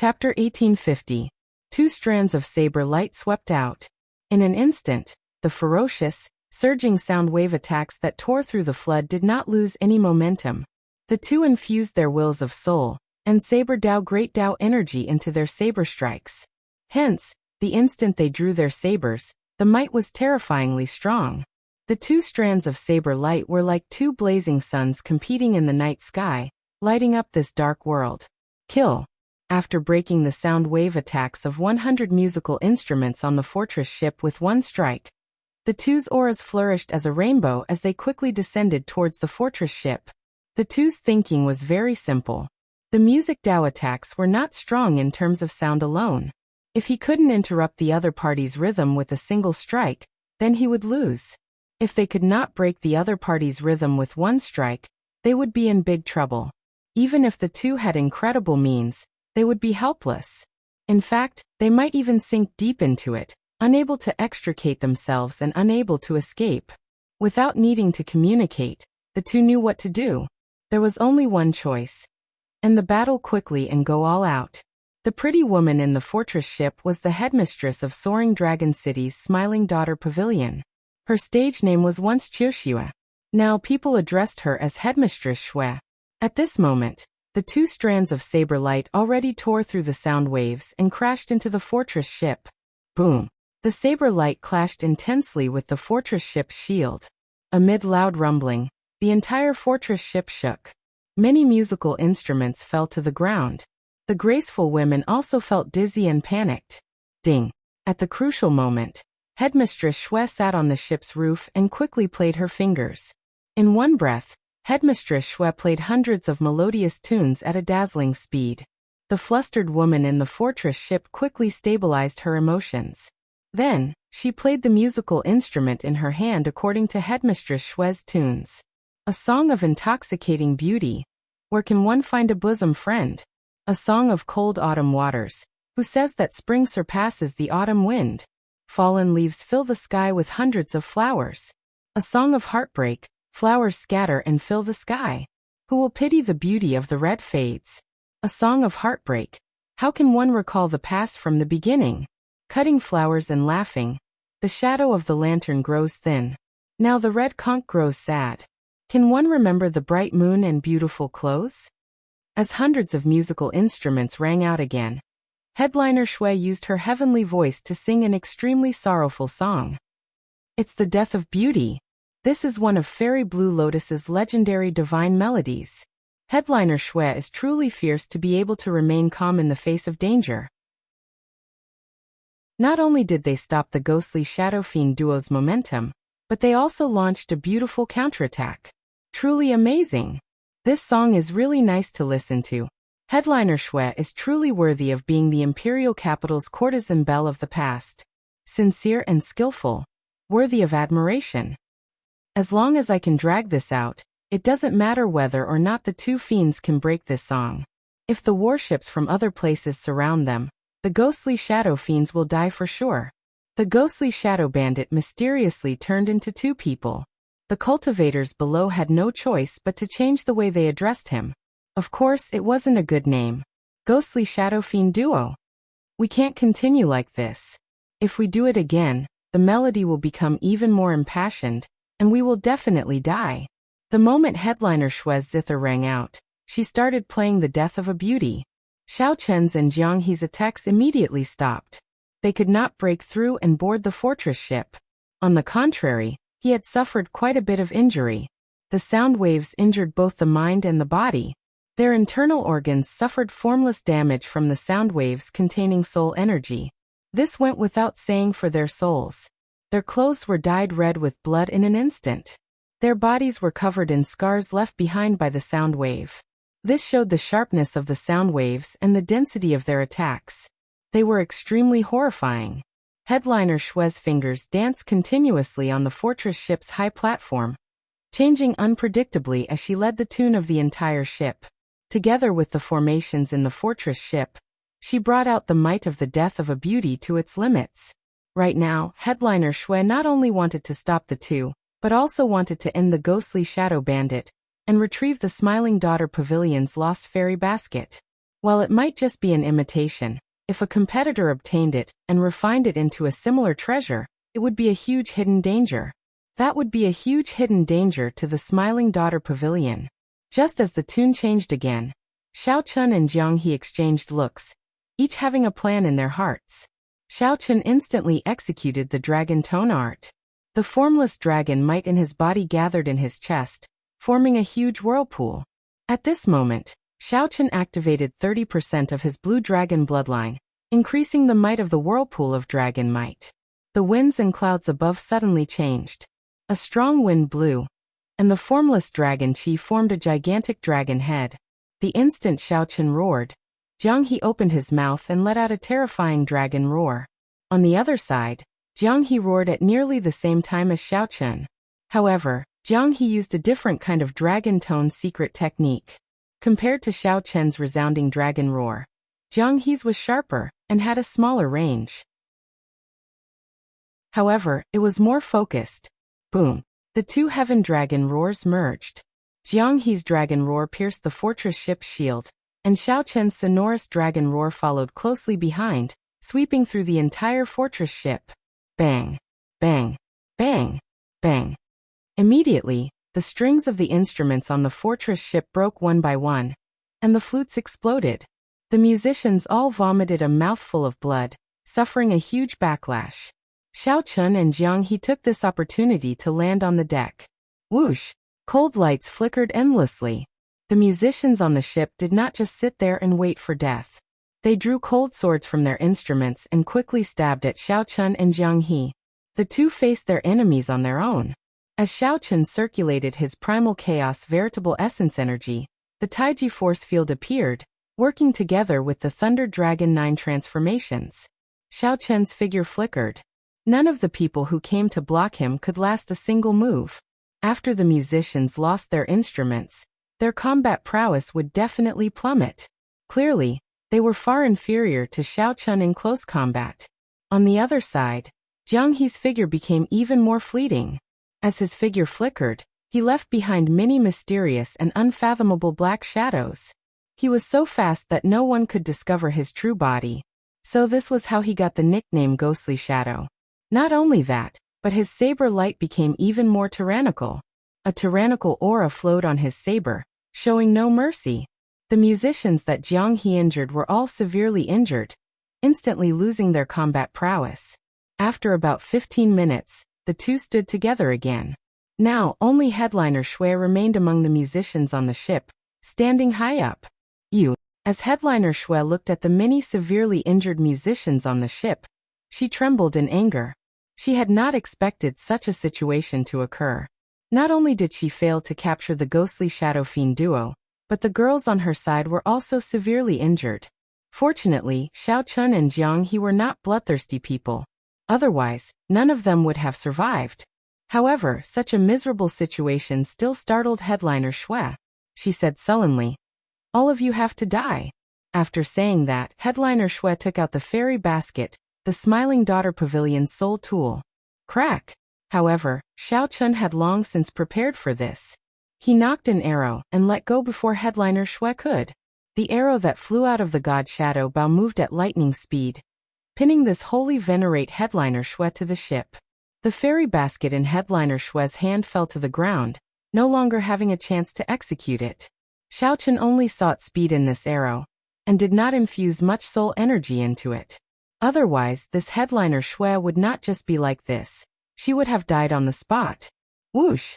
Chapter 1850. Two strands of saber light swept out. In an instant, the ferocious, surging sound wave attacks that tore through the flood did not lose any momentum. The two infused their wills of soul and saber Dao great Dao energy into their saber strikes. Hence, the instant they drew their sabers, the might was terrifyingly strong. The two strands of saber light were like two blazing suns competing in the night sky, lighting up this dark world. Kill. After breaking the sound wave attacks of 100 musical instruments on the fortress ship with one strike, the two's auras flourished as a rainbow as they quickly descended towards the fortress ship. The two's thinking was very simple. The music Dao attacks were not strong in terms of sound alone. If he couldn't interrupt the other party's rhythm with a single strike, then he would lose. If they could not break the other party's rhythm with one strike, they would be in big trouble. Even if the two had incredible means, they would be helpless. In fact, they might even sink deep into it, unable to extricate themselves and unable to escape. Without needing to communicate, the two knew what to do. There was only one choice. End the battle quickly and go all out. The pretty woman in the fortress ship was the headmistress of Soaring Dragon City's Smiling Daughter Pavilion. Her stage name was once Wuxia. Now people addressed her as Headmistress Shui. At this moment, the two strands of saber light already tore through the sound waves and crashed into the fortress ship. Boom! The saber light clashed intensely with the fortress ship's shield. Amid loud rumbling, the entire fortress ship shook. Many musical instruments fell to the ground. The graceful women also felt dizzy and panicked. Ding! At the crucial moment, Headmistress Shui sat on the ship's roof and quickly played her fingers. In one breath, Headmistress Shui played hundreds of melodious tunes at a dazzling speed. The flustered woman in the fortress ship quickly stabilized her emotions. Then, she played the musical instrument in her hand according to Headmistress Shui's tunes. A song of intoxicating beauty. Where can one find a bosom friend? A song of cold autumn waters. Who says that spring surpasses the autumn wind? Fallen leaves fill the sky with hundreds of flowers. A song of heartbreak. Flowers scatter and fill the sky. Who will pity the beauty of the red fades? A song of heartbreak. How can one recall the past from the beginning? Cutting flowers and laughing. The shadow of the lantern grows thin. Now the red conch grows sad. Can one remember the bright moon and beautiful clothes? As hundreds of musical instruments rang out again, Headliner Shui used her heavenly voice to sing an extremely sorrowful song. It's the death of beauty. This is one of Fairy Blue Lotus's legendary divine melodies. Headliner Shui is truly fierce to be able to remain calm in the face of danger. Not only did they stop the ghostly Shadow Fiend duo's momentum, but they also launched a beautiful counterattack. Truly amazing. This song is really nice to listen to. Headliner Shui is truly worthy of being the imperial capital's courtesan belle of the past. Sincere and skillful. Worthy of admiration. As long as I can drag this out, it doesn't matter whether or not the two fiends can break this song. If the warships from other places surround them, the ghostly shadow fiends will die for sure. The ghostly shadow bandit mysteriously turned into two people. The cultivators below had no choice but to change the way they addressed him. Of course, it wasn't a good name. Ghostly shadow fiend duo. We can't continue like this. If we do it again, the melody will become even more impassioned, and we will definitely die. The moment Headliner Shui's zither rang out, she started playing the death of a beauty. Xiao Chen's and Jiang He's attacks immediately stopped. They could not break through and board the fortress ship. On the contrary, he had suffered quite a bit of injury. The sound waves injured both the mind and the body. Their internal organs suffered formless damage from the sound waves containing soul energy. This went without saying for their souls. Their clothes were dyed red with blood in an instant. Their bodies were covered in scars left behind by the sound wave. This showed the sharpness of the sound waves and the density of their attacks. They were extremely horrifying. Headliner Shui's fingers danced continuously on the fortress ship's high platform, changing unpredictably as she led the tune of the entire ship. Together with the formations in the fortress ship, she brought out the might of the death of a beauty to its limits. Right now, Headliner Shui not only wanted to stop the two, but also wanted to end the ghostly shadow bandit and retrieve the Smiling Daughter Pavilion's lost fairy basket. While it might just be an imitation, if a competitor obtained it and refined it into a similar treasure, it would be a huge hidden danger. That would be a huge hidden danger to the Smiling Daughter Pavilion. Just as the tune changed again, Xiao Chun and Jiang He exchanged looks, each having a plan in their hearts. Xiao Chun instantly executed the dragon tone art. The formless dragon might in his body gathered in his chest, forming a huge whirlpool. At this moment, Xiao Chun activated 30% of his blue dragon bloodline, increasing the might of the whirlpool of dragon might. The winds and clouds above suddenly changed. A strong wind blew, and the formless dragon chi formed a gigantic dragon head. The instant Xiao Chun roared, Jiang He opened his mouth and let out a terrifying dragon roar. On the other side, Jiang He roared at nearly the same time as Xiao Chun. However, Jiang He used a different kind of dragon tone secret technique. Compared to Xiao Chun's resounding dragon roar, Jiang He's was sharper and had a smaller range. However, it was more focused. Boom! The two heaven dragon roars merged. Jiang He's dragon roar pierced the fortress ship's shield, and Xiao Chun's sonorous dragon roar followed closely behind, sweeping through the entire fortress ship. Bang! Bang! Bang! Bang! Immediately, the strings of the instruments on the fortress ship broke one by one, and the flutes exploded. The musicians all vomited a mouthful of blood, suffering a huge backlash. Xiao Chun and Jiang He took this opportunity to land on the deck. Whoosh! Cold lights flickered endlessly. The musicians on the ship did not just sit there and wait for death. They drew cold swords from their instruments and quickly stabbed at Xiao Chun and Jiang He. The two faced their enemies on their own. As Xiao Chun circulated his primal chaos veritable essence energy, the Taiji force field appeared, working together with the Thunder Dragon 9 transformations. Xiao Chun's figure flickered. None of the people who came to block him could last a single move. After the musicians lost their instruments, their combat prowess would definitely plummet. Clearly, they were far inferior to Xiao Chun in close combat. On the other side, Jiang He's figure became even more fleeting. As his figure flickered, he left behind many mysterious and unfathomable black shadows. He was so fast that no one could discover his true body. So this was how he got the nickname Ghostly Shadow. Not only that, but his saber light became even more tyrannical. A tyrannical aura flowed on his saber, showing no mercy. The musicians that Jiang He injured were all severely injured, instantly losing their combat prowess. After about 15 minutes, the two stood together again. Now, only headliner Shui remained among the musicians on the ship, standing high up. As headliner Shui looked at the many severely injured musicians on the ship, she trembled in anger. She had not expected such a situation to occur. Not only did she fail to capture the ghostly Shadow Fiend duo, but the girls on her side were also severely injured. Fortunately, Xiao Chun and Jiang He were not bloodthirsty people. Otherwise, none of them would have survived. However, such a miserable situation still startled headliner Shui. She said sullenly, "All of you have to die." After saying that, headliner Shui took out the fairy basket, the Smiling Daughter Pavilion's sole tool. Crack! However, Xiao Chun had long since prepared for this. He knocked an arrow and let go before headliner Shui could. The arrow that flew out of the god Shadow Bao moved at lightning speed, pinning this holy venerate headliner Shui to the ship. The fairy basket in headliner Shui's hand fell to the ground, no longer having a chance to execute it. Xiao Chun only sought speed in this arrow, and did not infuse much soul energy into it. Otherwise, this headliner Shui would not just be like this. She would have died on the spot. Whoosh!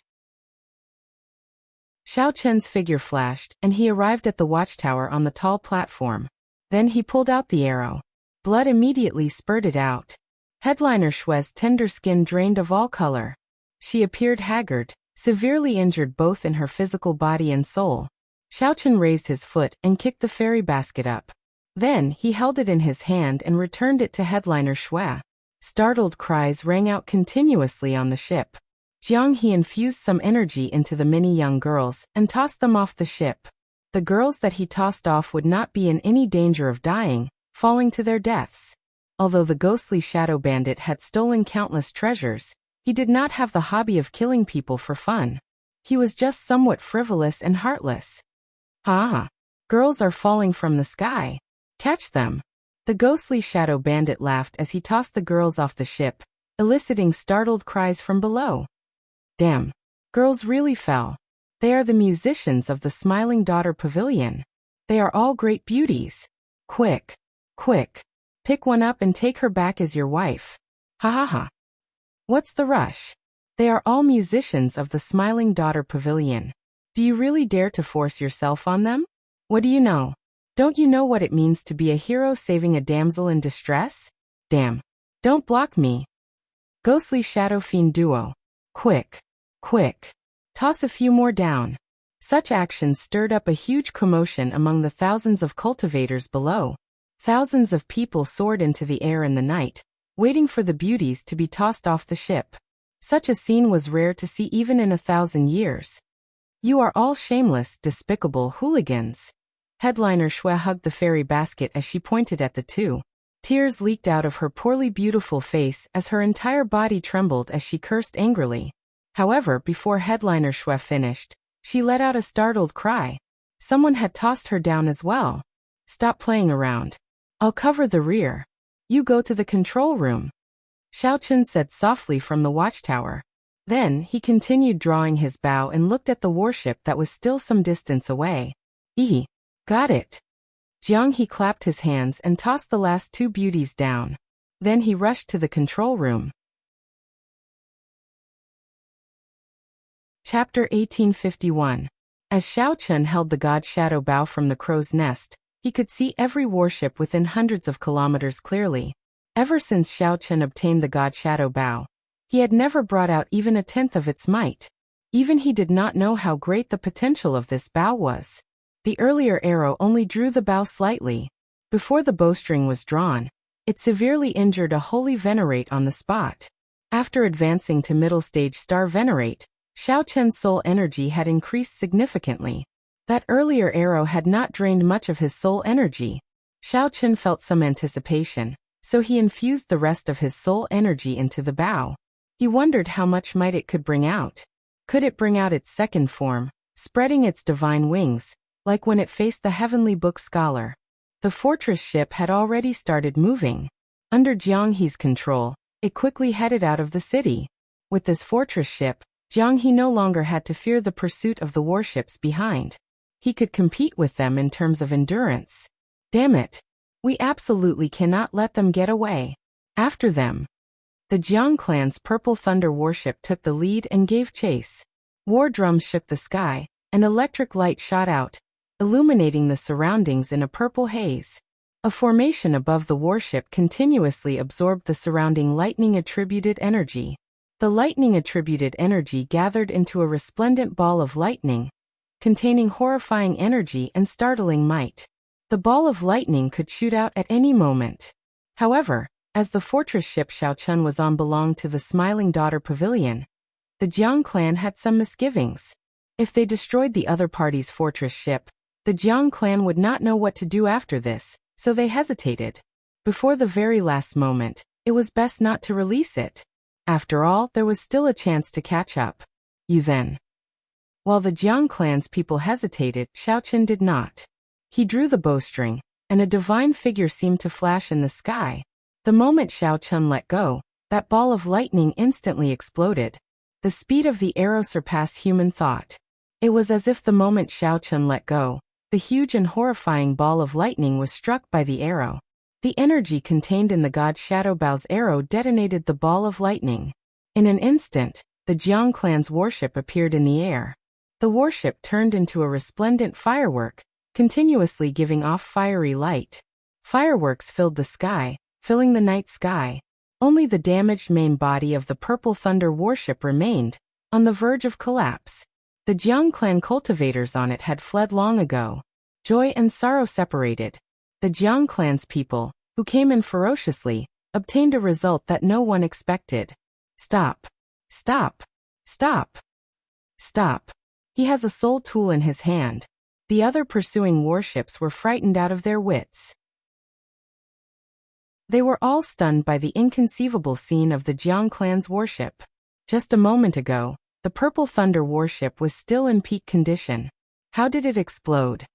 Xiao Chun's figure flashed, and he arrived at the watchtower on the tall platform. Then he pulled out the arrow. Blood immediately spurted out. Headliner Shui's tender skin drained of all color. She appeared haggard, severely injured both in her physical body and soul. Xiao Chun raised his foot and kicked the fairy basket up. Then, he held it in his hand and returned it to headliner Shui. Startled cries rang out continuously on the ship. Jiang He infused some energy into the many young girls and tossed them off the ship. The girls that he tossed off would not be in any danger of dying, falling to their deaths. Although the ghostly shadow bandit had stolen countless treasures, he did not have the hobby of killing people for fun. He was just somewhat frivolous and heartless. Ha! Girls are falling from the sky. Catch them. The ghostly shadow bandit laughed as he tossed the girls off the ship, eliciting startled cries from below. Damn. Girls really fell. They are the musicians of the Smiling Daughter Pavilion. They are all great beauties. Quick. Quick. Pick one up and take her back as your wife. Ha ha ha. What's the rush? They are all musicians of the Smiling Daughter Pavilion. Do you really dare to force yourself on them? What do you know? Don't you know what it means to be a hero saving a damsel in distress? Damn. Don't block me. Ghostly Shadow Fiend Duo. Quick. Quick. Toss a few more down. Such actions stirred up a huge commotion among the thousands of cultivators below. Thousands of people soared into the air in the night, waiting for the beauties to be tossed off the ship. Such a scene was rare to see even in 1,000 years. You are all shameless, despicable hooligans. Headliner Shui hugged the fairy basket as she pointed at the two. Tears leaked out of her poorly beautiful face as her entire body trembled as she cursed angrily. However, before Headliner Shui finished, she let out a startled cry. Someone had tossed her down as well. Stop playing around. I'll cover the rear. You go to the control room. Xiao Chen said softly from the watchtower. Then, he continued drawing his bow and looked at the warship that was still some distance away. Got it. Jiang He clapped his hands and tossed the last two beauties down. Then he rushed to the control room. Chapter 1851. As Xiao Chen held the god shadow bow from the crow's nest, he could see every warship within hundreds of kilometers clearly. Ever since Xiao Chen obtained the god shadow bow, he had never brought out even a tenth of its might. Even he did not know how great the potential of this bow was. The earlier arrow only drew the bow slightly. Before the bowstring was drawn, it severely injured a holy venerate on the spot. After advancing to middle stage star venerate, Xiao Chen's soul energy had increased significantly. That earlier arrow had not drained much of his soul energy. Xiao Chen felt some anticipation, so he infused the rest of his soul energy into the bow. He wondered how much might it could bring out. Could it bring out its second form, spreading its divine wings, like when it faced the heavenly book scholar? The fortress ship had already started moving. Under Jiang He's control, it quickly headed out of the city. With this fortress ship, Jiang He no longer had to fear the pursuit of the warships behind. He could compete with them in terms of endurance. Damn it! We absolutely cannot let them get away. After them. The Jiang clan's Purple Thunder warship took the lead and gave chase. War drums shook the sky, and electric light shot out, illuminating the surroundings in a purple haze. A formation above the warship continuously absorbed the surrounding lightning-attributed energy. The lightning-attributed energy gathered into a resplendent ball of lightning, containing horrifying energy and startling might. The ball of lightning could shoot out at any moment. However, as the fortress ship Xiao Chen was on belonged to the Smiling Daughter Pavilion, the Jiang clan had some misgivings. If they destroyed the other party's fortress ship, the Jiang clan would not know what to do after this, so they hesitated. Before the very last moment, it was best not to release it. After all, there was still a chance to catch up. You then. While the Jiang clan's people hesitated, Xiao Chen did not. He drew the bowstring, and a divine figure seemed to flash in the sky. The moment Xiao Chen let go, that ball of lightning instantly exploded. The speed of the arrow surpassed human thought. It was as if the moment Xiao Chen let go, the huge and horrifying ball of lightning was struck by the arrow. The energy contained in the god Shadow Bow's arrow detonated the ball of lightning. In an instant, the Jiang clan's warship appeared in the air. The warship turned into a resplendent firework, continuously giving off fiery light. Fireworks filled the sky, filling the night sky. Only the damaged main body of the Purple Thunder warship remained, on the verge of collapse. The Jiang clan cultivators on it had fled long ago. Joy and sorrow separated. The Jiang clan's people, who came in ferociously, obtained a result that no one expected. Stop. Stop. Stop. Stop. He has a soul tool in his hand. The other pursuing warships were frightened out of their wits. They were all stunned by the inconceivable scene of the Jiang clan's warship. Just a moment ago, the Purple Thunder warship was still in peak condition. How did it explode?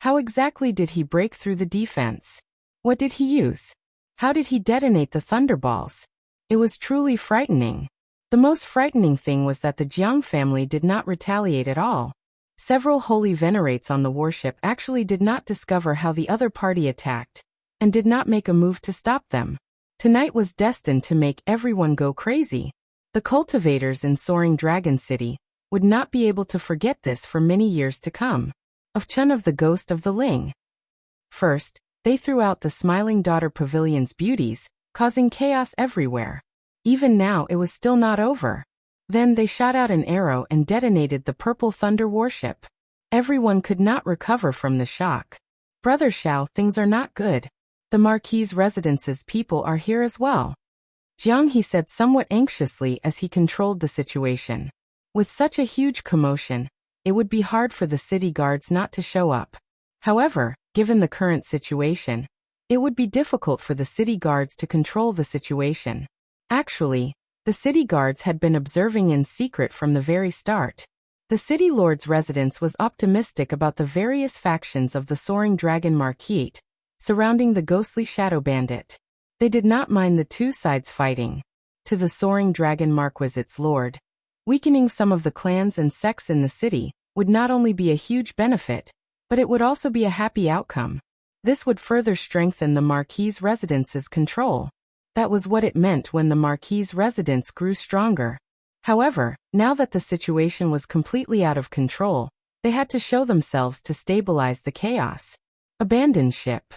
How exactly did he break through the defense? What did he use? How did he detonate the thunderballs? It was truly frightening. The most frightening thing was that the Jiang family did not retaliate at all. Several holy venerates on the warship actually did not discover how the other party attacked, and did not make a move to stop them. Tonight was destined to make everyone go crazy. The cultivators in Soaring Dragon City would not be able to forget this for many years to come. Of Chun of the Ghost of the Ling. First, they threw out the Smiling Daughter Pavilion's beauties, causing chaos everywhere. Even now it was still not over. Then they shot out an arrow and detonated the Purple Thunder warship. Everyone could not recover from the shock. Brother Xiao, things are not good. The Marquis' residence's people are here as well. Jiang He said somewhat anxiously as he controlled the situation. With such a huge commotion, it would be hard for the city guards not to show up. However, given the current situation, it would be difficult for the city guards to control the situation. Actually, the city guards had been observing in secret from the very start. The city lord's residence was optimistic about the various factions of the Soaring Dragon Marquis surrounding the ghostly Shadow Bandit. They did not mind the two sides fighting. To the Soaring Dragon Marquisite's lord, weakening some of the clans and sects in the city would not only be a huge benefit, but it would also be a happy outcome. This would further strengthen the Marquis' residence's control. That was what it meant when the Marquis' residence grew stronger. However, now that the situation was completely out of control, they had to show themselves to stabilize the chaos. Abandoned ship.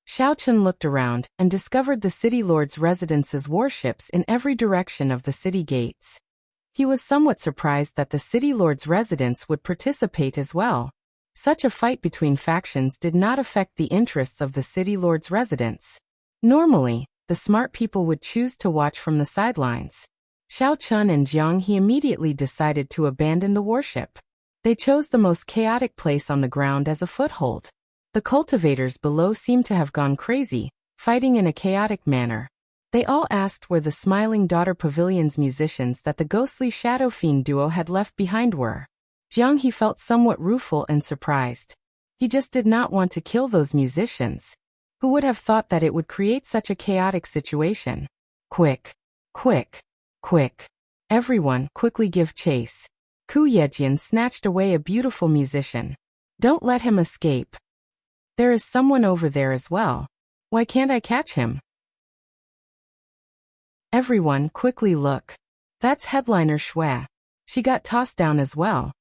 Xiao Chun looked around and discovered the city lord's residence's warships in every direction of the city gates. He was somewhat surprised that the city lord's residence would participate as well. Such a fight between factions did not affect the interests of the city lord's residence. Normally, the smart people would choose to watch from the sidelines. Xiao Chun and Jiang He immediately decided to abandon the warship. They chose the most chaotic place on the ground as a foothold. The cultivators below seemed to have gone crazy, fighting in a chaotic manner. They all asked where the Smiling Daughter Pavilion's musicians that the ghostly Shadow Fiend duo had left behind were. Jiang He felt somewhat rueful and surprised. He just did not want to kill those musicians. Who would have thought that it would create such a chaotic situation? Quick! Quick! Quick! Everyone, quickly give chase. Ku Yejian snatched away a beautiful musician. Don't let him escape. There is someone over there as well. Why can't I catch him? Everyone, quickly look. That's Headliner Shui. She got tossed down as well.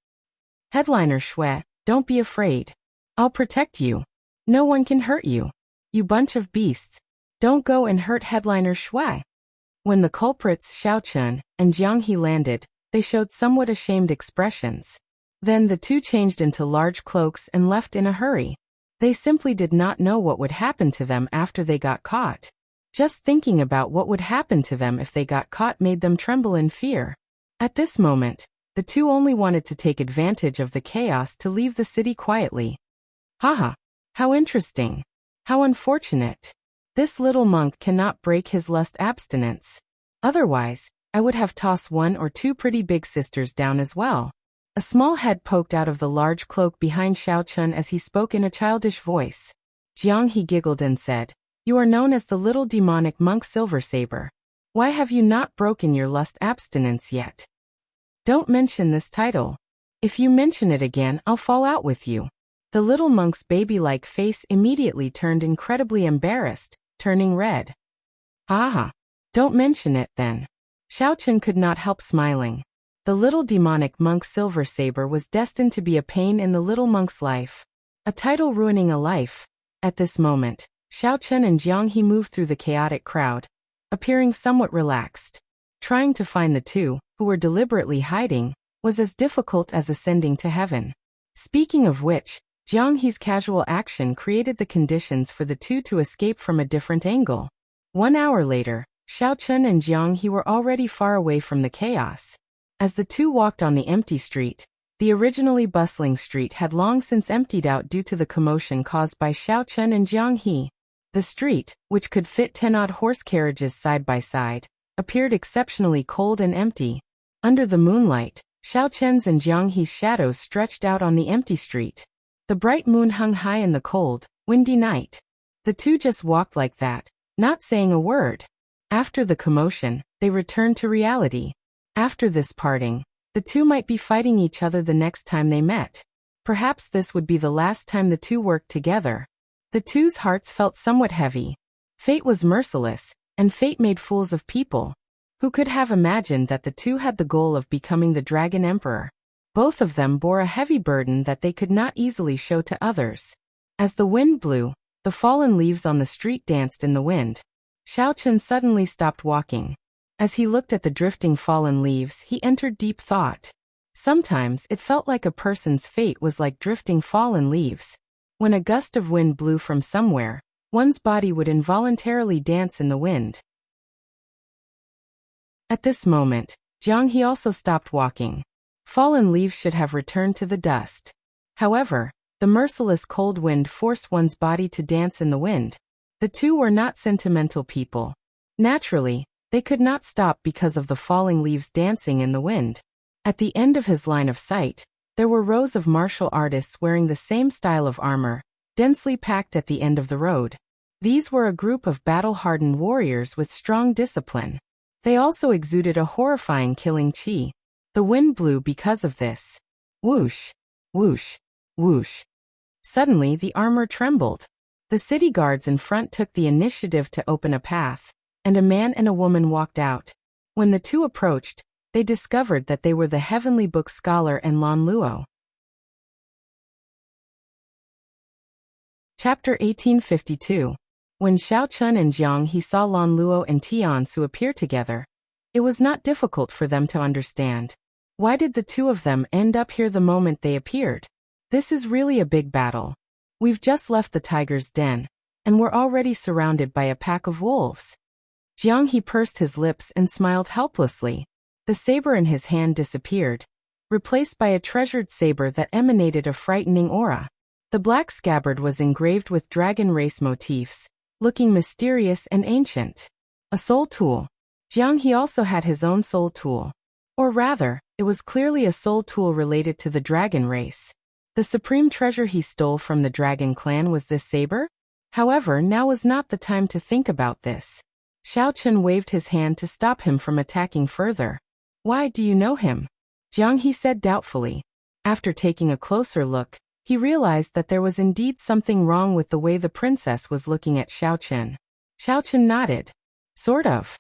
Headliner Shui, don't be afraid. I'll protect you. No one can hurt you. You bunch of beasts. Don't go and hurt Headliner Shui. When the culprits Xiao Chun and Jiang He landed, they showed somewhat ashamed expressions. Then the two changed into large cloaks and left in a hurry. They simply did not know what would happen to them after they got caught. Just thinking about what would happen to them if they got caught made them tremble in fear. At this moment, the two only wanted to take advantage of the chaos to leave the city quietly. Haha! How interesting! How unfortunate! This little monk cannot break his lust abstinence. Otherwise, I would have tossed one or two pretty big sisters down as well. A small head poked out of the large cloak behind Xiao Chun as he spoke in a childish voice. Jiang He giggled and said, "You are known as the little demonic monk Silver Saber. Why have you not broken your lust abstinence yet? Don't mention this title. If you mention it again, I'll fall out with you." The little monk's baby-like face immediately turned incredibly embarrassed, turning red. Haha. Don't mention it, then. Xiao Chun could not help smiling. The little demonic monk Silver Saber was destined to be a pain in the little monk's life. A title ruining a life. At this moment, Xiao Chun and Jiang He moved through the chaotic crowd, appearing somewhat relaxed. Trying to find the two, who were deliberately hiding, was as difficult as ascending to heaven. Speaking of which, Jiang He's casual action created the conditions for the two to escape from a different angle. 1 hour later, Xiao Chun and Jiang He were already far away from the chaos. As the two walked on the empty street, the originally bustling street had long since emptied out due to the commotion caused by Xiao Chun and Jiang He. The street, which could fit 10-odd horse carriages side by side, appeared exceptionally cold and empty. Under the moonlight, Xiao Chun's and Jiang He's shadows stretched out on the empty street. The bright moon hung high in the cold, windy night. The two just walked like that, not saying a word. After the commotion, they returned to reality. After this parting, the two might be fighting each other the next time they met. Perhaps this would be the last time the two worked together. The two's hearts felt somewhat heavy. Fate was merciless, and fate made fools of people. Who could have imagined that the two had the goal of becoming the Dragon Emperor? Both of them bore a heavy burden that they could not easily show to others. As the wind blew, the fallen leaves on the street danced in the wind. Xiao Chen suddenly stopped walking. As he looked at the drifting fallen leaves, he entered deep thought. Sometimes it felt like a person's fate was like drifting fallen leaves. When a gust of wind blew from somewhere, one's body would involuntarily dance in the wind. At this moment, Jiang He also stopped walking. Fallen leaves should have returned to the dust. However, the merciless cold wind forced one's body to dance in the wind. The two were not sentimental people. Naturally, they could not stop because of the falling leaves dancing in the wind. At the end of his line of sight, there were rows of martial artists wearing the same style of armor, densely packed at the end of the road. These were a group of battle-hardened warriors with strong discipline. They also exuded a horrifying killing chi. The wind blew because of this. Whoosh, whoosh, whoosh. Suddenly the armor trembled. The city guards in front took the initiative to open a path, and a man and a woman walked out. When the two approached, they discovered that they were the Heavenly Book scholar and Lan Luo. Chapter 1852. When Xiao Chun and Jiang He saw Lan Luo and Tian Su appear together, it was not difficult for them to understand. Why did the two of them end up here the moment they appeared? This is really a big battle. We've just left the tiger's den, and we're already surrounded by a pack of wolves. Jiang He pursed his lips and smiled helplessly. The saber in his hand disappeared, replaced by a treasured saber that emanated a frightening aura. The black scabbard was engraved with dragon race motifs, looking mysterious and ancient. A soul tool. Jiang He also had his own soul tool. Or rather, it was clearly a soul tool related to the dragon race. The supreme treasure he stole from the dragon clan was this saber? However, now was not the time to think about this. Xiao Chen waved his hand to stop him from attacking further. Why do you know him? Jiang He said doubtfully. After taking a closer look, he realized that there was indeed something wrong with the way the princess was looking at Xiao Chen. Xiao Chen nodded. Sort of.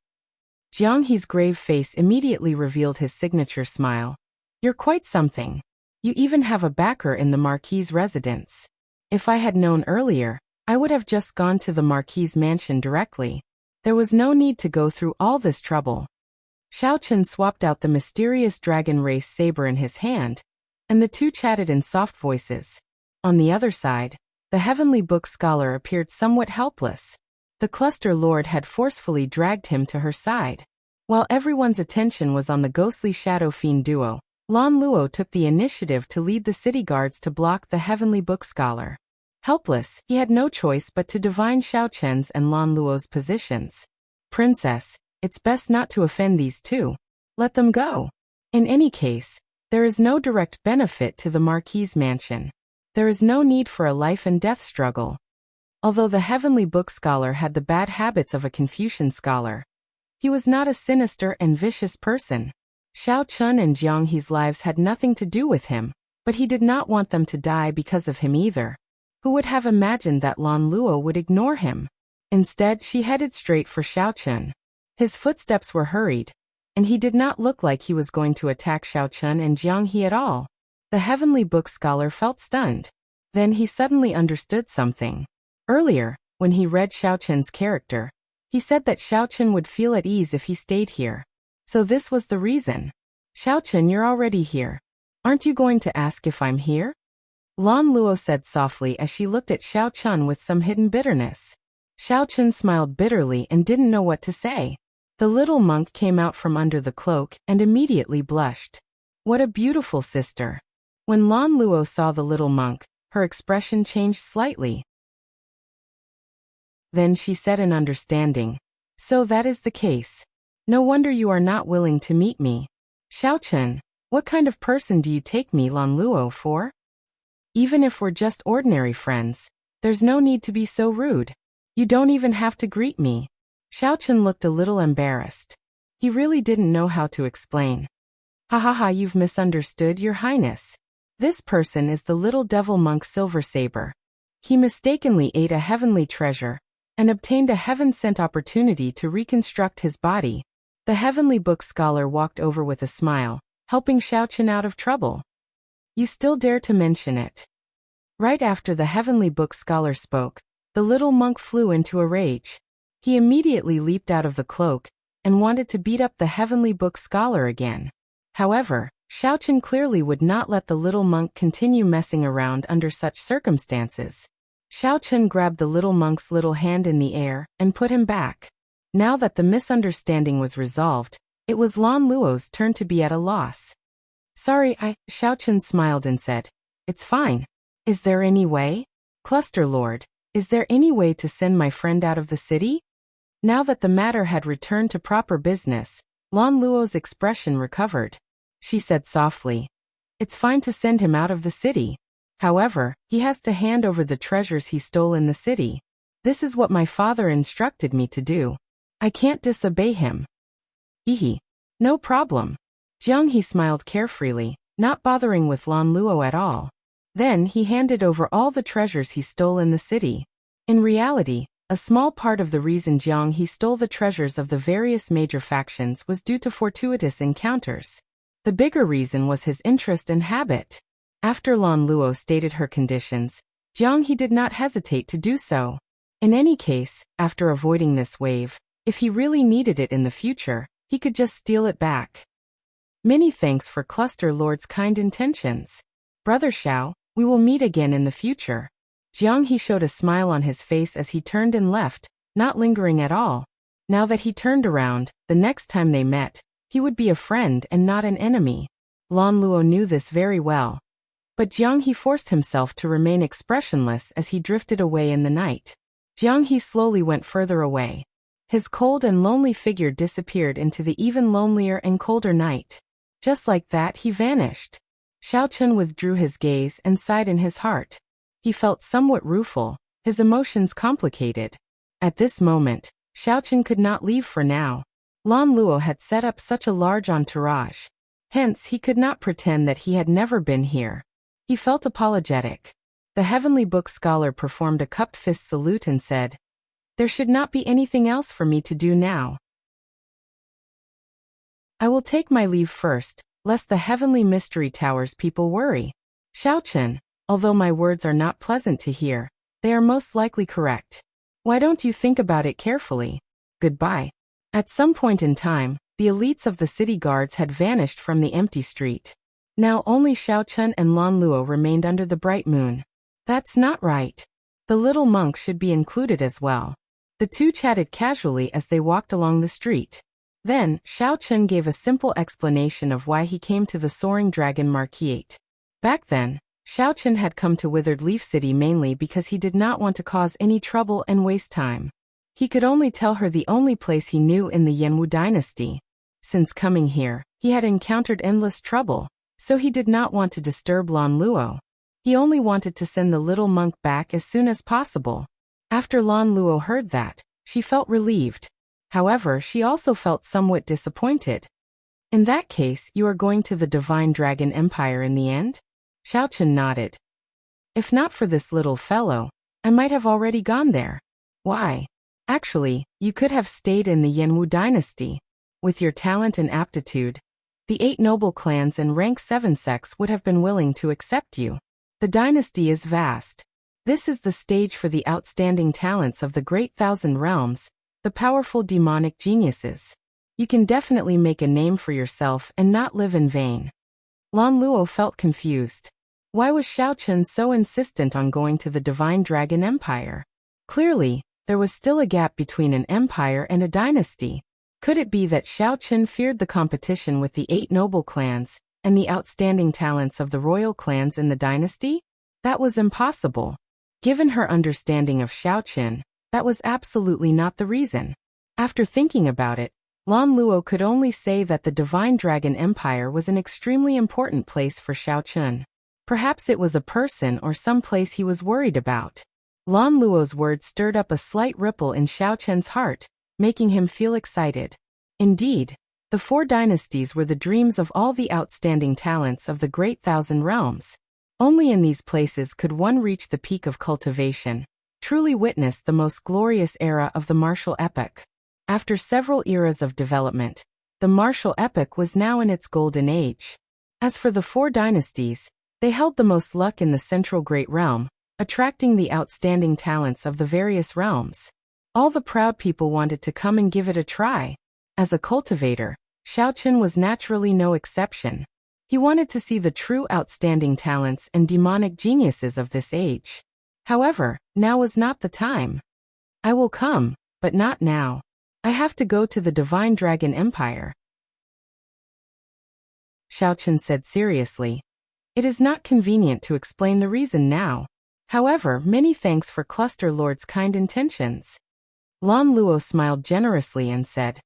Jiang He's grave face immediately revealed his signature smile. You're quite something. You even have a backer in the Marquis's residence. If I had known earlier, I would have just gone to the Marquis's mansion directly. There was no need to go through all this trouble. Xiao Chen swapped out the mysterious dragon race saber in his hand, and the two chatted in soft voices. On the other side, the Heavenly Book scholar appeared somewhat helpless. The cluster lord had forcefully dragged him to her side. While everyone's attention was on the ghostly shadow fiend duo, Lan Luo took the initiative to lead the city guards to block the Heavenly Book scholar. Helpless, he had no choice but to divine Xiao Chen's and Lan Luo's positions. Princess, it's best not to offend these two. Let them go. In any case, there is no direct benefit to the Marquis's mansion. There is no need for a life and death struggle. Although the Heavenly Book scholar had the bad habits of a Confucian scholar, he was not a sinister and vicious person. Xiao Chun and Jiang He's lives had nothing to do with him, but he did not want them to die because of him either. Who would have imagined that Lan Luo would ignore him? Instead, she headed straight for Xiao Chun. His footsteps were hurried, and he did not look like he was going to attack Xiao Chun and Jiang He at all. The Heavenly Book scholar felt stunned. Then he suddenly understood something. Earlier, when he read Xiao Chen's character, he said that Xiao Chen would feel at ease if he stayed here. So this was the reason. Xiao Chen, you're already here. Aren't you going to ask if I'm here? Lan Luo said softly as she looked at Xiao Chen with some hidden bitterness. Xiao Chen smiled bitterly and didn't know what to say. The little monk came out from under the cloak and immediately blushed. What a beautiful sister. When Lan Luo saw the little monk, her expression changed slightly. Then she said in understanding, so that is the case. No wonder you are not willing to meet me. Xiao Chen, what kind of person do you take me Lan Luo for? Even if we're just ordinary friends, there's no need to be so rude. You don't even have to greet me. Xiaochen looked a little embarrassed. He really didn't know how to explain. Ha ha ha, you've misunderstood, Your Highness. This person is the little devil monk Silver Saber. He mistakenly ate a heavenly treasure and obtained a heaven-sent opportunity to reconstruct his body. The heavenly book scholar walked over with a smile, helping Xiaochen out of trouble. You still dare to mention it? Right after the heavenly book scholar spoke, the little monk flew into a rage. He immediately leaped out of the cloak and wanted to beat up the heavenly book scholar again. However, Xiaochen clearly would not let the little monk continue messing around under such circumstances. Xiaochen grabbed the little monk's little hand in the air and put him back. Now that the misunderstanding was resolved, it was Lan Luo's turn to be at a loss. Sorry, Xiaochen smiled and said, It's fine. Is there any way? Cluster Lord, is there any way to send my friend out of the city? Now that the matter had returned to proper business, Lan Luo's expression recovered. She said softly, It's fine to send him out of the city. However, he has to hand over the treasures he stole in the city. This is what my father instructed me to do. I can't disobey him. Hehe. No problem. Jiang He smiled carefreely, not bothering with Lan Luo at all. Then he handed over all the treasures he stole in the city. In reality, a small part of the reason Jiang He stole the treasures of the various major factions was due to fortuitous encounters. The bigger reason was his interest and habit. After Lan Luo stated her conditions, Jiang He did not hesitate to do so. In any case, after avoiding this wave, if he really needed it in the future, he could just steal it back. Many thanks for Cluster Lord's kind intentions. Brother Xiao, we will meet again in the future. Jiang He showed a smile on his face as he turned and left, not lingering at all. Now that he turned around, the next time they met, he would be a friend and not an enemy. Lan Luo knew this very well. But Jiang He forced himself to remain expressionless as he drifted away in the night. Jiang He slowly went further away. His cold and lonely figure disappeared into the even lonelier and colder night. Just like that, he vanished. Xiaochen withdrew his gaze and sighed in his heart. He felt somewhat rueful, his emotions complicated. At this moment, Xiaochen could not leave for now. Lan Luo had set up such a large entourage. Hence, he could not pretend that he had never been here. He felt apologetic. The heavenly book scholar performed a cupped fist salute and said, There should not be anything else for me to do now. I will take my leave first, lest the heavenly mystery tower's people worry. Xiaochen, although my words are not pleasant to hear, they are most likely correct. Why don't you think about it carefully? Goodbye. At some point in time, the elites of the city guards had vanished from the empty street. Now only Xiaochen and Lan Luo remained under the bright moon. That's not right. The little monk should be included as well. The two chatted casually as they walked along the street. Then, Xiaochen gave a simple explanation of why he came to the Soaring Dragon Marquise. Back then, Xiaochen had come to Withered Leaf City mainly because he did not want to cause any trouble and waste time. He could only tell her the only place he knew in the Yanwu dynasty. Since coming here, he had encountered endless trouble, so he did not want to disturb Lan Luo. He only wanted to send the little monk back as soon as possible. After Lan Luo heard that, she felt relieved. However, she also felt somewhat disappointed. In that case, you are going to the Divine Dragon Empire in the end? Xiaochen nodded. If not for this little fellow, I might have already gone there. Why? Actually, you could have stayed in the Yanwu dynasty. With your talent and aptitude, the 8 noble clans and rank 7 sects would have been willing to accept you. The dynasty is vast. This is the stage for the outstanding talents of the Great Thousand Realms, the powerful demonic geniuses. You can definitely make a name for yourself and not live in vain. Lan Luo felt confused. Why was Xiaochen so insistent on going to the Divine Dragon Empire? Clearly, there was still a gap between an empire and a dynasty. Could it be that Xiaochen feared the competition with the 8 noble clans and the outstanding talents of the royal clans in the dynasty? That was impossible. Given her understanding of Xiaochen, that was absolutely not the reason. After thinking about it, Lan Luo could only say that the Divine Dragon Empire was an extremely important place for Xiaochen. Perhaps it was a person or some place he was worried about. Lan Luo's words stirred up a slight ripple in Xiao Chen's heart, making him feel excited. Indeed, the 4 dynasties were the dreams of all the outstanding talents of the Great Thousand Realms. Only in these places could one reach the peak of cultivation, truly witness the most glorious era of the martial epoch. After several eras of development, the martial epoch was now in its golden age. As for the 4 dynasties, they held the most luck in the central Great Realm, attracting the outstanding talents of the various realms. All the proud people wanted to come and give it a try. As a cultivator, Xiao Chen was naturally no exception. He wanted to see the true outstanding talents and demonic geniuses of this age. However, now was not the time. I will come, but not now. I have to go to the Divine Dragon Empire, Xiao Chen said seriously. It is not convenient to explain the reason now. However, many thanks for Cluster Lord's kind intentions. Lan Luo smiled generously and said,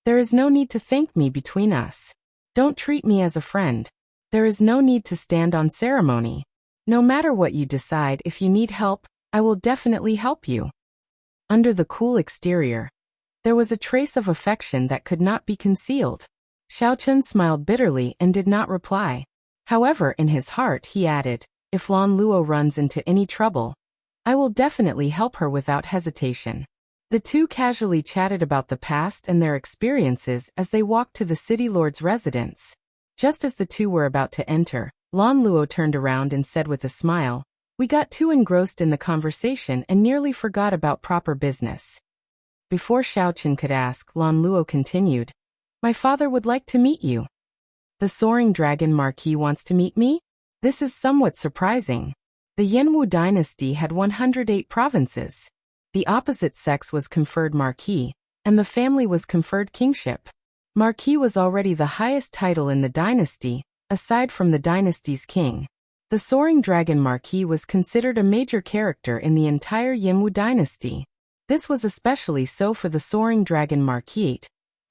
there is no need to thank me between us. Don't treat me as a friend. There is no need to stand on ceremony. No matter what you decide, if you need help, I will definitely help you. Under the cool exterior, there was a trace of affection that could not be concealed. Xiao Chen smiled bitterly and did not reply. However, in his heart he added, if Lan Luo runs into any trouble, I will definitely help her without hesitation. The two casually chatted about the past and their experiences as they walked to the city lord's residence. Just as the two were about to enter, Lan Luo turned around and said with a smile, we got too engrossed in the conversation and nearly forgot about proper business. Before Xiao Chen could ask, Lan Luo continued, my father would like to meet you. The Soaring Dragon Marquis wants to meet me? This is somewhat surprising. The Yanwu dynasty had 108 provinces. The opposite sex was conferred Marquis, and the family was conferred kingship. Marquis was already the highest title in the dynasty, aside from the dynasty's king. The Soaring Dragon Marquis was considered a major character in the entire Yanwu dynasty. This was especially so for the Soaring Dragon Marquis,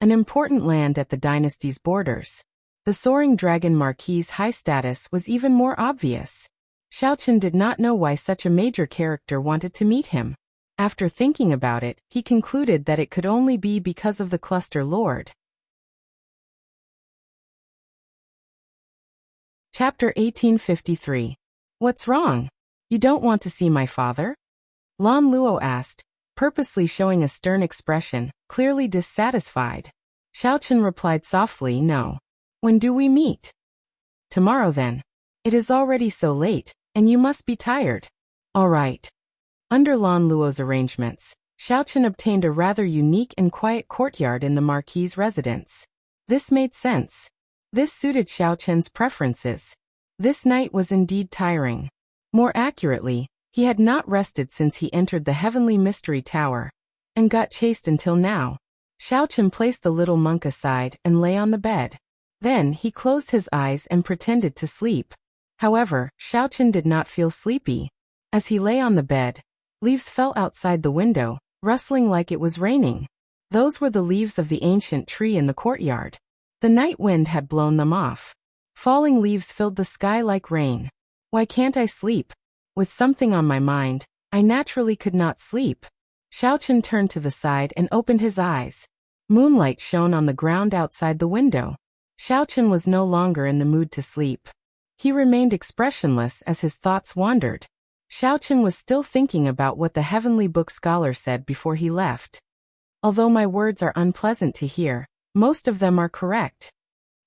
an important land at the dynasty's borders. The Soaring Dragon Marquis's high status was even more obvious. Xiao Chen did not know why such a major character wanted to meet him. After thinking about it, he concluded that it could only be because of the Cluster Lord. Chapter 1853. What's wrong? You don't want to see my father? Lan Luo asked, purposely showing a stern expression, clearly dissatisfied. Xiao Chen replied softly, no. When do we meet? Tomorrow then. It is already so late, and you must be tired. All right. Under Lan Luo's arrangements, Xiao Chen obtained a rather unique and quiet courtyard in the Marquis's residence. This made sense. This suited Xiao Chen's preferences. This night was indeed tiring. More accurately, he had not rested since he entered the Heavenly Mystery Tower, and got chased until now. Xiao Chen placed the little monk aside and lay on the bed. Then he closed his eyes and pretended to sleep. However, Xiao Chen did not feel sleepy. As he lay on the bed, leaves fell outside the window, rustling like it was raining. Those were the leaves of the ancient tree in the courtyard. The night wind had blown them off. Falling leaves filled the sky like rain. Why can't I sleep? With something on my mind, I naturally could not sleep. Xiao Chen turned to the side and opened his eyes. Moonlight shone on the ground outside the window. Xiao Chen was no longer in the mood to sleep. He remained expressionless as his thoughts wandered. Xiao Chen was still thinking about what the Heavenly Book scholar said before he left. Although my words are unpleasant to hear, most of them are correct.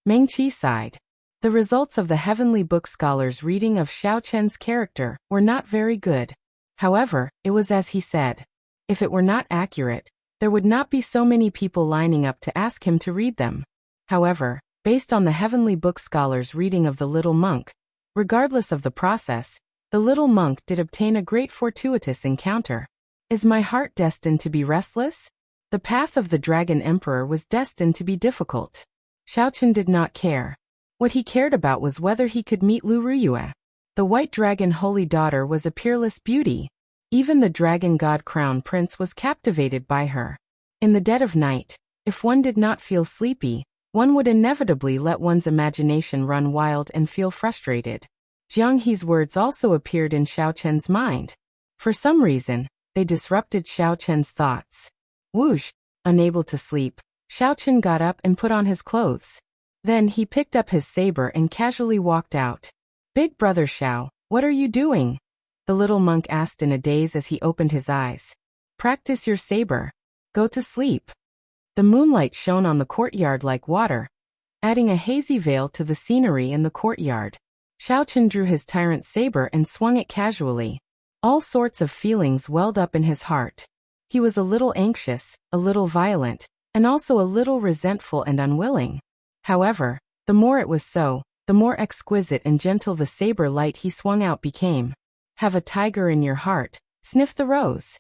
Meng Qi sighed. The results of the Heavenly Book scholar's reading of Xiao Chen's character were not very good. However, it was as he said. If it were not accurate, there would not be so many people lining up to ask him to read them. However, based on the Heavenly Book scholar's reading of the little monk, regardless of the process, the little monk did obtain a great fortuitous encounter. Is my heart destined to be restless? The path of the Dragon Emperor was destined to be difficult. Xiao Chen did not care. What he cared about was whether he could meet Lu Ruyue. The White Dragon Holy Daughter was a peerless beauty. Even the Dragon God Crown Prince was captivated by her. In the dead of night, if one did not feel sleepy, one would inevitably let one's imagination run wild and feel frustrated. Jiang He's words also appeared in Xiao Chen's mind. For some reason, they disrupted Xiao Chen's thoughts. Whoosh! Unable to sleep, Xiao Chen got up and put on his clothes. Then he picked up his saber and casually walked out. Big brother Xiao, what are you doing? The little monk asked in a daze as he opened his eyes. Practice your saber. Go to sleep. The moonlight shone on the courtyard like water, adding a hazy veil to the scenery in the courtyard. Xiao Chen drew his tyrant saber and swung it casually. All sorts of feelings welled up in his heart. He was a little anxious, a little violent, and also a little resentful and unwilling. However, the more it was so, the more exquisite and gentle the saber light he swung out became. Have a tiger in your heart, sniff the rose.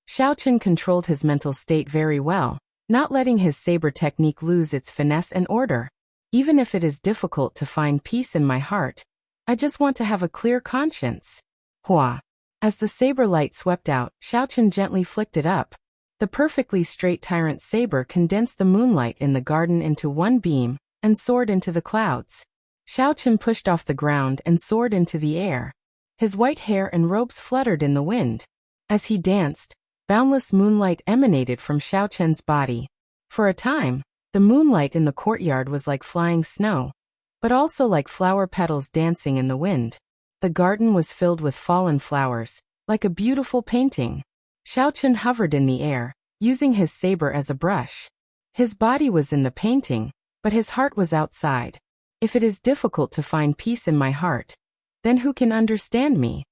Xiao Chen controlled his mental state very well, not letting his saber technique lose its finesse and order. Even if it is difficult to find peace in my heart, I just want to have a clear conscience. Hua. As the saber light swept out, Xiao Chen gently flicked it up. The perfectly straight tyrant saber condensed the moonlight in the garden into one beam and soared into the clouds. Xiao Chen pushed off the ground and soared into the air. His white hair and robes fluttered in the wind. As he danced, boundless moonlight emanated from Xiao Chen's body. For a time, the moonlight in the courtyard was like flying snow, but also like flower petals dancing in the wind. The garden was filled with fallen flowers, like a beautiful painting. Xiao Chen hovered in the air, using his saber as a brush. His body was in the painting, but his heart was outside. If it is difficult to find peace in my heart, then who can understand me?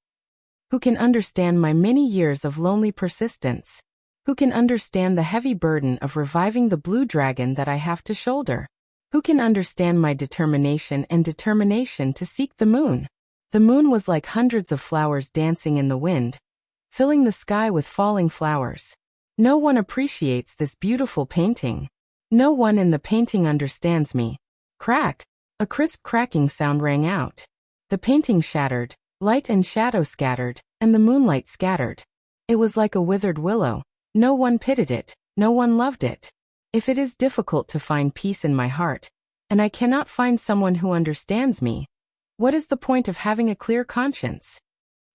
Who can understand my many years of lonely persistence? Who can understand the heavy burden of reviving the blue dragon that I have to shoulder? Who can understand my determination to seek the moon? The moon was like hundreds of flowers dancing in the wind, filling the sky with falling flowers. No one appreciates this beautiful painting. No one in the painting understands me. Crack! A crisp cracking sound rang out. The painting shattered, light and shadow scattered, and the moonlight scattered. It was like a withered willow. No one pitied it, no one loved it. If it is difficult to find peace in my heart, and I cannot find someone who understands me, what is the point of having a clear conscience?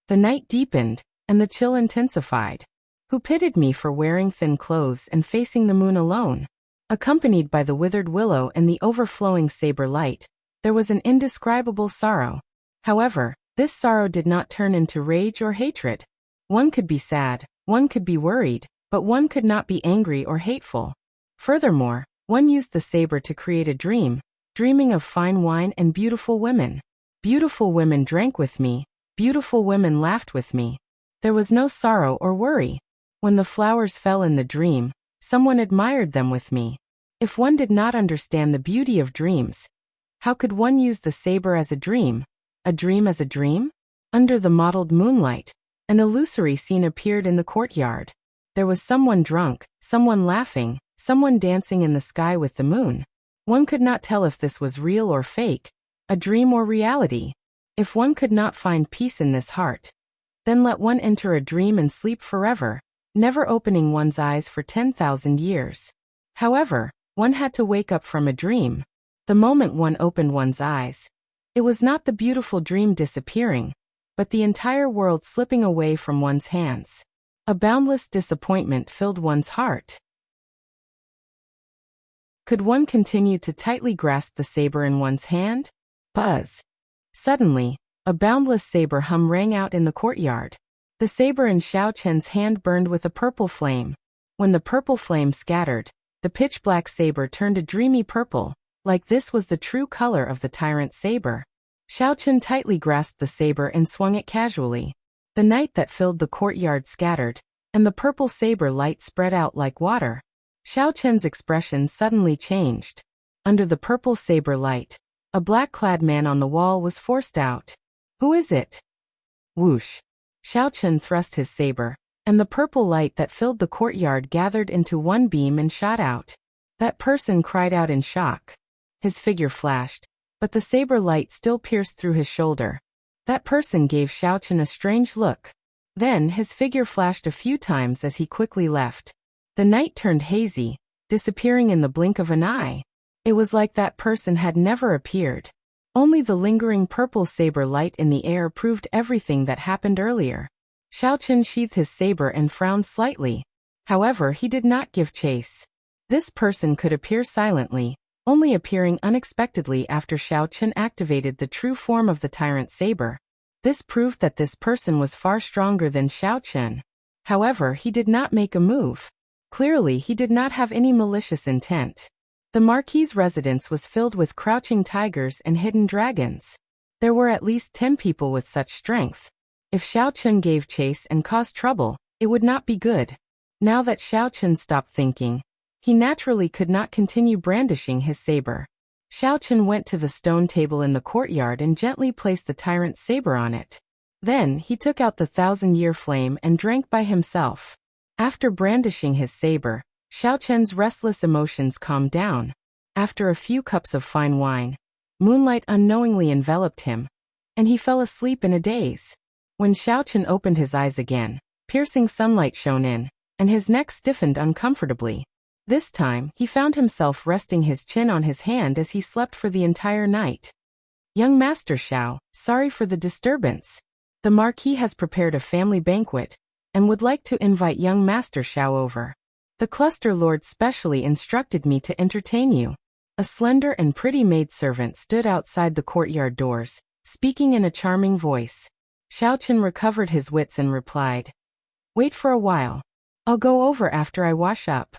The night deepened, and the chill intensified. Who pitied me for wearing thin clothes and facing the moon alone? Accompanied by the withered willow and the overflowing saber light, there was an indescribable sorrow. However, this sorrow did not turn into rage or hatred. One could be sad, one could be worried, but one could not be angry or hateful. Furthermore, one used the saber to create a dream, dreaming of fine wine and beautiful women. Beautiful women drank with me, beautiful women laughed with me. There was no sorrow or worry. When the flowers fell in the dream, someone admired them with me. If one did not understand the beauty of dreams, how could one use the saber as a dream? A dream as a dream? Under the mottled moonlight, an illusory scene appeared in the courtyard. There was someone drunk, someone laughing, someone dancing in the sky with the moon. One could not tell if this was real or fake, a dream or reality. If one could not find peace in this heart, then let one enter a dream and sleep forever, never opening one's eyes for 10,000 years. However, one had to wake up from a dream. The moment one opened one's eyes, it was not the beautiful dream disappearing, but the entire world slipping away from one's hands. A boundless disappointment filled one's heart. Could one continue to tightly grasp the saber in one's hand? Buzz. Suddenly, a boundless saber hum rang out in the courtyard. The saber in Xiao Chen's hand burned with a purple flame. When the purple flame scattered, the pitch-black saber turned a dreamy purple, like this was the true color of the tyrant saber. Xiao Chen tightly grasped the saber and swung it casually. The night that filled the courtyard scattered, and the purple saber light spread out like water. Xiao Chen's expression suddenly changed. Under the purple saber light, a black-clad man on the wall was forced out. Who is it? Whoosh. Xiao Chen thrust his saber, and the purple light that filled the courtyard gathered into one beam and shot out. That person cried out in shock. His figure flashed, but the saber light still pierced through his shoulder. That person gave Xiao Chen a strange look. Then his figure flashed a few times as he quickly left. The night turned hazy, disappearing in the blink of an eye. It was like that person had never appeared. Only the lingering purple saber light in the air proved everything that happened earlier. Xiaochen sheathed his saber and frowned slightly. However, he did not give chase. This person could appear silently, only appearing unexpectedly after Xiaochen activated the true form of the tyrant saber. This proved that this person was far stronger than Xiaochen. However, he did not make a move. Clearly, he did not have any malicious intent. The Marquis's residence was filled with crouching tigers and hidden dragons. There were at least 10 people with such strength. If Xiaochen gave chase and caused trouble, it would not be good. Now that Xiaochen stopped thinking, he naturally could not continue brandishing his saber. Xiaochen went to the stone table in the courtyard and gently placed the tyrant's saber on it. Then, he took out the 1,000-year flame and drank by himself. After brandishing his saber, Xiaochen's restless emotions calmed down. After a few cups of fine wine, moonlight unknowingly enveloped him, and he fell asleep in a daze. When Xiaochen opened his eyes again, piercing sunlight shone in, and his neck stiffened uncomfortably. This time, he found himself resting his chin on his hand as he slept for the entire night. Young Master Xiao, sorry for the disturbance. The Marquis has prepared a family banquet, and would like to invite young Master Xiao over. The Cluster Lord specially instructed me to entertain you. A slender and pretty maidservant stood outside the courtyard doors, speaking in a charming voice. Xiaochen recovered his wits and replied, "Wait for a while. I'll go over after I wash up."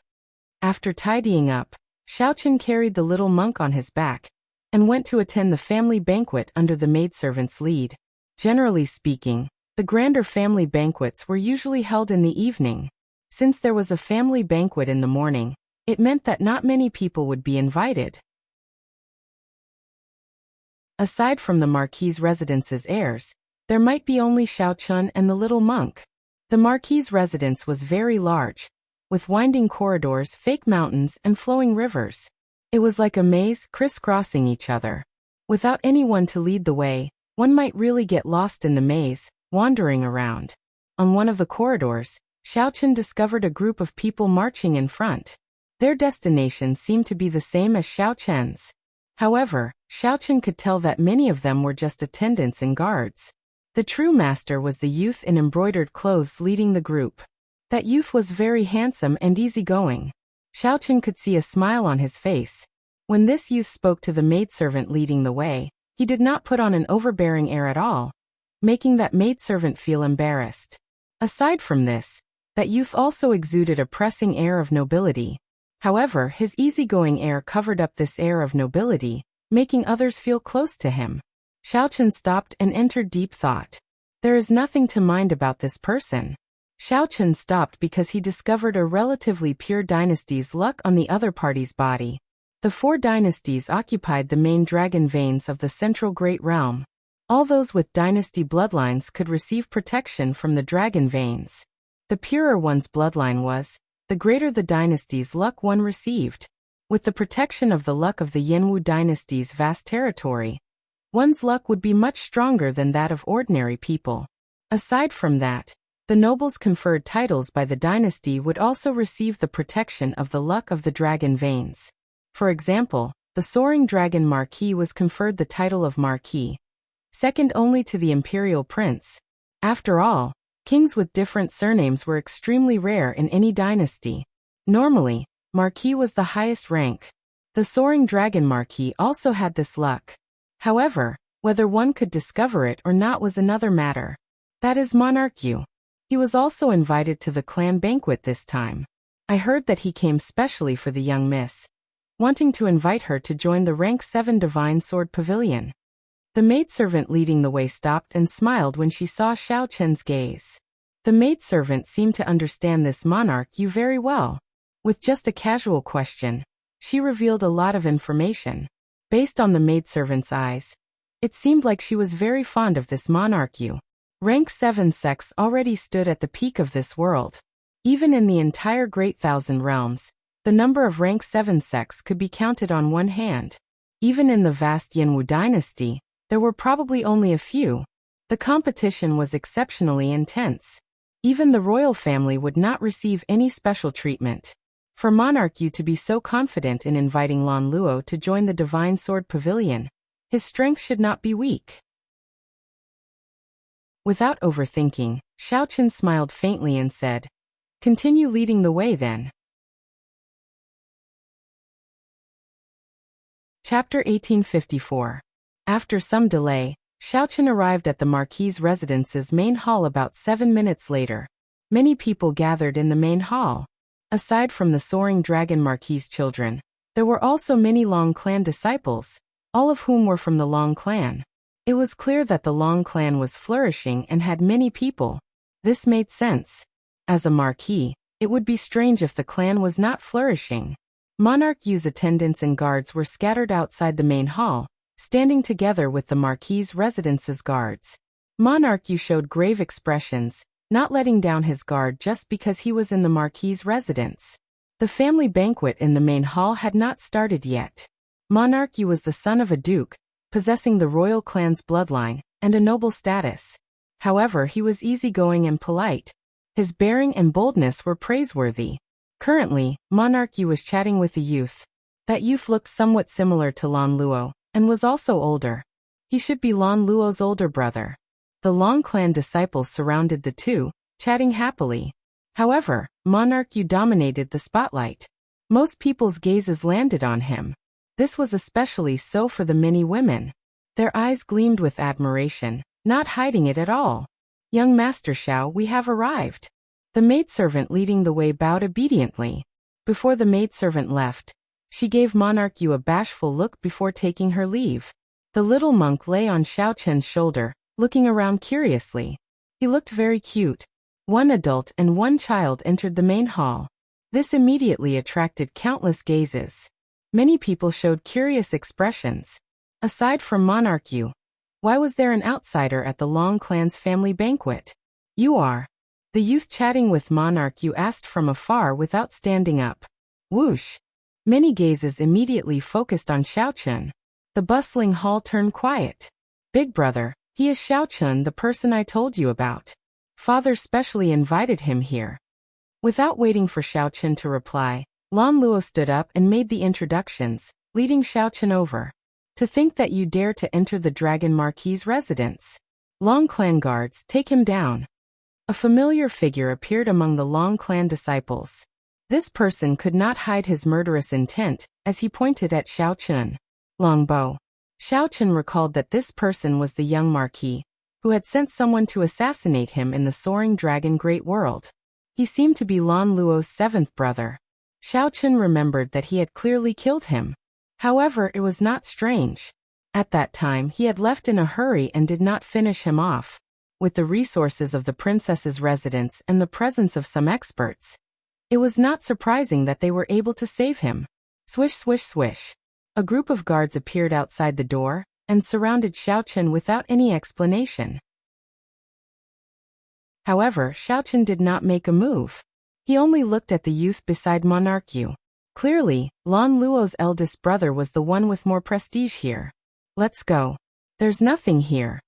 After tidying up, Xiaochen carried the little monk on his back, and went to attend the family banquet under the maidservant's lead. Generally speaking, the grander family banquets were usually held in the evening. Since there was a family banquet in the morning, it meant that not many people would be invited. Aside from the Marquis's residence's heirs, there might be only Xiaochen and the little monk. The Marquis's residence was very large, with winding corridors, fake mountains, and flowing rivers. It was like a maze crisscrossing each other. Without anyone to lead the way, one might really get lost in the maze, wandering around. On one of the corridors, Xiaochen discovered a group of people marching in front. Their destination seemed to be the same as Xiaochen's. However, Xiaochen could tell that many of them were just attendants and guards. The true master was the youth in embroidered clothes leading the group. That youth was very handsome and easygoing. Xiaochen could see a smile on his face. When this youth spoke to the maidservant leading the way, he did not put on an overbearing air at all, making that maidservant feel embarrassed. Aside from this, that youth also exuded a pressing air of nobility. However, his easygoing air covered up this air of nobility, making others feel close to him. Xiaochen stopped and entered deep thought. There is nothing to mind about this person. Xiaochen stopped because he discovered a relatively pure dynasty's luck on the other party's body. The 4 dynasties occupied the main dragon veins of the central Great Realm. All those with dynasty bloodlines could receive protection from the dragon veins. The purer one's bloodline was, the greater the dynasty's luck one received. With the protection of the luck of the Yanwu dynasty's vast territory, one's luck would be much stronger than that of ordinary people. Aside from that, the nobles conferred titles by the dynasty would also receive the protection of the luck of the dragon veins. For example, the soaring dragon Marquis was conferred the title of Marquis, second only to the imperial prince. After all, kings with different surnames were extremely rare in any dynasty. Normally, Marquis was the highest rank. The soaring dragon Marquis also had this luck. However, whether one could discover it or not was another matter. That is Monarch Yu. He was also invited to the clan banquet this time. I heard that he came specially for the young miss, wanting to invite her to join the rank 7 Divine Sword Pavilion. The maidservant leading the way stopped and smiled when she saw Xiaochen's gaze. The maidservant seemed to understand this Monarch Yu very well. With just a casual question, she revealed a lot of information. Based on the maidservant's eyes, it seemed like she was very fond of this Monarch Yu. Rank 7 sects already stood at the peak of this world. Even in the entire Great Thousand Realms, the number of rank 7 sects could be counted on one hand. Even in the vast Yanwu dynasty, there were probably only a few. The competition was exceptionally intense. Even the royal family would not receive any special treatment. For Monarch Yu to be so confident in inviting Lan Luo to join the Divine Sword Pavilion, His strength should not be weak. Without overthinking, Xiaochen smiled faintly and said, "Continue leading the way then." Chapter 1854. After some delay, Xiaochen arrived at the Marquis' residence's main hall about 7 minutes later. Many people gathered in the main hall. Aside from the soaring dragon Marquis' children, there were also many Long clan disciples, all of whom were from the Long clan. It was clear that the Long clan was flourishing and had many people. This made sense. As a marquis, it would be strange if the clan was not flourishing. Monarch Yu's attendants and guards were scattered outside the main hall, standing together with the Marquis' residence's guards. Monarch Yu showed grave expressions, not letting down his guard just because he was in the Marquis' residence. The family banquet in the main hall had not started yet. Monarch Yu was the son of a duke, possessing the royal clan's bloodline and a noble status. However, he was easygoing and polite. His bearing and boldness were praiseworthy. Currently, Monarch Yu was chatting with a youth. That youth looked somewhat similar to Lan Luo, and was also older. He should be Lan Luo's older brother. The Long clan disciples surrounded the two, chatting happily. However, Monarch Yu dominated the spotlight. Most people's gazes landed on him. This was especially so for the many women. Their eyes gleamed with admiration, not hiding it at all. "Young Master Xiao, we have arrived." The maidservant leading the way bowed obediently. Before the maidservant left, she gave Monarch Yu a bashful look before taking her leave. The little monk lay on Xiaochen's shoulder, looking around curiously. He looked very cute. One adult and one child entered the main hall. This immediately attracted countless gazes. Many people showed curious expressions. Aside from Monarch Yu, why was there an outsider at the Long clan's family banquet? "You are." The youth chatting with Monarch Yu asked from afar without standing up. Whoosh! Many gazes immediately focused on Xiaochen. The bustling hall turned quiet. "Big brother, he is Xiaochen, the person I told you about. Father specially invited him here." Without waiting for Xiaochen to reply, Lan Luo stood up and made the introductions, leading Xiaochen over. "To think that you dare to enter the Dragon Marquis' residence. Long clan guards, take him down." A familiar figure appeared among the Long clan disciples. This person could not hide his murderous intent, as he pointed at Xiaochen. Longbow. Xiaochen recalled that this person was the young marquis, who had sent someone to assassinate him in the soaring dragon great world. He seemed to be Lan Luo's seventh brother. Xiaochen remembered that he had clearly killed him. However, it was not strange. At that time he had left in a hurry and did not finish him off. With the resources of the princess's residence and the presence of some experts, it was not surprising that they were able to save him. Swish, swish, swish. A group of guards appeared outside the door and surrounded Xiaochen without any explanation. However, Xiaochen did not make a move. He only looked at the youth beside Monarch Yu. Clearly, Lan Luo's eldest brother was the one with more prestige here. "Let's go. There's nothing here."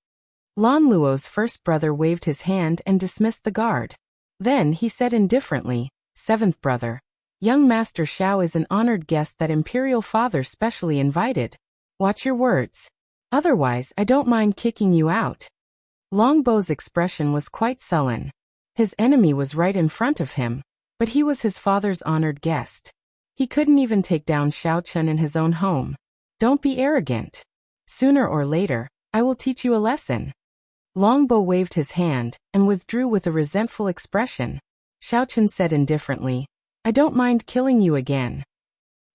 Lan Luo's first brother waved his hand and dismissed the guard. Then he said indifferently, "Seventh brother, young Master Xiao is an honored guest that Imperial Father specially invited. Watch your words. Otherwise, I don't mind kicking you out." Longbow's expression was quite sullen. His enemy was right in front of him, but he was his father's honored guest. He couldn't even take down Xiaochen in his own home. "Don't be arrogant. Sooner or later, I will teach you a lesson." Longbow waved his hand and withdrew with a resentful expression. Xiaochen said indifferently, "I don't mind killing you again."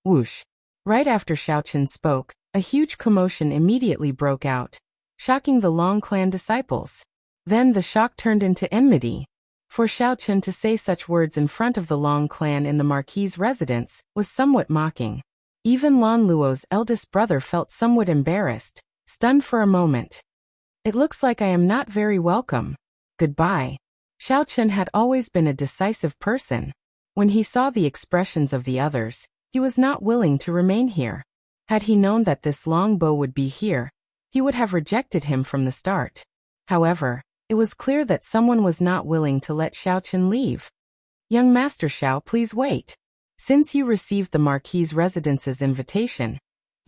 Whoosh! Right after Xiaochen spoke, a huge commotion immediately broke out, shocking the Long clan disciples. Then the shock turned into enmity. For Xiaochen to say such words in front of the Long clan in the Marquis' residence was somewhat mocking. Even Lan Luo's eldest brother felt somewhat embarrassed, stunned for a moment. "It looks like I am not very welcome. Goodbye." Xiaochen had always been a decisive person. When he saw the expressions of the others, he was not willing to remain here. Had he known that this Longbow would be here, he would have rejected him from the start. However, it was clear that someone was not willing to let Xiaochen leave. "Young Master Xiao, please wait. Since you received the Marquis' residence's invitation,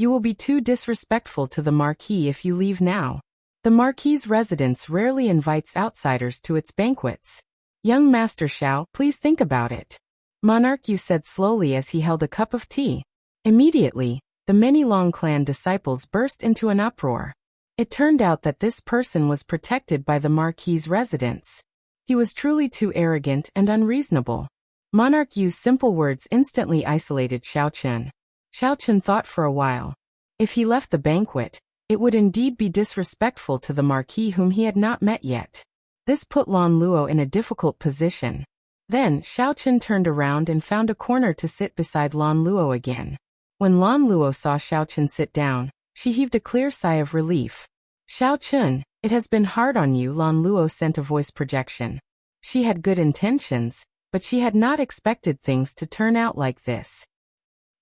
You will be too disrespectful to the Marquis if you leave now. The Marquis's residence rarely invites outsiders to its banquets. Young Master Xiao, please think about it. Monarch Yu said slowly as he held a cup of tea. Immediately, the many Long clan disciples burst into an uproar. It turned out that this person was protected by the Marquis's residence. He was truly too arrogant and unreasonable. Monarch Yu's simple words instantly isolated Xiao Chen. Xiao Chen thought for a while. If he left the banquet, it would indeed be disrespectful to the Marquis whom he had not met yet. This put Lan Luo in a difficult position. Then Xiao Chen turned around and found a corner to sit beside Lan Luo again. When Lan Luo saw Xiao Chen sit down, she heaved a clear sigh of relief. Xiao Chen, it has been hard on you, Lan Luo sent a voice projection. She had good intentions, but she had not expected things to turn out like this.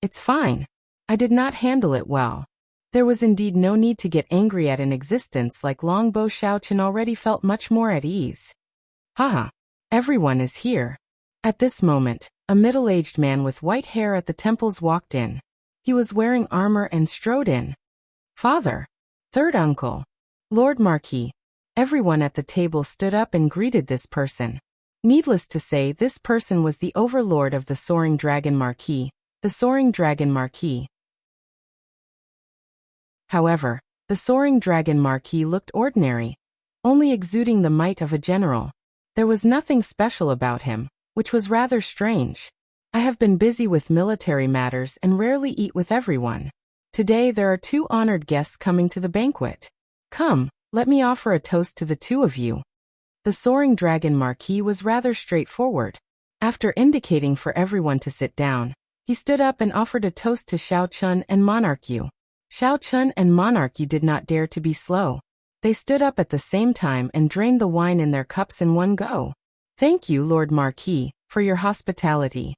It's fine. I did not handle it well. There was indeed no need to get angry at an existence like Longbo. Xiao Chen already felt much more at ease. Haha. Everyone is here. At this moment, a middle-aged man with white hair at the temples walked in. He was wearing armor and strode in. Father. Third uncle. Lord Marquis. Everyone at the table stood up and greeted this person. Needless to say, this person was the overlord of the Soaring Dragon Marquis, the Soaring Dragon Marquis. However, the Soaring Dragon Marquis looked ordinary, only exuding the might of a general. There was nothing special about him, which was rather strange. I have been busy with military matters and rarely eat with everyone. Today there are 2 honored guests coming to the banquet. Come, let me offer a toast to the 2 of you. The Soaring Dragon Marquis was rather straightforward. After indicating for everyone to sit down, he stood up and offered a toast to Xiao Chen and Monarch Yu. Xiao Chen and Monarch Yu did not dare to be slow. They stood up at the same time and drained the wine in their cups in one go. Thank you, Lord Marquis, for your hospitality.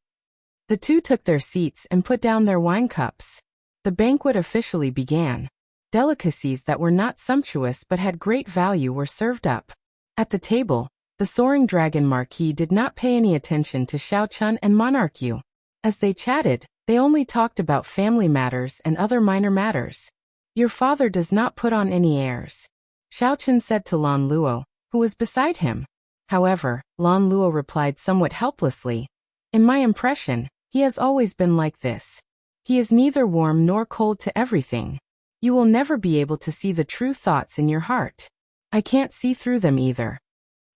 The 2 took their seats and put down their wine cups. The banquet officially began. Delicacies that were not sumptuous but had great value were served up. At the table, the Soaring Dragon Marquis did not pay any attention to Xiao Chen and Monarch Yu. As they chatted, they only talked about family matters and other minor matters. Your father does not put on any airs, Xiao Chen said to Lan Luo, who was beside him. However, Lan Luo replied somewhat helplessly. In my impression, he has always been like this. He is neither warm nor cold to everything. You will never be able to see the true thoughts in your heart. I can't see through them either.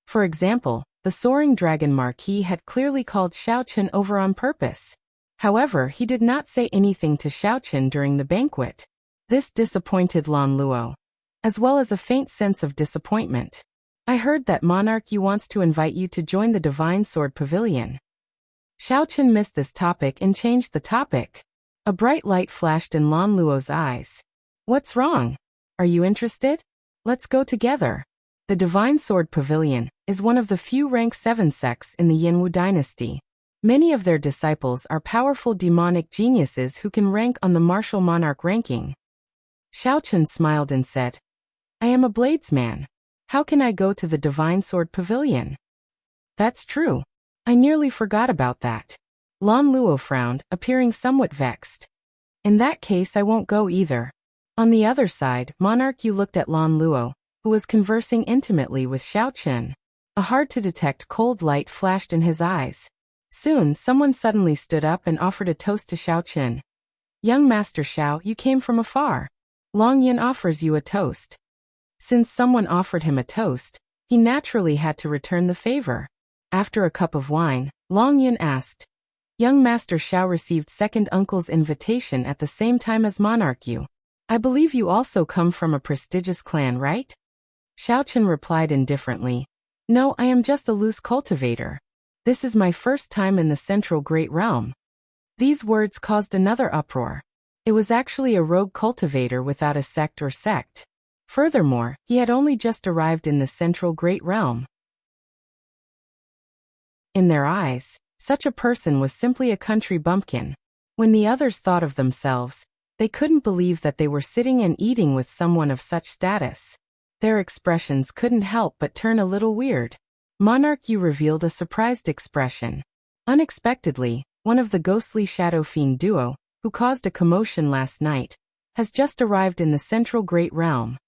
For example, the Soaring Dragon Marquis had clearly called Xiao Chen over on purpose. However, he did not say anything to Xiao Chen during the banquet. This disappointed Lan Luo, as well as a faint sense of disappointment. I heard that Monarch Yu wants to invite you to join the Divine Sword Pavilion. Xiao Chen missed this topic and changed the topic. A bright light flashed in Lan Luo's eyes. What's wrong? Are you interested? Let's go together. The Divine Sword Pavilion is one of the few rank 7 sects in the Yanwu dynasty. Many of their disciples are powerful demonic geniuses who can rank on the martial monarch ranking. Xiao Chen smiled and said, I am a bladesman. How can I go to the Divine Sword Pavilion? That's true. I nearly forgot about that. Lan Luo frowned, appearing somewhat vexed. In that case I won't go either. On the other side, Monarch Yu looked at Lan Luo, who was conversing intimately with Xiao Chen. A hard-to-detect cold light flashed in his eyes. Soon, someone suddenly stood up and offered a toast to Xiao Chen. Young Master Xiao, you came from afar. Long Yin offers you a toast. Since someone offered him a toast, he naturally had to return the favor. After a cup of wine, Long Yin asked, Young Master Xiao received second uncle's invitation at the same time as Monarch Yu. I believe you also come from a prestigious clan, right? Xiao Chen replied indifferently. No, I am just a loose cultivator. This is my first time in the Central Great Realm. These words caused another uproar. It was actually a rogue cultivator without a sect or sect. Furthermore, he had only just arrived in the Central Great Realm. In their eyes, such a person was simply a country bumpkin. When the others thought of themselves, they couldn't believe that they were sitting and eating with someone of such status. Their expressions couldn't help but turn a little weird. Monarch Yu revealed a surprised expression. Unexpectedly, one of the ghostly Shadow Fiend duo, who caused a commotion last night, has just arrived in the central Great Realm.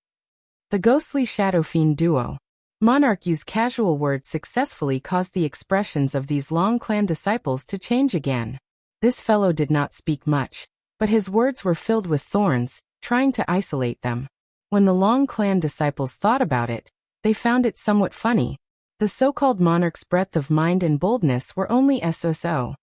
The ghostly Shadow Fiend duo. Monarch Yu's casual words successfully caused the expressions of these Long Clan disciples to change again. This fellow did not speak much, but his words were filled with thorns, trying to isolate them. When the Long Clan disciples thought about it, they found it somewhat funny. The so-called monarch's breadth of mind and boldness were only so-so.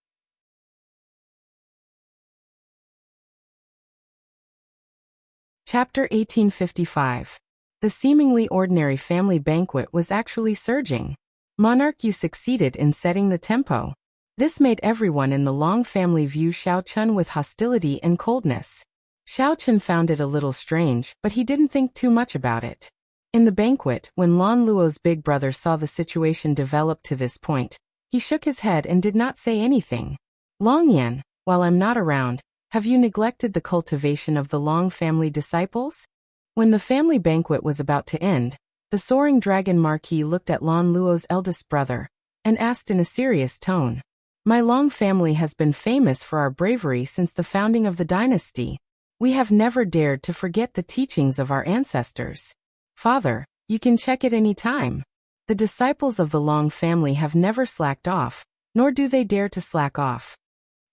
Chapter 1855. The seemingly ordinary family banquet was actually surging. Monarch Yu succeeded in setting the tempo. This made everyone in the Long family view Xiao Chun with hostility and coldness. Xiao Chun found it a little strange, but he didn't think too much about it. In the banquet, when Lan Luo's big brother saw the situation develop to this point, he shook his head and did not say anything. Long Yan, while I'm not around, have you neglected the cultivation of the Long family disciples? When the family banquet was about to end, the soaring dragon Marquis looked at Lan Luo's eldest brother and asked in a serious tone, "My Long family has been famous for our bravery since the founding of the dynasty. We have never dared to forget the teachings of our ancestors. Father, you can check it any time. The disciples of the Long family have never slacked off, nor do they dare to slack off."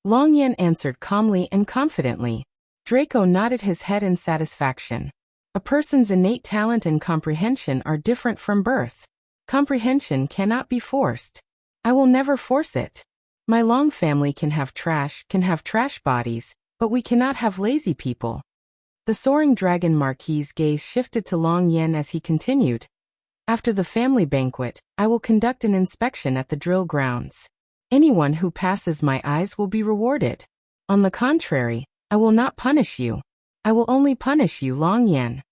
Long Yan answered calmly and confidently. Draco nodded his head in satisfaction. A person's innate talent and comprehension are different from birth. Comprehension cannot be forced. I will never force it. My Long family can have trash bodies, but we cannot have lazy people. The soaring dragon Marquis's gaze shifted to Long Yan as he continued. After the family banquet, I will conduct an inspection at the drill grounds. Anyone who passes my eyes will be rewarded. On the contrary, I will not punish you. I will only punish you, Long Yan.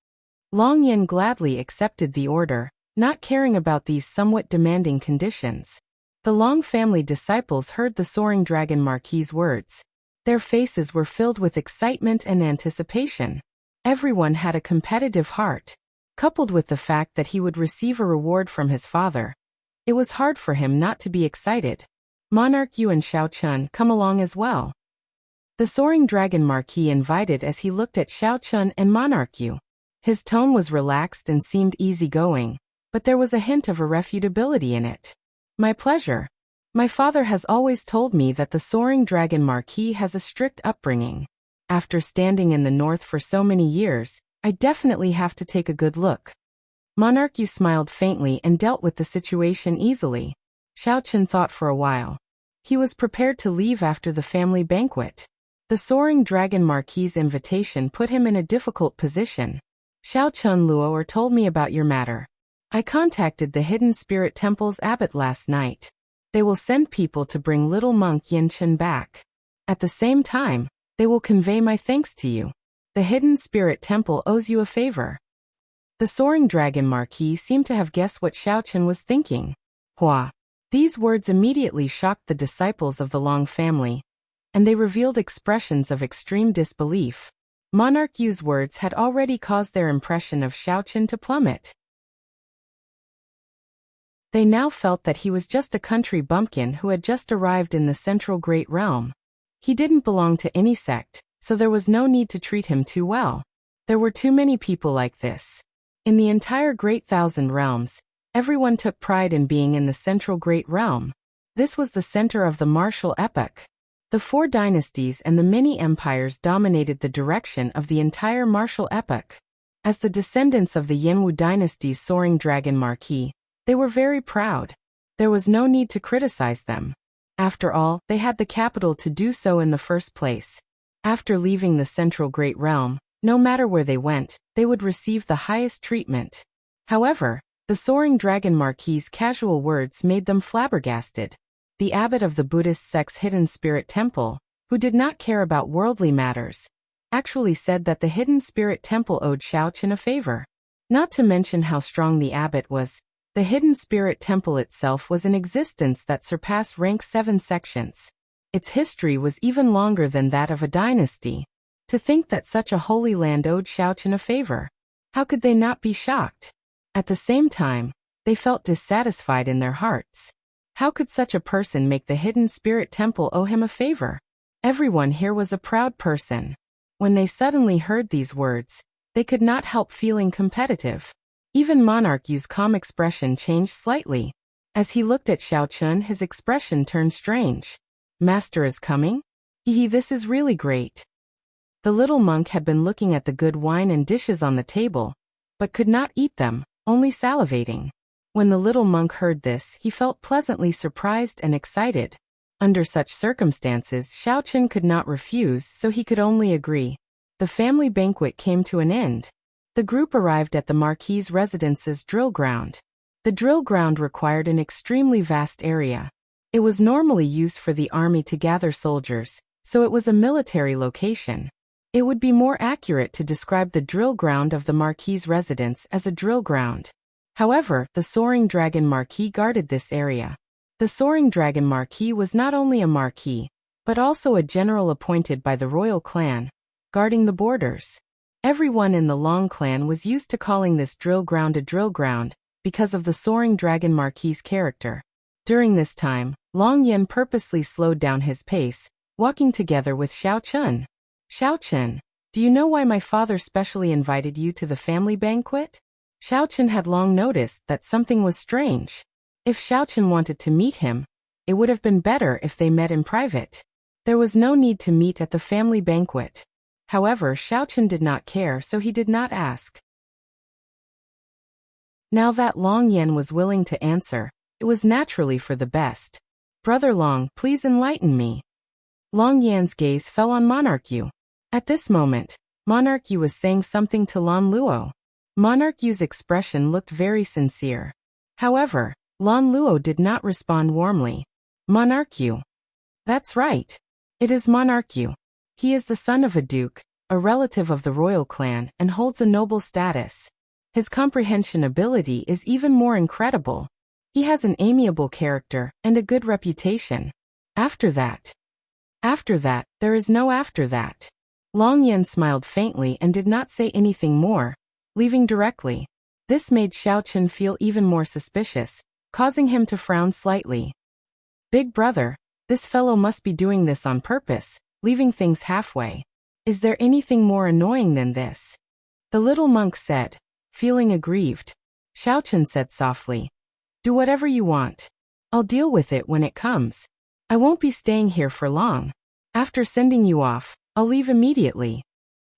Long Yan gladly accepted the order, not caring about these somewhat demanding conditions. The Long family disciples heard the soaring dragon Marquis's words. Their faces were filled with excitement and anticipation. Everyone had a competitive heart. Coupled with the fact that he would receive a reward from his father, it was hard for him not to be excited. Monarch Yu and Xiao Chun, come along as well. The soaring dragon Marquis invited as he looked at Xiao Chun and Monarch Yu. His tone was relaxed and seemed easygoing, but there was a hint of irrefutability in it. My pleasure. My father has always told me that the soaring dragon Marquis has a strict upbringing. After standing in the north for so many years, I definitely have to take a good look. Monarch Yu smiled faintly and dealt with the situation easily. Xiao Chun thought for a while. He was prepared to leave after the family banquet. The soaring dragon Marquis's invitation put him in a difficult position. Xiao Chun Luo told me about your matter. I contacted the Hidden Spirit Temple's abbot last night. They will send people to bring little monk Yin Chen back. At the same time, they will convey my thanks to you. The Hidden Spirit Temple owes you a favor. The soaring dragon Marquis seemed to have guessed what Xiao Chun was thinking. Hua. These words immediately shocked the disciples of the Long family, and they revealed expressions of extreme disbelief. Monarch Yu's words had already caused their impression of Xiao Chun to plummet. They now felt that he was just a country bumpkin who had just arrived in the central Great Realm. He didn't belong to any sect, so there was no need to treat him too well. There were too many people like this. In the entire Great Thousand Realms, everyone took pride in being in the central Great Realm. This was the center of the martial epoch. The four dynasties and the many empires dominated the direction of the entire martial epoch. As the descendants of the Yanwu dynasty's soaring dragon Marquis, they were very proud. There was no need to criticize them. After all, they had the capital to do so in the first place. After leaving the central Great Realm, no matter where they went, they would receive the highest treatment. However, the soaring dragon Marquis's casual words made them flabbergasted. The abbot of the Buddhist sect's Hidden Spirit Temple, who did not care about worldly matters, actually said that the Hidden Spirit Temple owed Xiao Chun a favor. Not to mention how strong the abbot was, the Hidden Spirit Temple itself was in existence that surpassed rank 7 sections. Its history was even longer than that of a dynasty. To think that such a holy land owed Xiao Chun a favor. How could they not be shocked? At the same time, they felt dissatisfied in their hearts. How could such a person make the Hidden Spirit Temple owe him a favor? Everyone here was a proud person. When they suddenly heard these words, they could not help feeling competitive. Even Monarch Yu's calm expression changed slightly. As he looked at Xiao Chun, his expression turned strange. Master is coming? This is really great. The little monk had been looking at the good wine and dishes on the table, but could not eat them, only salivating. When the little monk heard this, he felt pleasantly surprised and excited. Under such circumstances, Xiao Chun could not refuse, so he could only agree. The family banquet came to an end. The group arrived at the Marquis's residence's drill ground. The drill ground required an extremely vast area. It was normally used for the army to gather soldiers, so it was a military location. It would be more accurate to describe the drill ground of the Marquis's residence as a drill ground. However, the Soaring Dragon Marquis guarded this area. The Soaring Dragon Marquis was not only a marquis, but also a general appointed by the royal clan, guarding the borders. Everyone in the Long clan was used to calling this drill ground a drill ground, because of the Soaring Dragon Marquis's character. During this time, Long Yan purposely slowed down his pace, walking together with Xiao Chun. Xiao Chun, do you know why my father specially invited you to the family banquet? Xiao Chun had long noticed that something was strange. If Xiao Chun wanted to meet him, it would have been better if they met in private. There was no need to meet at the family banquet. However, Xiao Chun did not care, so he did not ask. Now that Long Yan was willing to answer, it was naturally for the best. Brother Long, please enlighten me. Long Yan's gaze fell on Monarch Yu. At this moment, Monarch Yu was saying something to Lan Luo. Monarch Yu's expression looked very sincere. However, Lan Luo did not respond warmly. Monarch Yu. That's right. It is Monarch Yu. He is the son of a duke, a relative of the royal clan, and holds a noble status. His comprehension ability is even more incredible. He has an amiable character and a good reputation. After that, there is no after that. Long Yan smiled faintly and did not say anything more, leaving directly. This made Xiao Chun feel even more suspicious, causing him to frown slightly. Big brother, this fellow must be doing this on purpose, leaving things halfway. Is there anything more annoying than this? The little monk said, feeling aggrieved. Xiao Chun said softly, do whatever you want. I'll deal with it when it comes. I won't be staying here for long. After sending you off, I'll leave immediately.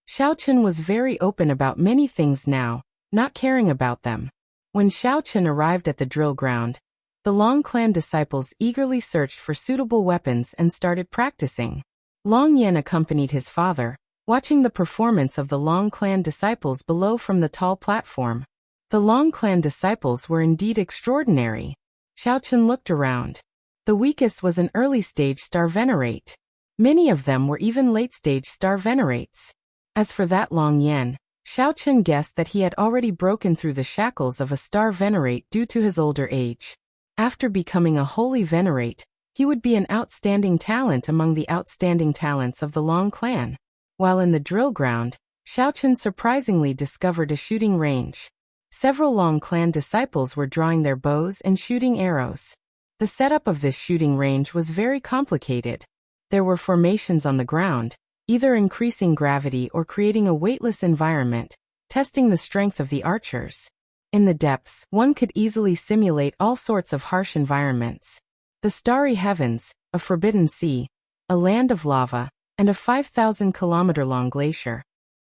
Xiao Chun was very open about many things now, not caring about them. When Xiao Chun arrived at the drill ground, the Long clan disciples eagerly searched for suitable weapons and started practicing. Long Yan accompanied his father, watching the performance of the Long clan disciples below from the tall platform. The Long clan disciples were indeed extraordinary. Xiao Chun looked around. The weakest was an early-stage star venerate. Many of them were even late-stage star venerates. As for that Long Yan, Xiao Chun guessed that he had already broken through the shackles of a star venerate due to his older age. After becoming a holy venerate, he would be an outstanding talent among the outstanding talents of the Long clan. While in the drill ground, Xiao Chun surprisingly discovered a shooting range. Several Long clan disciples were drawing their bows and shooting arrows. The setup of this shooting range was very complicated. There were formations on the ground, either increasing gravity or creating a weightless environment, testing the strength of the archers. In the depths, one could easily simulate all sorts of harsh environments. The starry heavens, a forbidden sea, a land of lava, and a 5,000-kilometer-long glacier.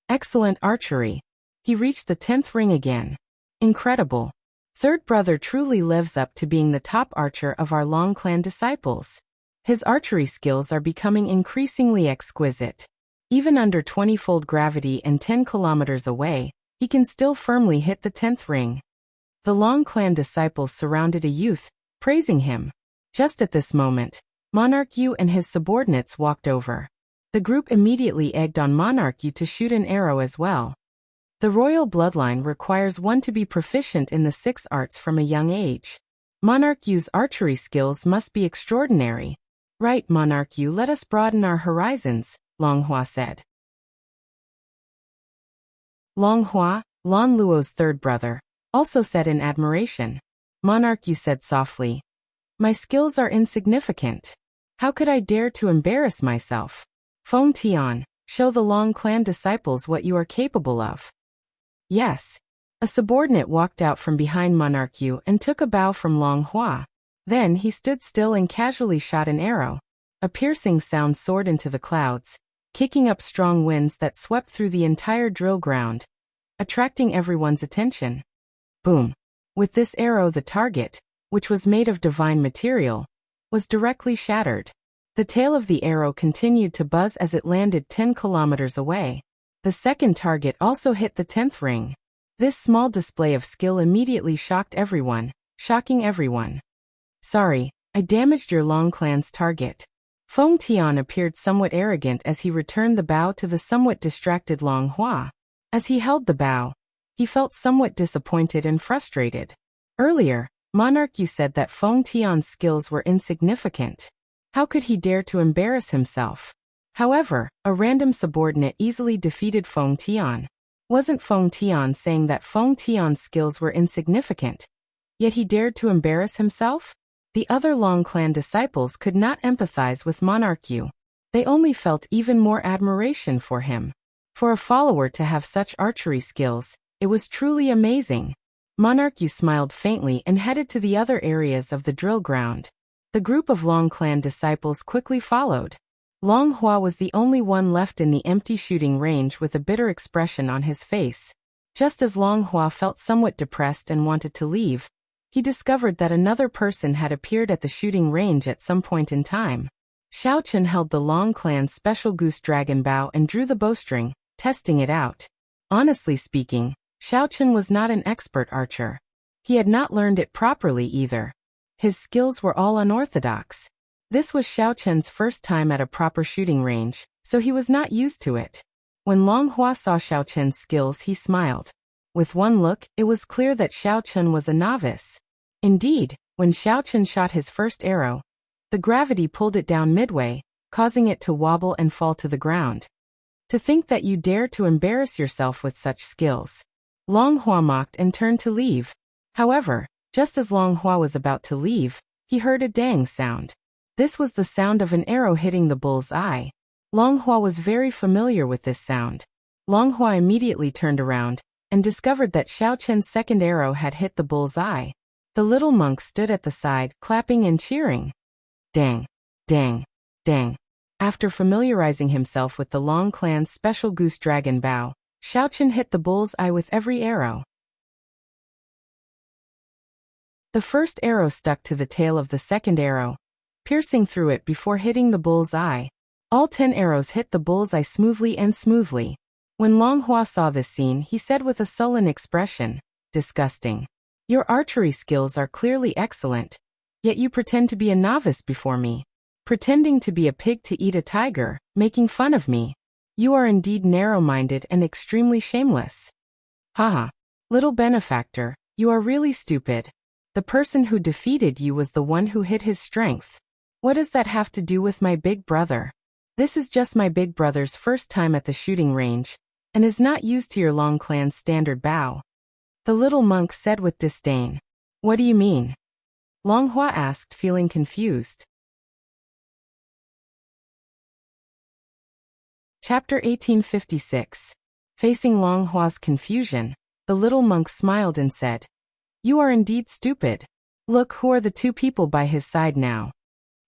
Excellent archery. He reached the 10th ring again. Incredible. Third brother truly lives up to being the top archer of our Long clan disciples. His archery skills are becoming increasingly exquisite. Even under 20-fold gravity and 10 kilometers away, he can still firmly hit the 10th ring. The Long clan disciples surrounded a youth, praising him. Just at this moment, Monarch Yu and his subordinates walked over. The group immediately egged on Monarch Yu to shoot an arrow as well. The royal bloodline requires one to be proficient in the 6 arts from a young age. Monarch Yu's archery skills must be extraordinary. Right, Monarch Yu, let us broaden our horizons, Long Hua said. Long Hua, Lan Luo's third brother, also said in admiration. Monarch Yu said softly, my skills are insignificant. How could I dare to embarrass myself? Feng Tian, Show the Long clan disciples what you are capable of. Yes. A subordinate walked out from behind Monarch Yu and took a bow from Long Hua. Then he stood still and casually shot an arrow. A piercing sound soared into the clouds, kicking up strong winds that swept through the entire drill ground, attracting everyone's attention. Boom. With this arrow, the target, which was made of divine material, was directly shattered. The tail of the arrow continued to buzz as it landed 10 kilometers away. The second target also hit the 10th ring. This small display of skill immediately shocked everyone, shocking everyone. Sorry, I damaged your Long clan's target. Feng Tian appeared somewhat arrogant as he returned the bow to the somewhat distracted Long Hua. As he held the bow, he felt somewhat disappointed and frustrated. Earlier, Monarch Yu said that Feng Tian's skills were insignificant. How could he dare to embarrass himself? However, a random subordinate easily defeated Feng Tian. Wasn't Feng Tian saying that Feng Tian's skills were insignificant? Yet he dared to embarrass himself? The other Long clan disciples could not empathize with Monarch Yu. They only felt even more admiration for him. For a follower to have such archery skills, it was truly amazing. Monarch Yu smiled faintly and headed to the other areas of the drill ground. The group of Long clan disciples quickly followed. Long Hua was the only one left in the empty shooting range with a bitter expression on his face. Just as Long Hua felt somewhat depressed and wanted to leave, he discovered that another person had appeared at the shooting range at some point in time. Xiao Chen held the Long clan's special goose dragon bow and drew the bowstring, testing it out. Honestly speaking, Xiao Chen was not an expert archer. He had not learned it properly either. His skills were all unorthodox. This was Xiao Chen's first time at a proper shooting range, so he was not used to it. When Long Hua saw Xiao Chen's skills, he smiled. With one look, it was clear that Xiao Chen was a novice. Indeed, when Xiao Chen shot his first arrow, the gravity pulled it down midway, causing it to wobble and fall to the ground. To think that you dare to embarrass yourself with such skills. Long Hua mocked and turned to leave. However, just as Long Hua was about to leave, he heard a dang sound. This was the sound of an arrow hitting the bull's eye. Long Hua was very familiar with this sound. Long Hua immediately turned around and discovered that Xiao Chen's second arrow had hit the bull's eye. The little monk stood at the side, clapping and cheering. Dang, dang, dang. After familiarizing himself with the Long clan's special goose dragon bow, Xiao Chen hit the bull's eye with every arrow. The first arrow stuck to the tail of the second arrow, piercing through it before hitting the bull's eye. All 10 arrows hit the bull's eye smoothly and smoothly. When Long Hua saw this scene, he said with a sullen expression, "Disgusting. Your archery skills are clearly excellent, yet you pretend to be a novice before me. Pretending to be a pig to eat a tiger, making fun of me. You are indeed narrow-minded and extremely shameless. Haha. Little benefactor, you are really stupid. The person who defeated you was the one who hid his strength. What does that have to do with my big brother? This is just my big brother's first time at the shooting range, and is not used to your Long clan's standard bow." The little monk said with disdain. "What do you mean?" Long Hua asked, feeling confused. Chapter 1856. Facing Long Hua's confusion, the little monk smiled and said, "You are indeed stupid. Look, who are the two people by his side now?"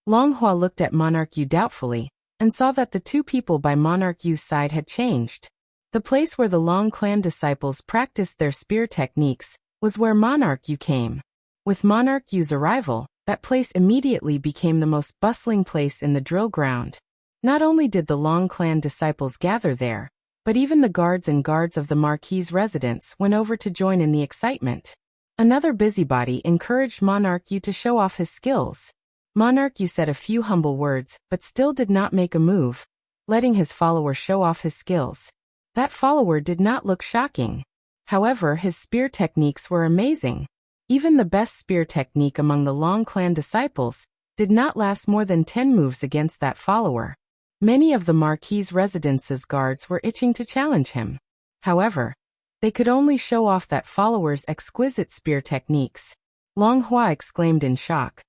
Long Hua looked at Monarch Yu doubtfully, and saw that the two people by Monarch Yu's side had changed. The place where the Long clan disciples practiced their spear techniques was where Monarch Yu came. With Monarch Yu's arrival, that place immediately became the most bustling place in the drill ground. Not only did the Long clan disciples gather there, but even the guards and guards of the Marquis's residence went over to join in the excitement. Another busybody encouraged Monarch Yu to show off his skills. Monarch Yu said a few humble words, but still did not make a move, letting his follower show off his skills. That follower did not look shocking. However, his spear techniques were amazing. Even the best spear technique among the Long clan disciples did not last more than 10 moves against that follower. Many of the Marquis's residence's guards were itching to challenge him. However, they could only show off that follower's exquisite spear techniques. Long Hua exclaimed in shock.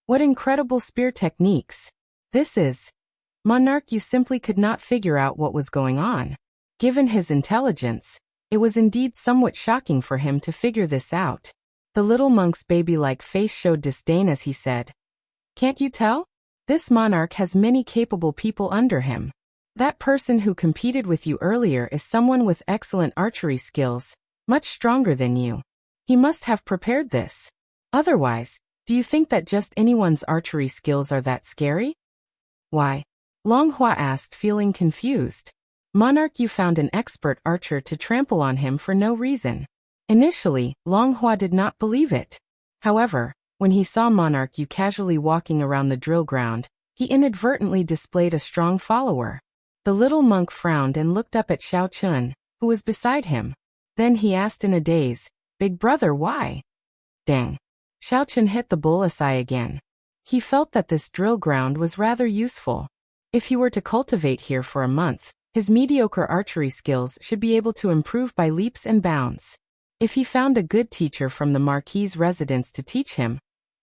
"What incredible spear techniques! This is..." Monarch Yu simply could not figure out what was going on. Given his intelligence, it was indeed somewhat shocking for him to figure this out. The little monk's baby-like face showed disdain as he said, "Can't you tell? This monarch has many capable people under him. That person who competed with you earlier is someone with excellent archery skills, much stronger than you. He must have prepared this. Otherwise, do you think that just anyone's archery skills are that scary?" "Why?" Long Hua asked, feeling confused. Monarch Yu found an expert archer to trample on him for no reason. Initially, Long Hua did not believe it. However, when he saw Monarch Yu casually walking around the drill ground, he inadvertently displayed a strong follower. The little monk frowned and looked up at Xiao Chun, who was beside him. Then he asked in a daze, "Big brother, why?" Dang. Xiao Chun hit the bullseye again. He felt that this drill ground was rather useful. If he were to cultivate here for a month, his mediocre archery skills should be able to improve by leaps and bounds. If he found a good teacher from the Marquis's residence to teach him,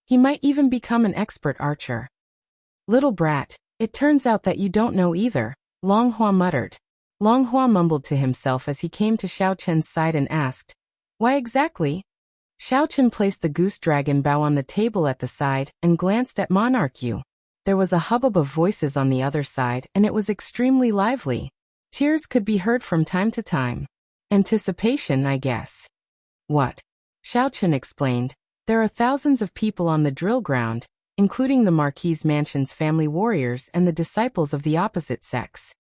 he might even become an expert archer. "Little brat, it turns out that you don't know either," Long Hua muttered. Long Hua mumbled to himself as he came to Xiao Chen's side and asked, "Why exactly?" Xiao Chen placed the goose dragon bow on the table at the side and glanced at Monarch Yu. There was a hubbub of voices on the other side and it was extremely lively. Cheers could be heard from time to time. "Anticipation, I guess." "What?" Xiao Chen explained. "There are thousands of people on the drill ground, including the Marquis Mansion's family warriors and the disciples of the opposite sex."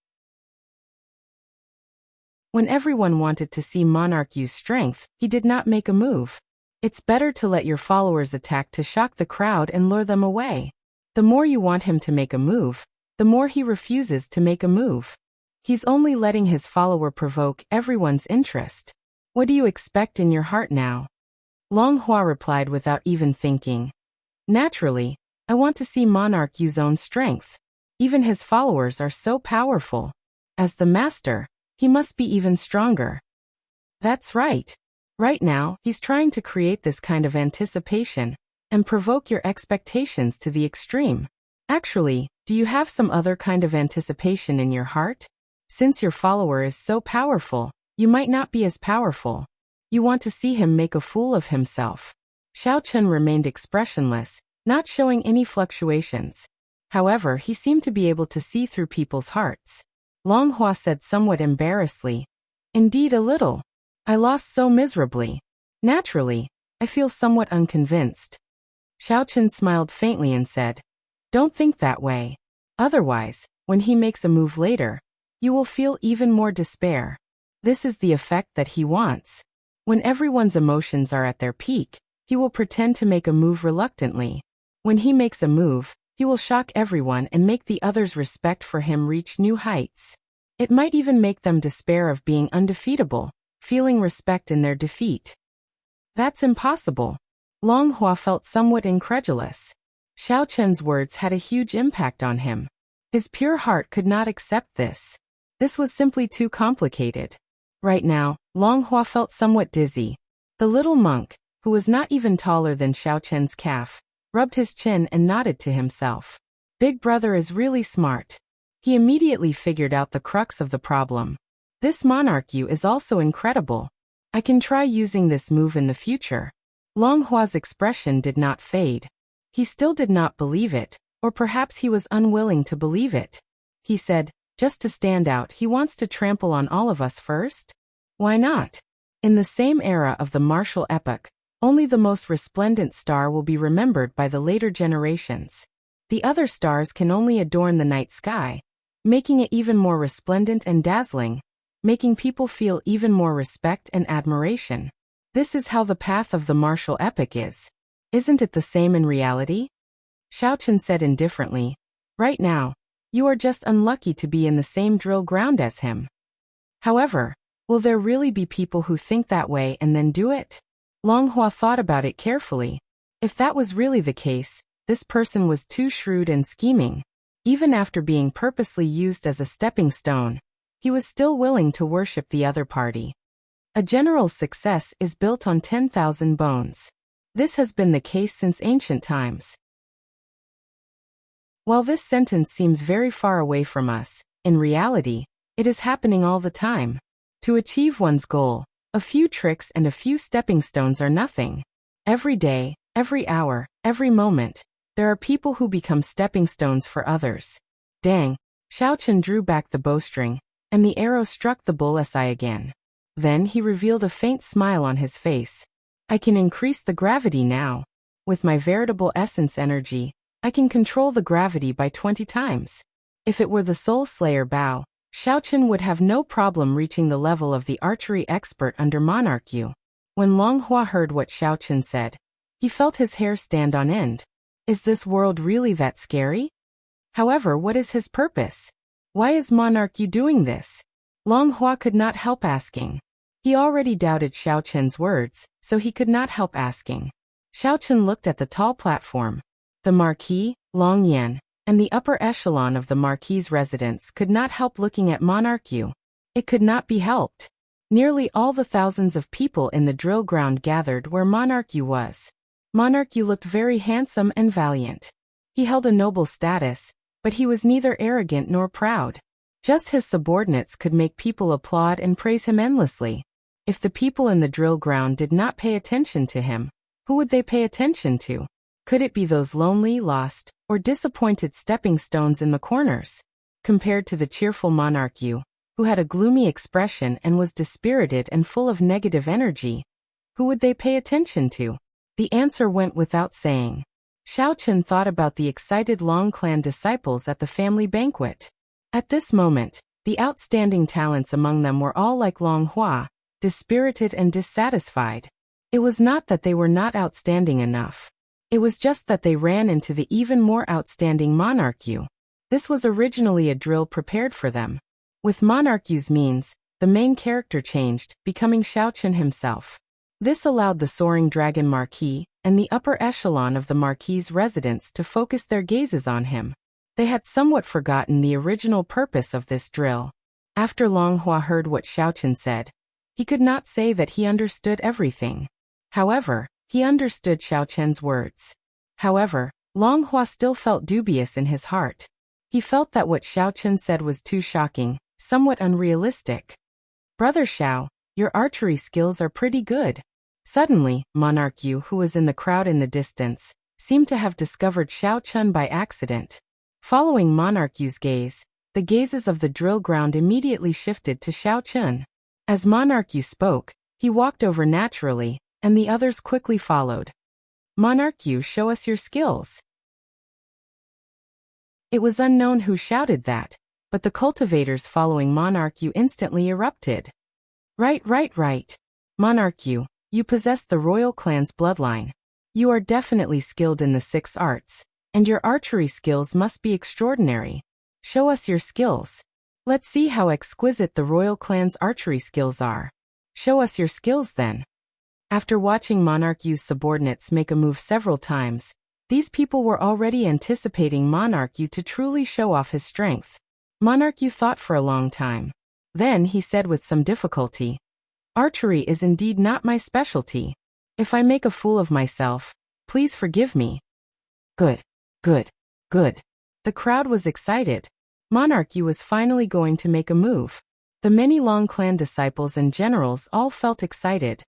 When everyone wanted to see Monarch Yu's strength, he did not make a move. It's better to let your followers attack to shock the crowd and lure them away. The more you want him to make a move, the more he refuses to make a move. He's only letting his follower provoke everyone's interest. "What do you expect in your heart now?" Long Hua replied without even thinking. "Naturally, I want to see Monarch Yu's own strength. Even his followers are so powerful. As the master, he must be even stronger." "That's right. Right now, he's trying to create this kind of anticipation and provoke your expectations to the extreme. Actually, do you have some other kind of anticipation in your heart? Since your follower is so powerful, you might not be as powerful. You want to see him make a fool of himself." Xiao Chen remained expressionless, not showing any fluctuations. However, he seemed to be able to see through people's hearts. Long Hua said somewhat embarrassedly, "Indeed a little. I lost so miserably. Naturally, I feel somewhat unconvinced." Xiao Chen smiled faintly and said, "Don't think that way. Otherwise, when he makes a move later, you will feel even more despair. This is the effect that he wants. When everyone's emotions are at their peak, he will pretend to make a move reluctantly. When he makes a move, he will shock everyone and make the others' respect for him reach new heights. It might even make them despair of being undefeatable, feeling respect in their defeat." "That's impossible." Long Hua felt somewhat incredulous. Xiao Chen's words had a huge impact on him. His pure heart could not accept this. This was simply too complicated. Right now, Long Hua felt somewhat dizzy. The little monk, who was not even taller than Xiao Chen's calf, rubbed his chin and nodded to himself. Big brother is really smart. He immediately figured out the crux of the problem. This Monarch Yu is also incredible. I can try using this move in the future. Long Hua's expression did not fade. He still did not believe it, or perhaps he was unwilling to believe it. He said, "Just to stand out, he wants to trample on all of us first? Why not? In the same era of the martial epoch, only the most resplendent star will be remembered by the later generations. The other stars can only adorn the night sky, making it even more resplendent and dazzling, making people feel even more respect and admiration. This is how the path of the martial epoch is. Isn't it the same in reality?" Xiao Chen said indifferently, "Right now, you are just unlucky to be in the same drill ground as him. However, will there really be people who think that way and then do it?" Long Hua thought about it carefully. If that was really the case, this person was too shrewd and scheming. Even after being purposely used as a stepping stone, he was still willing to worship the other party. A general's success is built on 10,000 bones. This has been the case since ancient times. While this sentence seems very far away from us, in reality, it is happening all the time. To achieve one's goal, a few tricks and a few stepping stones are nothing. Every day, every hour, every moment, there are people who become stepping stones for others. Dang, Xiaochen drew back the bowstring, and the arrow struck the bullseye again. Then he revealed a faint smile on his face. I can increase the gravity now. With my veritable essence energy, I can control the gravity by 20 times. If it were the Soul Slayer Bao, Xiaochen would have no problem reaching the level of the archery expert under Monarch Yu. When Longhua heard what Xiaochen said, he felt his hair stand on end. Is this world really that scary? However, what is his purpose? Why is Monarch Yu doing this? Longhua could not help asking. He already doubted Xiaochen's words, so he could not help asking. Xiaochen looked at the tall platform. The Marquis, Long Yan, and the upper echelon of the Marquis's residence could not help looking at Monarch Yu. It could not be helped. Nearly all the thousands of people in the drill ground gathered where Monarch Yu was. Monarch Yu looked very handsome and valiant. He held a noble status, but he was neither arrogant nor proud. Just his subordinates could make people applaud and praise him endlessly. If the people in the drill ground did not pay attention to him, who would they pay attention to? Could it be those lonely, lost, or disappointed stepping stones in the corners? Compared to the cheerful Monarch Yu, who had a gloomy expression and was dispirited and full of negative energy, who would they pay attention to? The answer went without saying. Xiaochen thought about the excited Long clan disciples at the family banquet. At this moment, the outstanding talents among them were all like Longhua, dispirited and dissatisfied. It was not that they were not outstanding enough. It was just that they ran into the even more outstanding Monarch Yu. This was originally a drill prepared for them. With Monarch Yu's means, the main character changed, becoming Xiaochen himself. This allowed the soaring dragon Marquis and the upper echelon of the Marquis's residence to focus their gazes on him. They had somewhat forgotten the original purpose of this drill. After Longhua heard what Xiaochen said, he could not say that he understood everything. However, he understood Xiaochen's words. However, Longhua still felt dubious in his heart. He felt that what Xiaochen said was too shocking, somewhat unrealistic. Brother Xiao, your archery skills are pretty good. Suddenly, Monarch Yu, who was in the crowd in the distance, seemed to have discovered Xiaochen by accident. Following Monarch Yu's gaze, the gazes of the drill ground immediately shifted to Xiaochen. As Monarch Yu spoke, he walked over naturally, and the others quickly followed. Monarch Yu, show us your skills. It was unknown who shouted that, but the cultivators following Monarch Yu instantly erupted. Right. Monarch Yu, you possess the royal clan's bloodline. You are definitely skilled in the 6 arts, and your archery skills must be extraordinary. Show us your skills. Let's see how exquisite the royal clan's archery skills are. Show us your skills then. After watching Monarch Yu's subordinates make a move several times, these people were already anticipating Monarch Yu to truly show off his strength. Monarch Yu thought for a long time. Then he said with some difficulty, archery is indeed not my specialty. If I make a fool of myself, please forgive me. Good. The crowd was excited. Monarch Yu was finally going to make a move. The many Long clan disciples and generals all felt excited.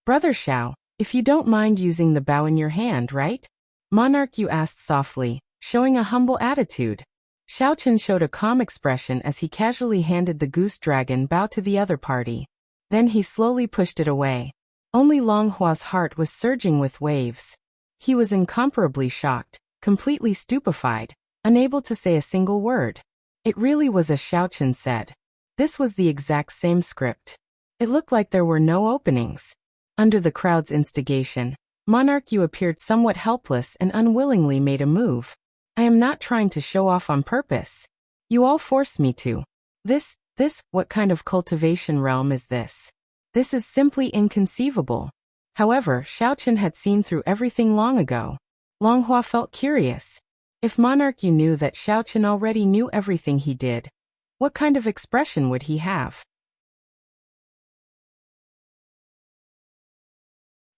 Brother Xiao, if you don't mind using the bow in your hand, right? Monarch Yu asked softly, showing a humble attitude. Xiaochen showed a calm expression as he casually handed the goose dragon bow to the other party. Then he slowly pushed it away. Only Longhua's heart was surging with waves. He was incomparably shocked, completely stupefied, unable to say a single word. It really was as Xiaochen said. This was the exact same script. It looked like there were no openings. Under the crowd's instigation, Monarch Yu appeared somewhat helpless and unwillingly made a move. I am not trying to show off on purpose. You all forced me to. What kind of cultivation realm is this? This is simply inconceivable. However, Xiaochen had seen through everything long ago. Longhua felt curious. If Monarch Yu knew that Xiaochen already knew everything he did, what kind of expression would he have?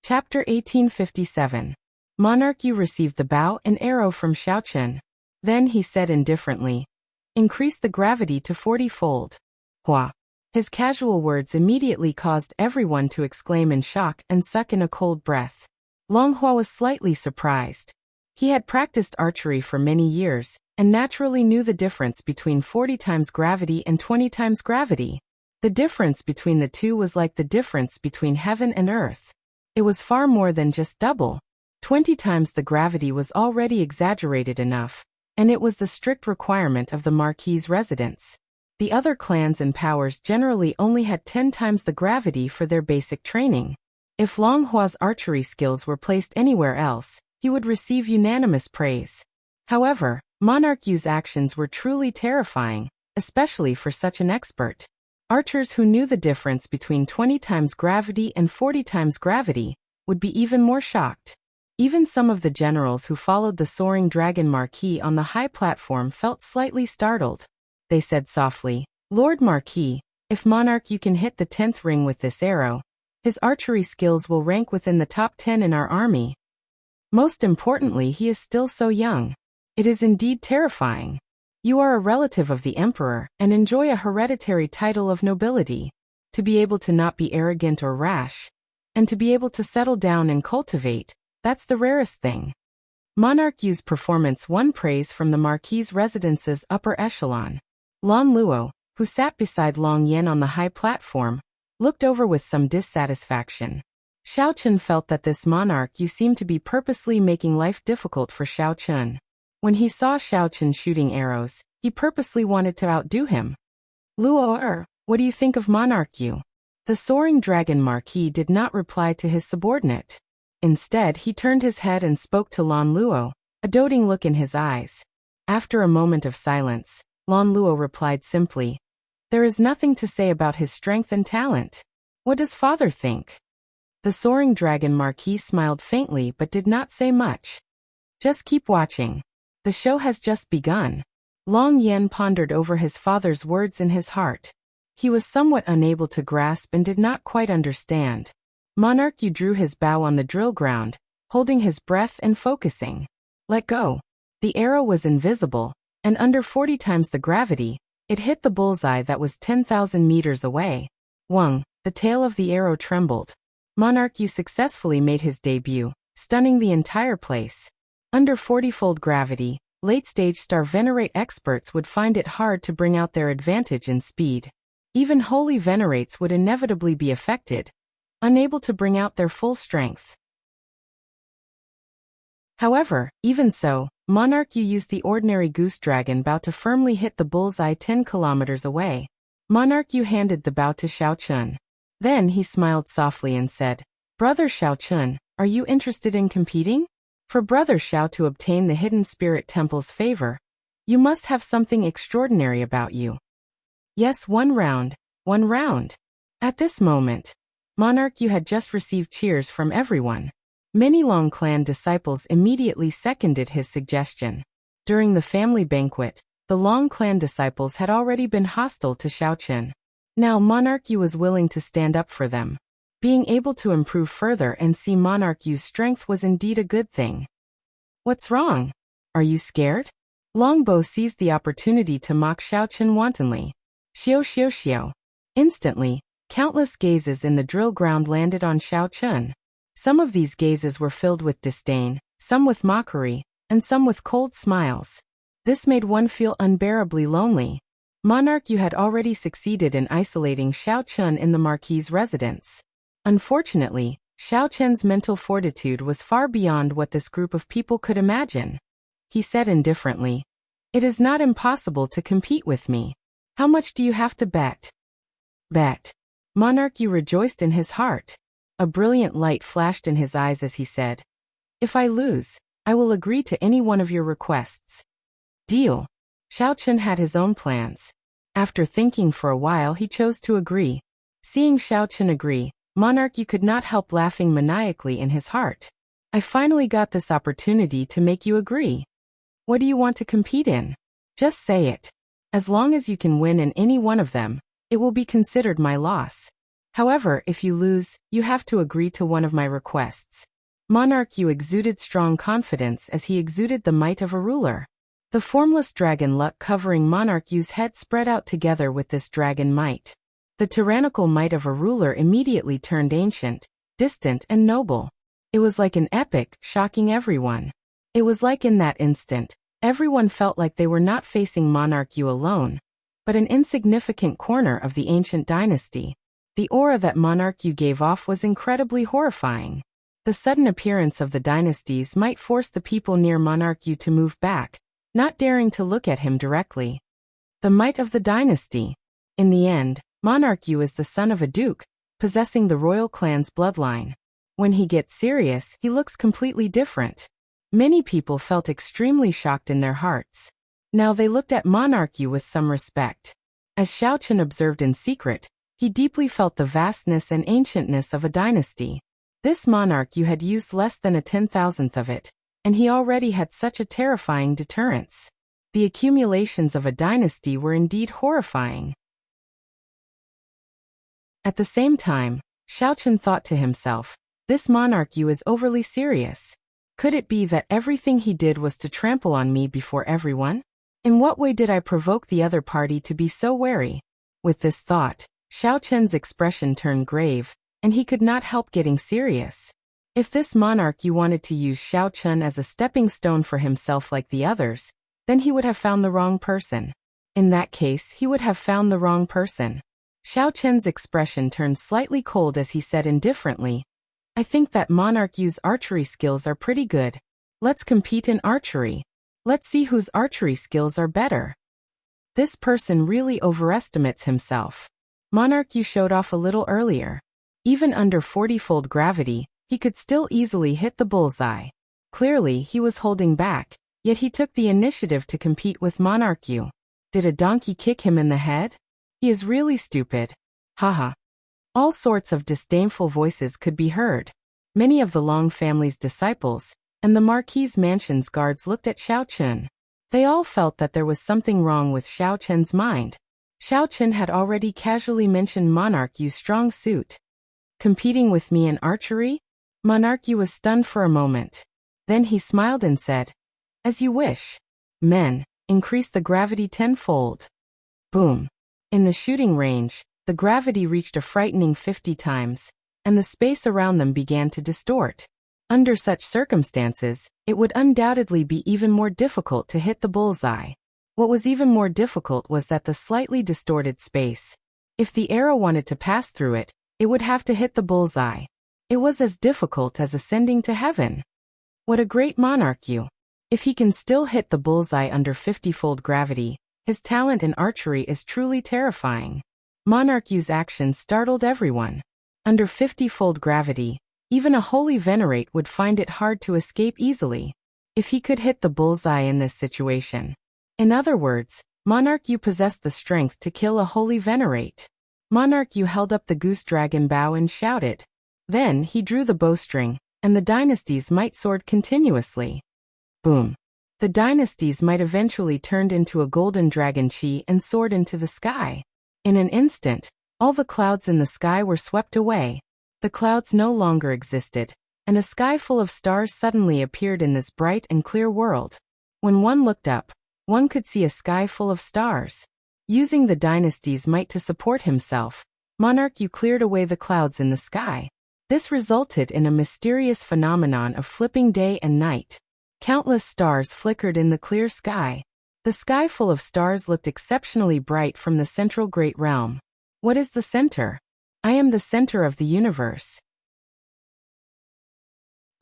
Chapter 1857. Monarch Yu received the bow and arrow from Xiaochen. Then he said indifferently, increase the gravity to 40-fold. Hua. His casual words immediately caused everyone to exclaim in shock and suck in a cold breath. Long Hua was slightly surprised. He had practiced archery for many years, and naturally knew the difference between 40 times gravity and 20 times gravity. The difference between the two was like the difference between heaven and earth. It was far more than just double. 20 times the gravity was already exaggerated enough, and it was the strict requirement of the Marquis's residence. The other clans and powers generally only had 10 times the gravity for their basic training. If Long Hua's archery skills were placed anywhere else, he would receive unanimous praise. However, Monarch Yu's actions were truly terrifying, especially for such an expert. Archers who knew the difference between 20 times gravity and 40 times gravity would be even more shocked. Even some of the generals who followed the soaring dragon Marquis on the high platform felt slightly startled. They said softly, Lord Marquis, if Monarch Yu can hit the 10th ring with this arrow, his archery skills will rank within the top 10 in our army. Most importantly, he is still so young. It is indeed terrifying. You are a relative of the emperor and enjoy a hereditary title of nobility. To be able to not be arrogant or rash, and to be able to settle down and cultivate, that's the rarest thing. Monarch Yu's performance won praise from the Marquis's residence's upper echelon. Lan Luo, who sat beside Long Yen on the high platform, looked over with some dissatisfaction. Xiao Chun felt that this Monarch Yu seemed to be purposely making life difficult for Xiao Chun. When he saw Xiao Chun shooting arrows, he purposely wanted to outdo him. Luo, what do you think of Monarch Yu? The soaring dragon Marquis did not reply to his subordinate. Instead, he turned his head and spoke to Lan Luo, a doting look in his eyes. After a moment of silence, Lan Luo replied simply, there is nothing to say about his strength and talent. What does father think? The soaring dragon Marquis smiled faintly but did not say much. Just keep watching. The show has just begun. Long Yen pondered over his father's words in his heart. He was somewhat unable to grasp and did not quite understand. Monarch Yu drew his bow on the drill ground, holding his breath and focusing. Let go. The arrow was invisible, and under 40 times the gravity, it hit the bullseye that was 10,000 meters away. Wang, the tail of the arrow trembled. Monarch Yu successfully made his debut, stunning the entire place. Under 40-fold gravity, late-stage star venerate experts would find it hard to bring out their advantage in speed. Even holy venerates would inevitably be affected, unable to bring out their full strength. However, even so, Monarch Yu used the ordinary goose dragon bow to firmly hit the bullseye 10 kilometers away. Monarch Yu handed the bow to Xiao Chun. Then he smiled softly and said, Brother Xiao Chun, are you interested in competing? For Brother Xiao to obtain the Hidden Spirit Temple's favor, you must have something extraordinary about you. Yes, one round. At this moment, Monarch Yu had just received cheers from everyone. Many Long clan disciples immediately seconded his suggestion. During the family banquet, the Long clan disciples had already been hostile to Xiao Chun. Now Monarch Yu was willing to stand up for them. Being able to improve further and see Monarch Yu's strength was indeed a good thing. What's wrong? Are you scared? Longbow seized the opportunity to mock Xiao Chun wantonly. Xiao. Instantly, countless gazes in the drill ground landed on Xiao Chun. Some of these gazes were filled with disdain, some with mockery, and some with cold smiles. This made one feel unbearably lonely. Monarch Yu had already succeeded in isolating Xiao Chun in the Marquis's residence. Unfortunately, Xiao Chun's mental fortitude was far beyond what this group of people could imagine. He said indifferently, It is not impossible to compete with me. How much do you have to bet? Bet. Monarch Yu rejoiced in his heart. A brilliant light flashed in his eyes as he said, If I lose, I will agree to any one of your requests. Deal. Xiao Chun had his own plans. After thinking for a while, he chose to agree. Seeing Xiao Chun agree, Monarch Yu could not help laughing maniacally in his heart. I finally got this opportunity to make you agree. What do you want to compete in? Just say it. As long as you can win in any one of them, it will be considered my loss. However, if you lose, you have to agree to one of my requests. Monarch Yu exuded strong confidence as he exuded the might of a ruler. The formless dragon luck covering Monarch Yu's head spread out together with this dragon might. The tyrannical might of a ruler immediately turned ancient, distant and noble. It was like an epic, shocking everyone. It was like in that instant, everyone felt like they were not facing Monarch Yu alone, but an insignificant corner of the ancient dynasty. The aura that Monarch Yu gave off was incredibly horrifying. The sudden appearance of the dynasties might force the people near Monarch Yu to move back, not daring to look at him directly. The might of the dynasty. In the end, Monarch Yu is the son of a duke, possessing the royal clan's bloodline. When he gets serious, he looks completely different. Many people felt extremely shocked in their hearts. Now they looked at Monarch Yu with some respect. As Xiao Chen observed in secret, he deeply felt the vastness and ancientness of a dynasty. This Monarch Yu had used less than a 10,000th of it, and he already had such a terrifying deterrence. The accumulations of a dynasty were indeed horrifying. At the same time, Xiao Chen thought to himself, this Monarch Yu is overly serious. Could it be that everything he did was to trample on me before everyone? In what way did I provoke the other party to be so wary? With this thought, Xiao Chen's expression turned grave, and he could not help getting serious. If this Monarch Yu wanted to use Xiao Chen as a stepping stone for himself like the others, then he would have found the wrong person. In that case, he would have found the wrong person. Xiao Chen's expression turned slightly cold as he said indifferently, I think that Monarch Yu's archery skills are pretty good. Let's compete in archery. Let's see whose archery skills are better. This person really overestimates himself. Monarch Yu showed off a little earlier. Even under 40-fold gravity, he could still easily hit the bullseye. Clearly, he was holding back, yet he took the initiative to compete with Monarch Yu. Did a donkey kick him in the head? He is really stupid. Haha. All sorts of disdainful voices could be heard. Many of the Long family's disciples and the Marquis Mansion's guards looked at Xiao Chen. They all felt that there was something wrong with Xiao Chen's mind. Xiao Chen had already casually mentioned Monarch Yu's strong suit. Competing with me in archery? Monarch Yu was stunned for a moment. Then he smiled and said, as you wish. Men, increase the gravity tenfold. Boom. In the shooting range, the gravity reached a frightening 50 times, and the space around them began to distort. Under such circumstances, it would undoubtedly be even more difficult to hit the bullseye. What was even more difficult was that the slightly distorted space. If the arrow wanted to pass through it, it would have to hit the bullseye. It was as difficult as ascending to heaven. What a great Monarch Yu. If he can still hit the bullseye under 50-fold gravity, his talent in archery is truly terrifying. Monarch Yu's actions startled everyone. Under 50-fold gravity, even a holy venerate would find it hard to escape easily. If he could hit the bullseye in this situation. In other words, Monarch Yu possessed the strength to kill a holy venerate. Monarch Yu held up the goose dragon bow and shouted. Then he drew the bowstring, and the dynasty's might soared continuously. Boom. The dynasty's might eventually turned into a golden dragon chi and soared into the sky. In an instant, all the clouds in the sky were swept away. The clouds no longer existed, and a sky full of stars suddenly appeared in this bright and clear world. When one looked up, one could see a sky full of stars. Using the dynasty's might to support himself, Monarch Yu cleared away the clouds in the sky. This resulted in a mysterious phenomenon of flipping day and night. Countless stars flickered in the clear sky. The sky full of stars looked exceptionally bright from the central great realm. What is the center? I am the center of the universe.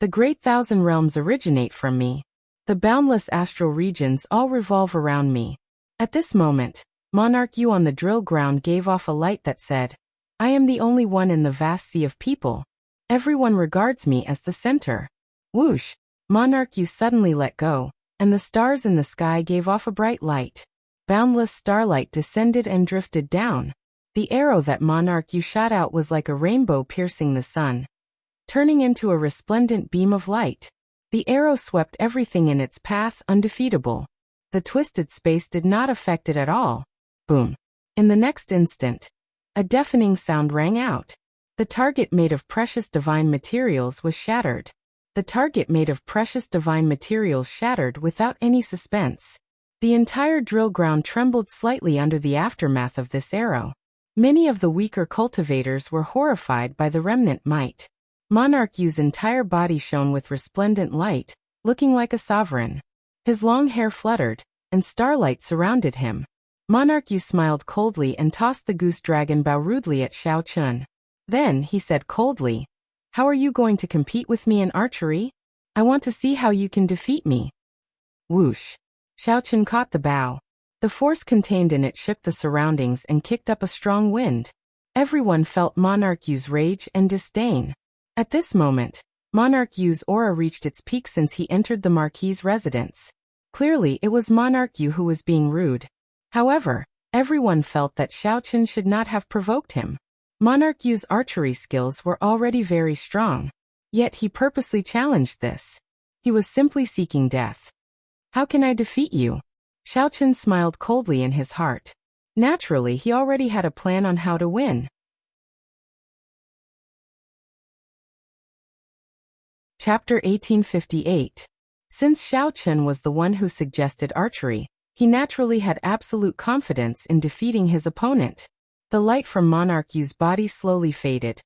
The great thousand realms originate from me. The boundless astral regions all revolve around me. At this moment, Monarch Yu on the drill ground gave off a light that said, I am the only one in the vast sea of people. Everyone regards me as the center. Whoosh! Monarch Yu suddenly let go, and the stars in the sky gave off a bright light. Boundless starlight descended and drifted down. The arrow that Monarch Yu shot out was like a rainbow piercing the sun, turning into a resplendent beam of light. The arrow swept everything in its path undefeatable. The twisted space did not affect it at all. Boom. In the next instant, a deafening sound rang out. The target made of precious divine materials was shattered. The target made of precious divine materials shattered without any suspense. The entire drill ground trembled slightly under the aftermath of this arrow. Many of the weaker cultivators were horrified by the remnant might. Monarch Yu's entire body shone with resplendent light, looking like a sovereign. His long hair fluttered, and starlight surrounded him. Monarch Yu smiled coldly and tossed the goose dragon bow rudely at Xiao Chun. Then he said coldly, "How are you going to compete with me in archery? I want to see how you can defeat me." Whoosh! Xiao Chun caught the bow. The force contained in it shook the surroundings and kicked up a strong wind. Everyone felt Monarch Yu's rage and disdain. At this moment, Monarch Yu's aura reached its peak since he entered the Marquis's residence. Clearly it was Monarch Yu who was being rude. However, everyone felt that Xiao Chun should not have provoked him. Monarch Yu's archery skills were already very strong. Yet he purposely challenged this. He was simply seeking death. "How can I defeat you?" Xiao Chun smiled coldly in his heart. Naturally, he already had a plan on how to win. Chapter 1858. Since Xiao Chun was the one who suggested archery, he naturally had absolute confidence in defeating his opponent. The light from Monarch Yu's body slowly faded,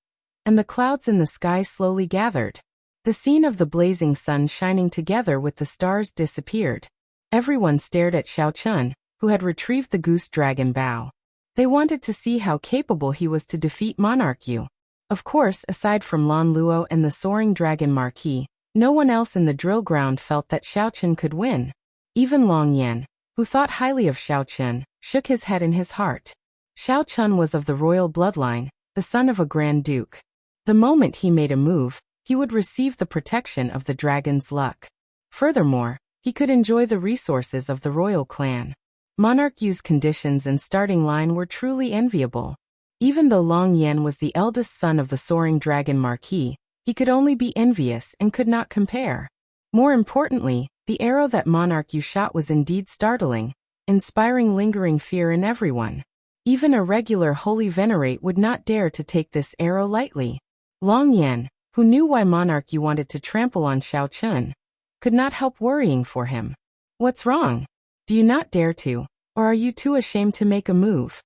and the clouds in the sky slowly gathered. The scene of the blazing sun shining together with the stars disappeared. Everyone stared at Xiao Chun, who had retrieved the goose dragon bow. They wanted to see how capable he was to defeat Monarch Yu. Of course, aside from Lan Luo and the soaring dragon Marquis, no one else in the drill ground felt that Xiao Chun could win. Even Long Yan, who thought highly of Xiao Chun, shook his head in his heart. Xiao Chun was of the royal bloodline, the son of a Grand Duke. The moment he made a move, he would receive the protection of the dragon's luck. Furthermore, he could enjoy the resources of the royal clan. Monarch Yu's conditions and starting line were truly enviable. Even though Long Yan was the eldest son of the soaring dragon Marquis, he could only be envious and could not compare. More importantly, the arrow that Monarch Yu shot was indeed startling, inspiring lingering fear in everyone. Even a regular holy venerate would not dare to take this arrow lightly. Long Yan, who knew why Monarch Yu wanted to trample on Xiao Chun, could not help worrying for him. "What's wrong? Do you not dare to, or are you too ashamed to make a move?"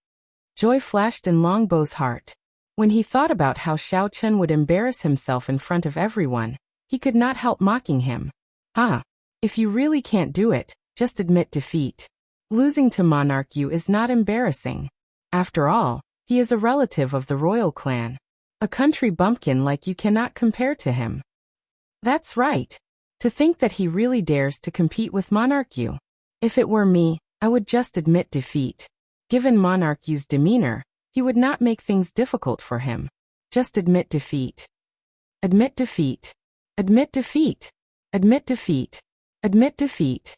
Joy flashed in Longbow's heart. When he thought about how Xiao Chun would embarrass himself in front of everyone, he could not help mocking him. If you really can't do it, just admit defeat. Losing to Monarch Yu is not embarrassing. After all, he is a relative of the royal clan. A country bumpkin like you cannot compare to him." "That's right. To think that he really dares to compete with Monarch Yu. If it were me, I would just admit defeat." Given Monarch Yu's demeanor, he would not make things difficult for him. Just admit defeat. Admit defeat. Admit defeat. Admit defeat. Admit defeat.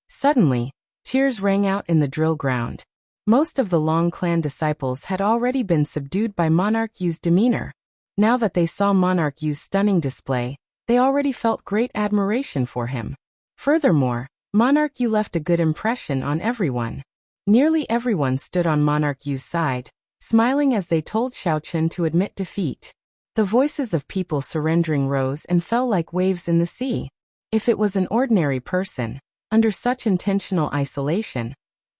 Suddenly, cheers rang out in the drill ground. Most of the Long clan disciples had already been subdued by Monarch Yu's demeanor. Now that they saw Monarch Yu's stunning display, they already felt great admiration for him. Furthermore, Monarch Yu left a good impression on everyone. Nearly everyone stood on Monarch Yu's side, smiling as they told Xiao Chun to admit defeat. The voices of people surrendering rose and fell like waves in the sea. If it was an ordinary person, under such intentional isolation,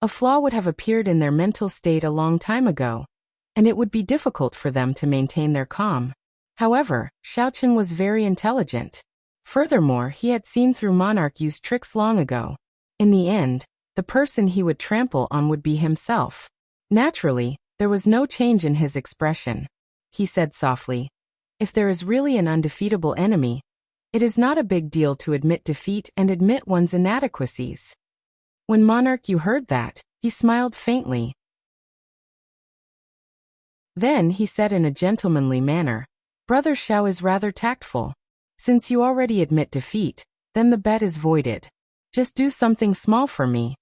a flaw would have appeared in their mental state a long time ago, and it would be difficult for them to maintain their calm. However, Xiao Chun was very intelligent. Furthermore, he had seen through Monarch Yu's tricks long ago. In the end, the person he would trample on would be himself. Naturally, there was no change in his expression. He said softly, "If there is really an undefeatable enemy, it is not a big deal to admit defeat and admit one's inadequacies." When Monarch Yu heard that, he smiled faintly. Then he said in a gentlemanly manner, "Brother Xiao is rather tactful. Since you already admit defeat, then the bet is voided. Just do something small for me."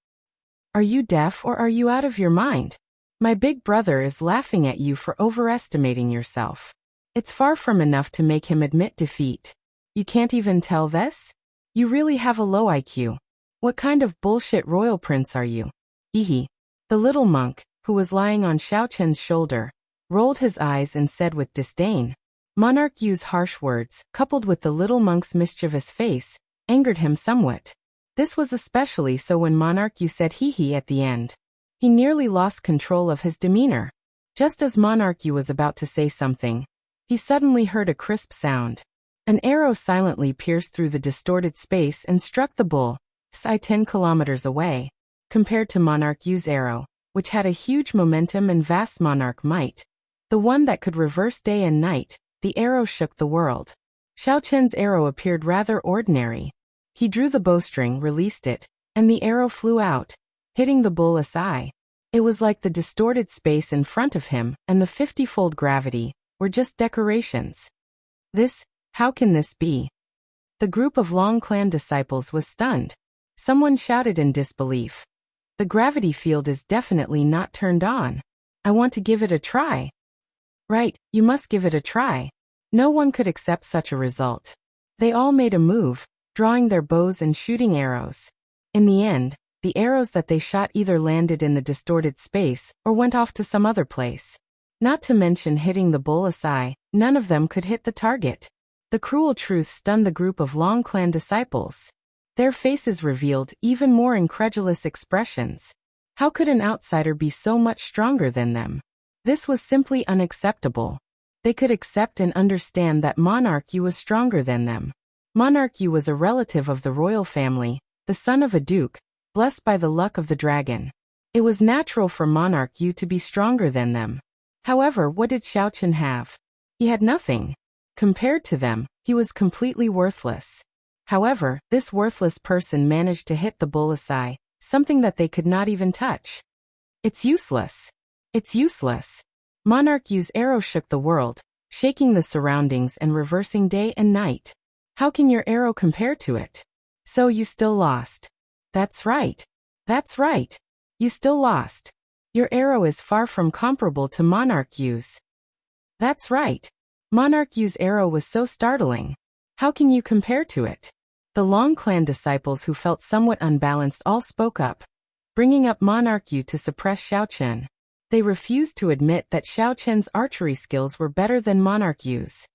"Are you deaf or are you out of your mind? My big brother is laughing at you for overestimating yourself. It's far from enough to make him admit defeat. You can't even tell this? You really have a low IQ. What kind of bullshit royal prince are you?" Hehe. The little monk, who was lying on Xiao Chun's shoulder, rolled his eyes and said with disdain. Monarch Yu's harsh words, coupled with the little monk's mischievous face, angered him somewhat. This was especially so when Monarch Yu said hee at the end. He nearly lost control of his demeanor. Just as Monarch Yu was about to say something, he suddenly heard a crisp sound. An arrow silently pierced through the distorted space and struck the bull, 10 kilometers away. Compared to Monarch Yu's arrow, which had a huge momentum and vast monarch might, the one that could reverse day and night, the arrow shook the world. Xiao Chen's arrow appeared rather ordinary. He drew the bowstring, released it, and the arrow flew out, hitting the bull's eye. It was like the distorted space in front of him and the 50-fold gravity were just decorations. How can this be? The group of Long Clan disciples was stunned. Someone shouted in disbelief. The gravity field is definitely not turned on. I want to give it a try. Right, you must give it a try. No one could accept such a result. They all made a move, drawing their bows and shooting arrows. In the end, the arrows that they shot either landed in the distorted space or went off to some other place. Not to mention hitting the bull's eye, none of them could hit the target. The cruel truth stunned the group of Long Clan disciples. Their faces revealed even more incredulous expressions. How could an outsider be so much stronger than them? This was simply unacceptable. They could accept and understand that Monarch Yu was stronger than them. Monarch Yu was a relative of the royal family, the son of a duke, blessed by the luck of the dragon. It was natural for Monarch Yu to be stronger than them. However, what did Xiao Chen have? He had nothing. Compared to them, he was completely worthless. However, this worthless person managed to hit the bull's eye, something that they could not even touch. It's useless. It's useless. Monarch Yu's arrow shook the world, shaking the surroundings and reversing day and night. How can your arrow compare to it? So you still lost. That's right. That's right. You still lost. Your arrow is far from comparable to Monarch Yu's. That's right. Monarch Yu's arrow was so startling. How can you compare to it? The Long Clan disciples who felt somewhat unbalanced all spoke up, bringing up Monarch Yu to suppress Xiao Chen. They refused to admit that Xiao Chen's archery skills were better than Monarch Yu's.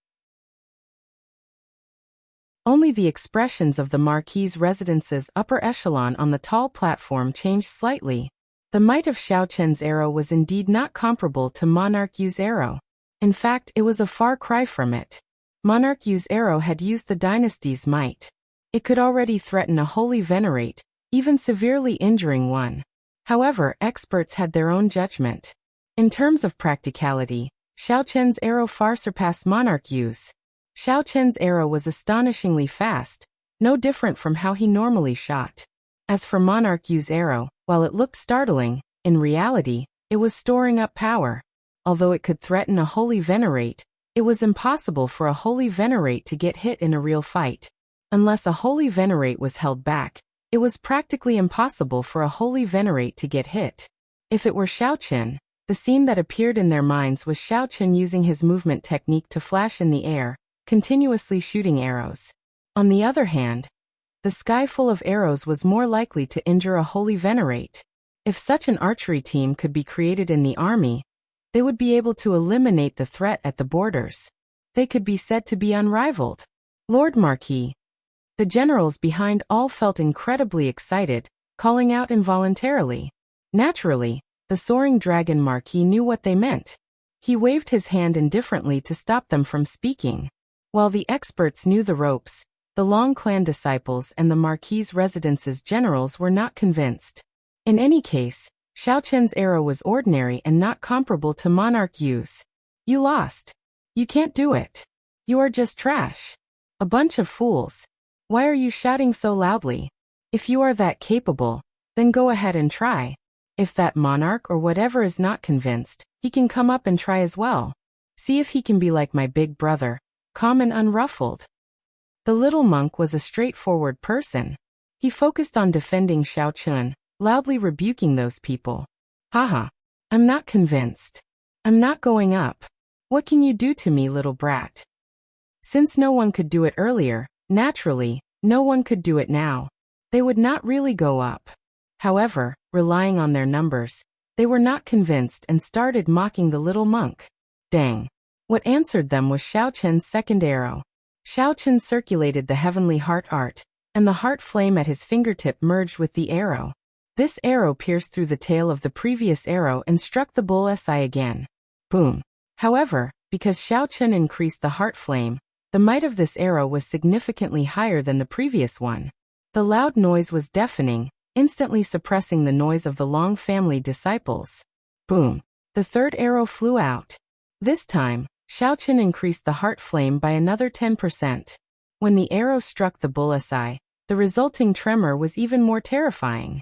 Only the expressions of the Marquis' residence's upper echelon on the tall platform changed slightly. The might of Xiao Chen's arrow was indeed not comparable to Monarch Yu's arrow. In fact, it was a far cry from it. Monarch Yu's arrow had used the dynasty's might. It could already threaten a holy venerate, even severely injuring one. However, experts had their own judgment. In terms of practicality, Xiao Chen's arrow far surpassed Monarch Yu's. Xiao Chen's arrow was astonishingly fast, no different from how he normally shot. As for Monarch Yu's arrow, while it looked startling, in reality, it was storing up power. Although it could threaten a holy venerate, it was impossible for a holy venerate to get hit in a real fight. Unless a holy venerate was held back, it was practically impossible for a holy venerate to get hit. If it were Xiao Chen, the scene that appeared in their minds was Xiao Chen using his movement technique to flash in the air, continuously shooting arrows. On the other hand, the sky full of arrows was more likely to injure a holy venerate. If such an archery team could be created in the army, they would be able to eliminate the threat at the borders. They could be said to be unrivaled. Lord Marquis. The generals behind all felt incredibly excited, calling out involuntarily. Naturally, the soaring dragon Marquis knew what they meant. He waved his hand indifferently to stop them from speaking. While the experts knew the ropes, the Long Clan disciples and the Marquis' residence's generals were not convinced. In any case, Xiao Chen's arrow was ordinary and not comparable to Monarch Yu's. You lost. You can't do it. You are just trash. A bunch of fools. Why are you shouting so loudly? If you are that capable, then go ahead and try. If that monarch or whatever is not convinced, he can come up and try as well. See if he can be like my big brother, calm and unruffled. The little monk was a straightforward person. He focused on defending Xiao Chen, loudly rebuking those people. Haha. I'm not convinced. I'm not going up. What can you do to me, little brat? Since no one could do it earlier, naturally, no one could do it now. They would not really go up. However, relying on their numbers, they were not convinced and started mocking the little monk. Dang. What answered them was Xiao Chen's second arrow. Xiao Chen circulated the heavenly heart art, and the heart flame at his fingertip merged with the arrow. This arrow pierced through the tail of the previous arrow and struck the bullseye again. Boom. However, because Xiao Chun increased the heart flame, the might of this arrow was significantly higher than the previous one. The loud noise was deafening, instantly suppressing the noise of the Long family disciples. Boom. The third arrow flew out. This time, Xiao Chun increased the heart flame by another 10%. When the arrow struck the bullseye, the resulting tremor was even more terrifying.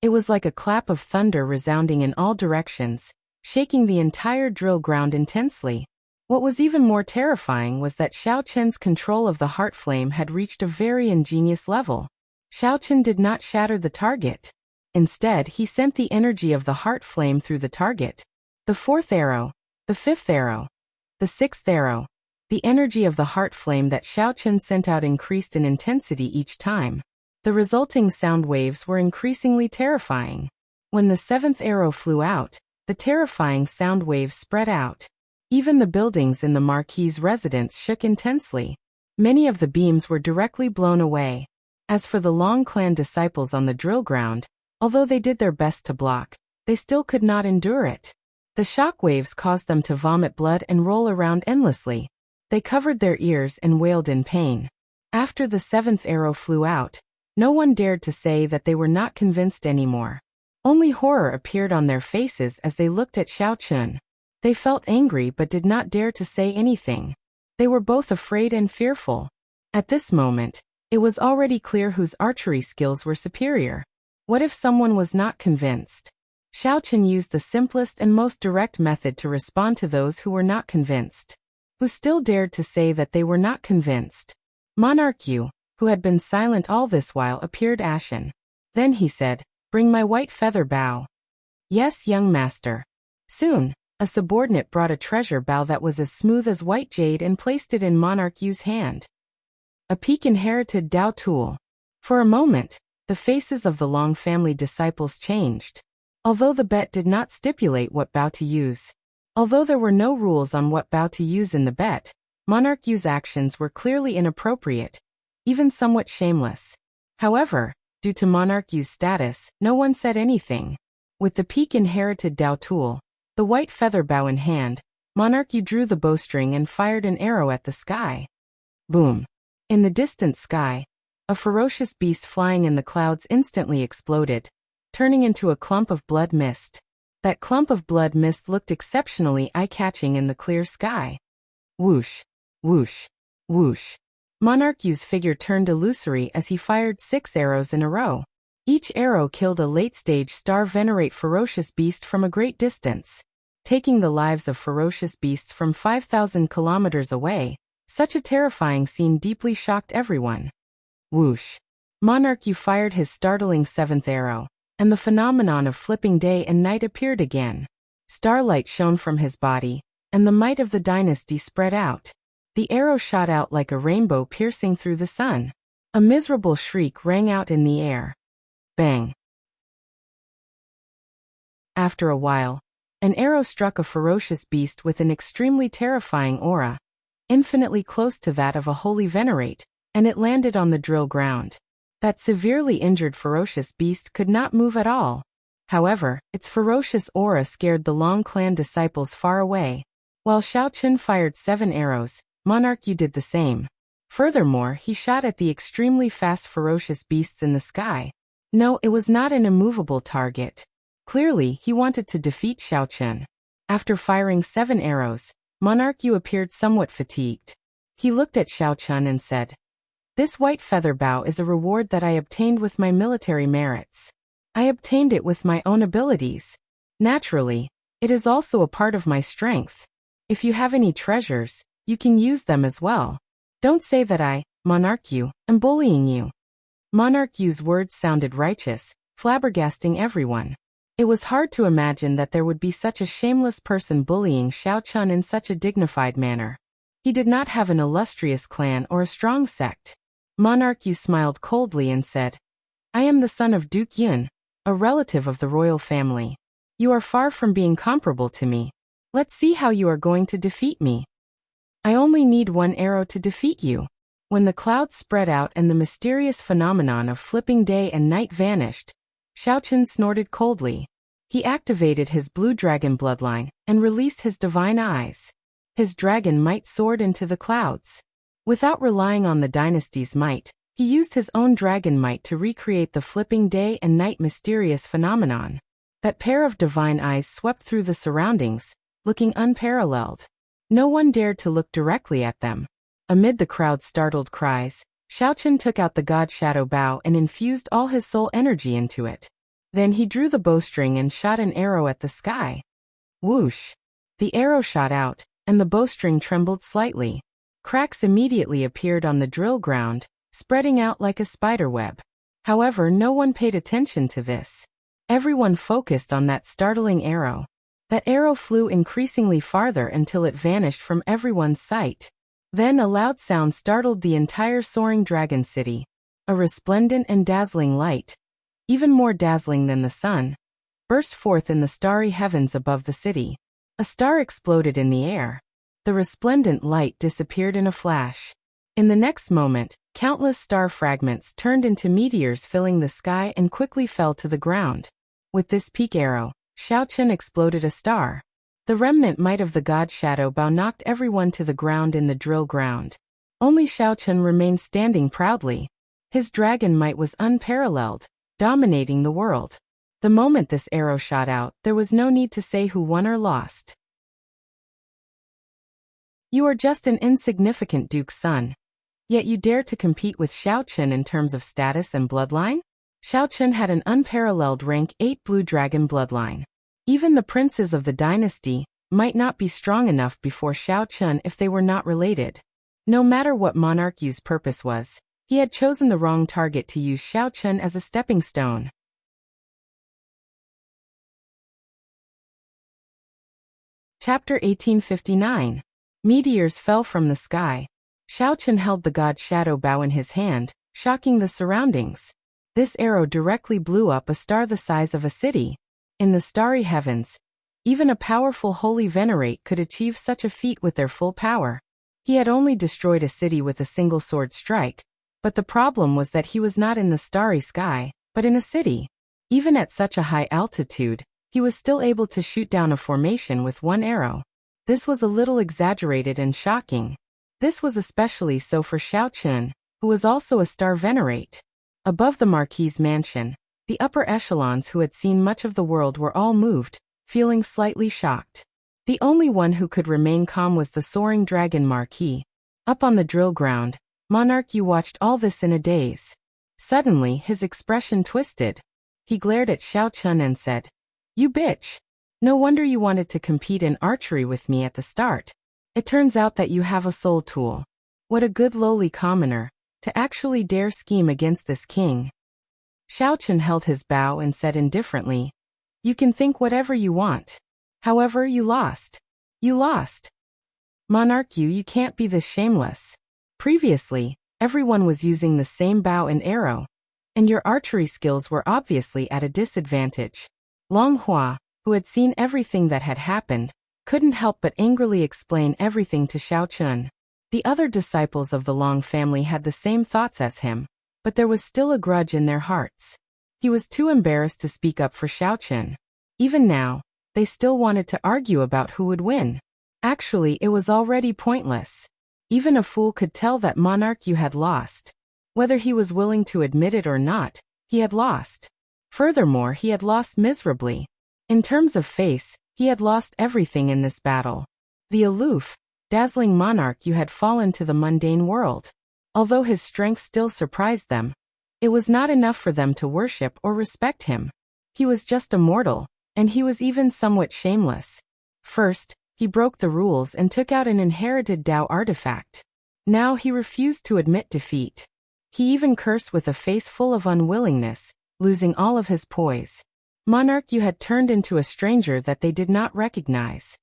It was like a clap of thunder resounding in all directions, shaking the entire drill ground intensely. What was even more terrifying was that Xiao Chun's control of the heart flame had reached a very ingenious level. Xiao Chun did not shatter the target. Instead, he sent the energy of the heart flame through the target. The fourth arrow, the fifth arrow, the sixth arrow. The energy of the heart flame that Xiao Chun sent out increased in intensity each time. The resulting sound waves were increasingly terrifying. When the seventh arrow flew out, the terrifying sound waves spread out. Even the buildings in the Marquis's residence shook intensely. Many of the beams were directly blown away. As for the Long clan disciples on the drill ground, although they did their best to block, they still could not endure it. The shock waves caused them to vomit blood and roll around endlessly. They covered their ears and wailed in pain. After the seventh arrow flew out, no one dared to say that they were not convinced anymore. Only horror appeared on their faces as they looked at Xiao Chun. They felt angry but did not dare to say anything. They were both afraid and fearful. At this moment, it was already clear whose archery skills were superior. What if someone was not convinced? Xiao Chun used the simplest and most direct method to respond to those who were not convinced. Who still dared to say that they were not convinced? Monarch Yu, who had been silent all this while, appeared ashen. Then he said, "Bring my white feather bow." "Yes, young master." Soon, a subordinate brought a treasure bow that was as smooth as white jade and placed it in Monarch Yu's hand. A peak-inherited Dao tool. For a moment, the faces of the Long family disciples changed. Although the bet did not stipulate what bow to use. Although there were no rules on what bow to use in the bet, Monarch Yu's actions were clearly inappropriate, even somewhat shameless. However, due to Monarch Yu's status, no one said anything. With the peak-inherited Dao tool, the white feather bow in hand, Monarch Yu drew the bowstring and fired an arrow at the sky. Boom. In the distant sky, a ferocious beast flying in the clouds instantly exploded, turning into a clump of blood mist. That clump of blood mist looked exceptionally eye-catching in the clear sky. Whoosh, whoosh, whoosh. Monarch Yu's figure turned illusory as he fired 6 arrows in a row. Each arrow killed a late-stage star venerate ferocious beast from a great distance. Taking the lives of ferocious beasts from 5,000 kilometers away, such a terrifying scene deeply shocked everyone. Whoosh. Monarch Yu fired his startling 7th arrow, and the phenomenon of flipping day and night appeared again. Starlight shone from his body, and the might of the dynasty spread out. The arrow shot out like a rainbow piercing through the sun. A miserable shriek rang out in the air. Bang. After a while, an arrow struck a ferocious beast with an extremely terrifying aura, infinitely close to that of a holy venerate, and it landed on the drill ground. That severely injured ferocious beast could not move at all. However, its ferocious aura scared the Long clan disciples far away. While Xiao Chun fired 7 arrows, Monarch Yu did the same. Furthermore, he shot at the extremely fast ferocious beasts in the sky. No, it was not an immovable target. Clearly, he wanted to defeat Xiao Chun. After firing 7 arrows, Monarch Yu appeared somewhat fatigued. He looked at Xiao Chun and said, "This white feather bow is a reward that I obtained with my military merits. I obtained it with my own abilities. Naturally, it is also a part of my strength. If you have any treasures, you can use them as well. Don't say that I, Monarch Yu, am bullying you." Monarch Yu's words sounded righteous, flabbergasting everyone. It was hard to imagine that there would be such a shameless person bullying Xiao Chun in such a dignified manner. He did not have an illustrious clan or a strong sect. Monarch Yu smiled coldly and said, "I am the son of Duke Yun, a relative of the royal family. You are far from being comparable to me. Let's see how you are going to defeat me. I only need 1 arrow to defeat you." When the clouds spread out and the mysterious phenomenon of flipping day and night vanished, Xiaochen snorted coldly. He activated his blue dragon bloodline and released his divine eyes. His dragon might soared into the clouds. Without relying on the dynasty's might, he used his own dragon might to recreate the flipping day and night mysterious phenomenon. That pair of divine eyes swept through the surroundings, looking unparalleled. No one dared to look directly at them. Amid the crowd's startled cries, Xiaochen took out the god shadow bow and infused all his soul energy into it. Then he drew the bowstring and shot an arrow at the sky. Whoosh! The arrow shot out, and the bowstring trembled slightly. Cracks immediately appeared on the drill ground, spreading out like a spiderweb. However, no one paid attention to this. Everyone focused on that startling arrow. That arrow flew increasingly farther until it vanished from everyone's sight. Then a loud sound startled the entire soaring dragon city. A resplendent and dazzling light, even more dazzling than the sun, burst forth in the starry heavens above the city. A star exploded in the air. The resplendent light disappeared in a flash. In the next moment, countless star fragments turned into meteors filling the sky and quickly fell to the ground. With this peak arrow, Xiaochen exploded a star. The remnant might of the god shadow bow knocked everyone to the ground in the drill ground. Only Xiaochen remained standing proudly. His dragon might was unparalleled, dominating the world. The moment this arrow shot out, there was no need to say who won or lost. You are just an insignificant duke's son. Yet you dare to compete with Xiaochen in terms of status and bloodline? Xiaochen had an unparalleled rank 8 blue dragon bloodline. Even the princes of the dynasty might not be strong enough before Xiaochen if they were not related. No matter what Monarch Yu's purpose was, he had chosen the wrong target to use Xiaochen as a stepping stone. Chapter 1859. Meteors fell from the sky. Xiaochen held the god shadow bow in his hand, shocking the surroundings. This arrow directly blew up a star the size of a city. In the starry heavens, even a powerful holy venerate could achieve such a feat with their full power. He had only destroyed a city with a single sword strike, but the problem was that he was not in the starry sky, but in a city. Even at such a high altitude, he was still able to shoot down a formation with one arrow. This was a little exaggerated and shocking. This was especially so for Xiaochen, who was also a star venerate. Above the Marquis's mansion, the upper echelons who had seen much of the world were all moved, feeling slightly shocked. The only one who could remain calm was the soaring dragon Marquis. Up on the drill ground, Monarch Yu watched all this in a daze. Suddenly, his expression twisted. He glared at Xiaochen and said, "You bitch! No wonder you wanted to compete in archery with me at the start. It turns out that you have a soul tool. What a good lowly commoner, to actually dare scheme against this king." Xiaochen held his bow and said indifferently, "You can think whatever you want. However, you lost. You lost. Monarch Yu, you can't be this shameless. Previously, everyone was using the same bow and arrow, and your archery skills were obviously at a disadvantage." Long Hua, who had seen everything that had happened, couldn't help but angrily explain everything to Xiaochen. The other disciples of the Long family had the same thoughts as him, but there was still a grudge in their hearts. He was too embarrassed to speak up for Xiaochen. Even now, they still wanted to argue about who would win. Actually, it was already pointless. Even a fool could tell that Monarch Yu had lost. Whether he was willing to admit it or not, he had lost. Furthermore, he had lost miserably. In terms of face, he had lost everything in this battle. The aloof, dazzling Monarch Yu had fallen to the mundane world. Although his strength still surprised them, it was not enough for them to worship or respect him. He was just a mortal, and he was even somewhat shameless. First, he broke the rules and took out an inherited Dao artifact. Now he refused to admit defeat. He even cursed with a face full of unwillingness, losing all of his poise. Monarch Yu had turned into a stranger that they did not recognize.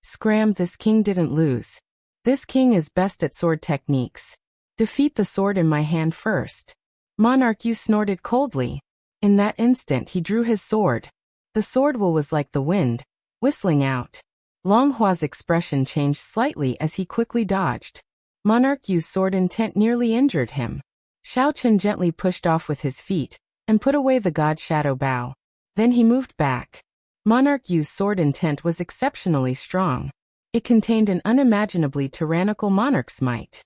Scram, this king didn't lose. This king is best at sword techniques. Defeat the sword in my hand first. Monarch Yu snorted coldly. In that instant he drew his sword. The sword was like the wind, whistling out. Long Hua's expression changed slightly as he quickly dodged. Monarch Yu's sword intent nearly injured him. Xiao Chen gently pushed off with his feet and put away the god shadow bow. Then he moved back. Monarch Yu's sword intent was exceptionally strong. It contained an unimaginably tyrannical monarch's might.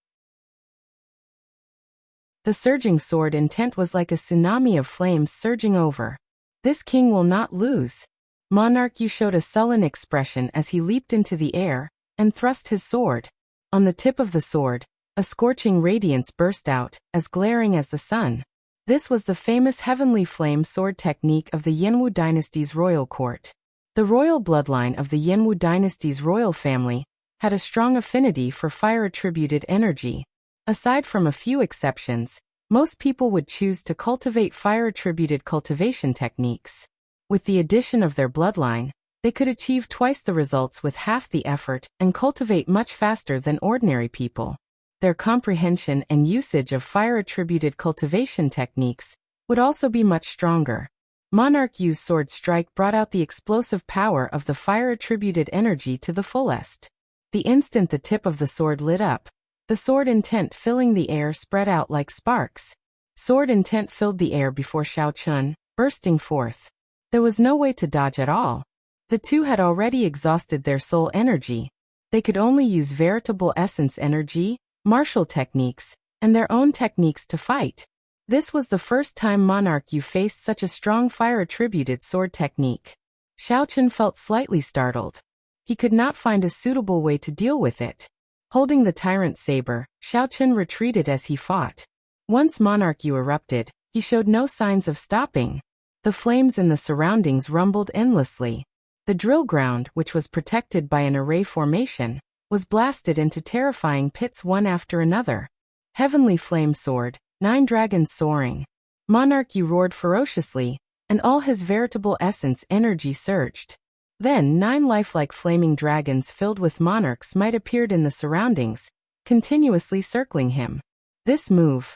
The surging sword intent was like a tsunami of flames surging over. This king will not lose. Monarch Yu showed a sullen expression as he leaped into the air and thrust his sword. On the tip of the sword, a scorching radiance burst out, as glaring as the sun. This was the famous heavenly flame sword technique of the Yanwu dynasty's royal court. The royal bloodline of the Yanwu dynasty's royal family had a strong affinity for fire-attributed energy. Aside from a few exceptions, most people would choose to cultivate fire-attributed cultivation techniques. With the addition of their bloodline, they could achieve twice the results with half the effort and cultivate much faster than ordinary people. Their comprehension and usage of fire-attributed cultivation techniques would also be much stronger. Monarch Yu's sword strike brought out the explosive power of the fire-attributed energy to the fullest. The instant the tip of the sword lit up, the sword intent filling the air spread out like sparks. Sword intent filled the air before Xiao Chen, bursting forth. There was no way to dodge at all. The two had already exhausted their soul energy. They could only use veritable essence energy, martial techniques, and their own techniques to fight. This was the first time Monarch Yu faced such a strong fire-attributed sword technique. Xiao Chen felt slightly startled. He could not find a suitable way to deal with it. Holding the tyrant saber, Xiao Chen retreated as he fought. Once Monarch Yu erupted, he showed no signs of stopping. The flames in the surroundings rumbled endlessly. The drill ground, which was protected by an array formation, was blasted into terrifying pits one after another. Heavenly flame sword, 9 dragons soaring. Monarch Yu roared ferociously, and all his veritable essence energy surged. Then 9 lifelike flaming dragons filled with monarch's might appeared in the surroundings, continuously circling him. This move.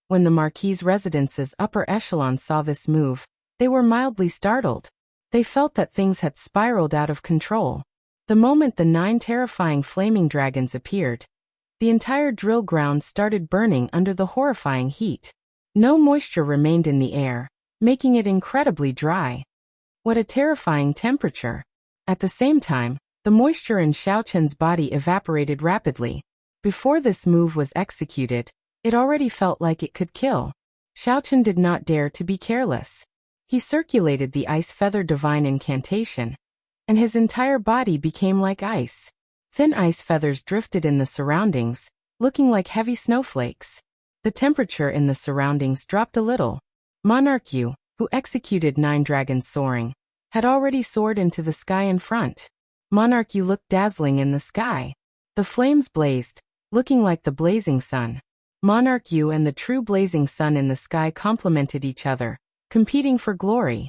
When the Marquis' residence's upper echelon saw this move, they were mildly startled. They felt that things had spiraled out of control. The moment the 9 terrifying flaming dragons appeared, the entire drill ground started burning under the horrifying heat. No moisture remained in the air, making it incredibly dry. What a terrifying temperature. At the same time, the moisture in Xiao Chen's body evaporated rapidly. Before this move was executed, it already felt like it could kill. Xiao Chen did not dare to be careless. He circulated the Ice Feather Divine incantation, and his entire body became like ice. Thin ice feathers drifted in the surroundings, looking like heavy snowflakes. The temperature in the surroundings dropped a little. Monarch Yu, who executed 9 dragons soaring, had already soared into the sky in front. Monarch Yu looked dazzling in the sky. The flames blazed, looking like the blazing sun. Monarch Yu and the true blazing sun in the sky complemented each other, competing for glory.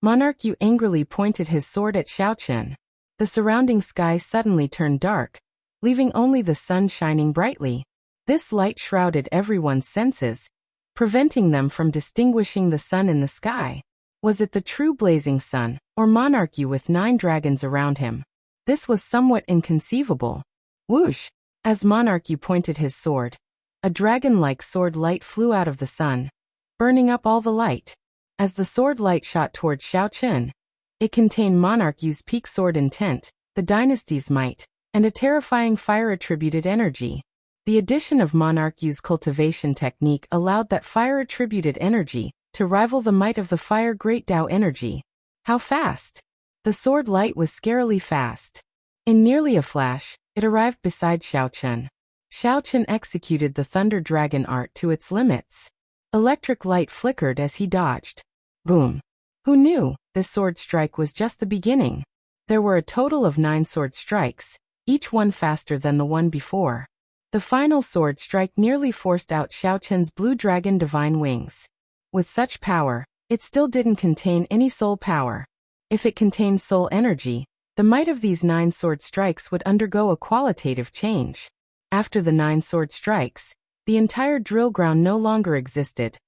Monarch Yu angrily pointed his sword at Xiao Chen. The surrounding sky suddenly turned dark, leaving only the sun shining brightly. This light shrouded everyone's senses, preventing them from distinguishing the sun in the sky. Was it the true blazing sun, or Monarch Yu with 9 dragons around him? This was somewhat inconceivable. Whoosh! As Monarch Yu pointed his sword, a dragon-like sword light flew out of the sun, burning up all the light. As the sword light shot toward Xiao Chen, it contained Monarch Yu's peak sword intent, the dynasty's might, and a terrifying fire-attributed energy. The addition of Monarch Yu's cultivation technique allowed that fire-attributed energy to rival the might of the fire Great Tao energy. How fast! The sword light was scarily fast. In nearly a flash, it arrived beside Xiao Chen. Xiao Chen executed the Thunder Dragon art to its limits. Electric light flickered as he dodged. Boom! Who knew? This sword strike was just the beginning. There were a total of 9 sword strikes, each one faster than the one before. The final sword strike nearly forced out Xiao Chen's blue dragon divine wings. With such power, it still didn't contain any soul power. If it contained soul energy, the might of these 9 sword strikes would undergo a qualitative change. After the 9 sword strikes, the entire drill ground no longer existed,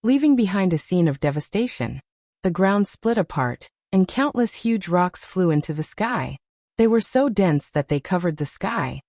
leaving behind a scene of devastation. The ground split apart, and countless huge rocks flew into the sky. They were so dense that they covered the sky.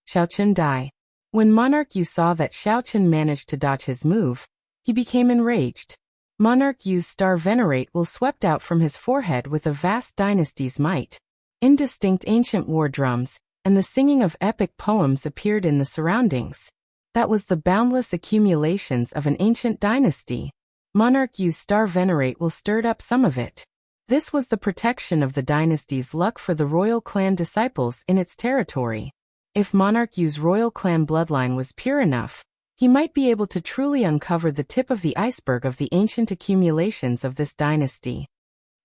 Xiaochen die. When Monarch Yu saw that Xiaochen managed to dodge his move, he became enraged. Monarch Yu's star venerate will swept out from his forehead with a vast dynasty's might. Indistinct ancient war drums, and the singing of epic poems appeared in the surroundings. That was the boundless accumulations of an ancient dynasty. Monarch Yu's star venerate will stirred up some of it. This was the protection of the dynasty's luck for the royal clan disciples in its territory. If Monarch Yu's royal clan bloodline was pure enough, he might be able to truly uncover the tip of the iceberg of the ancient accumulations of this dynasty.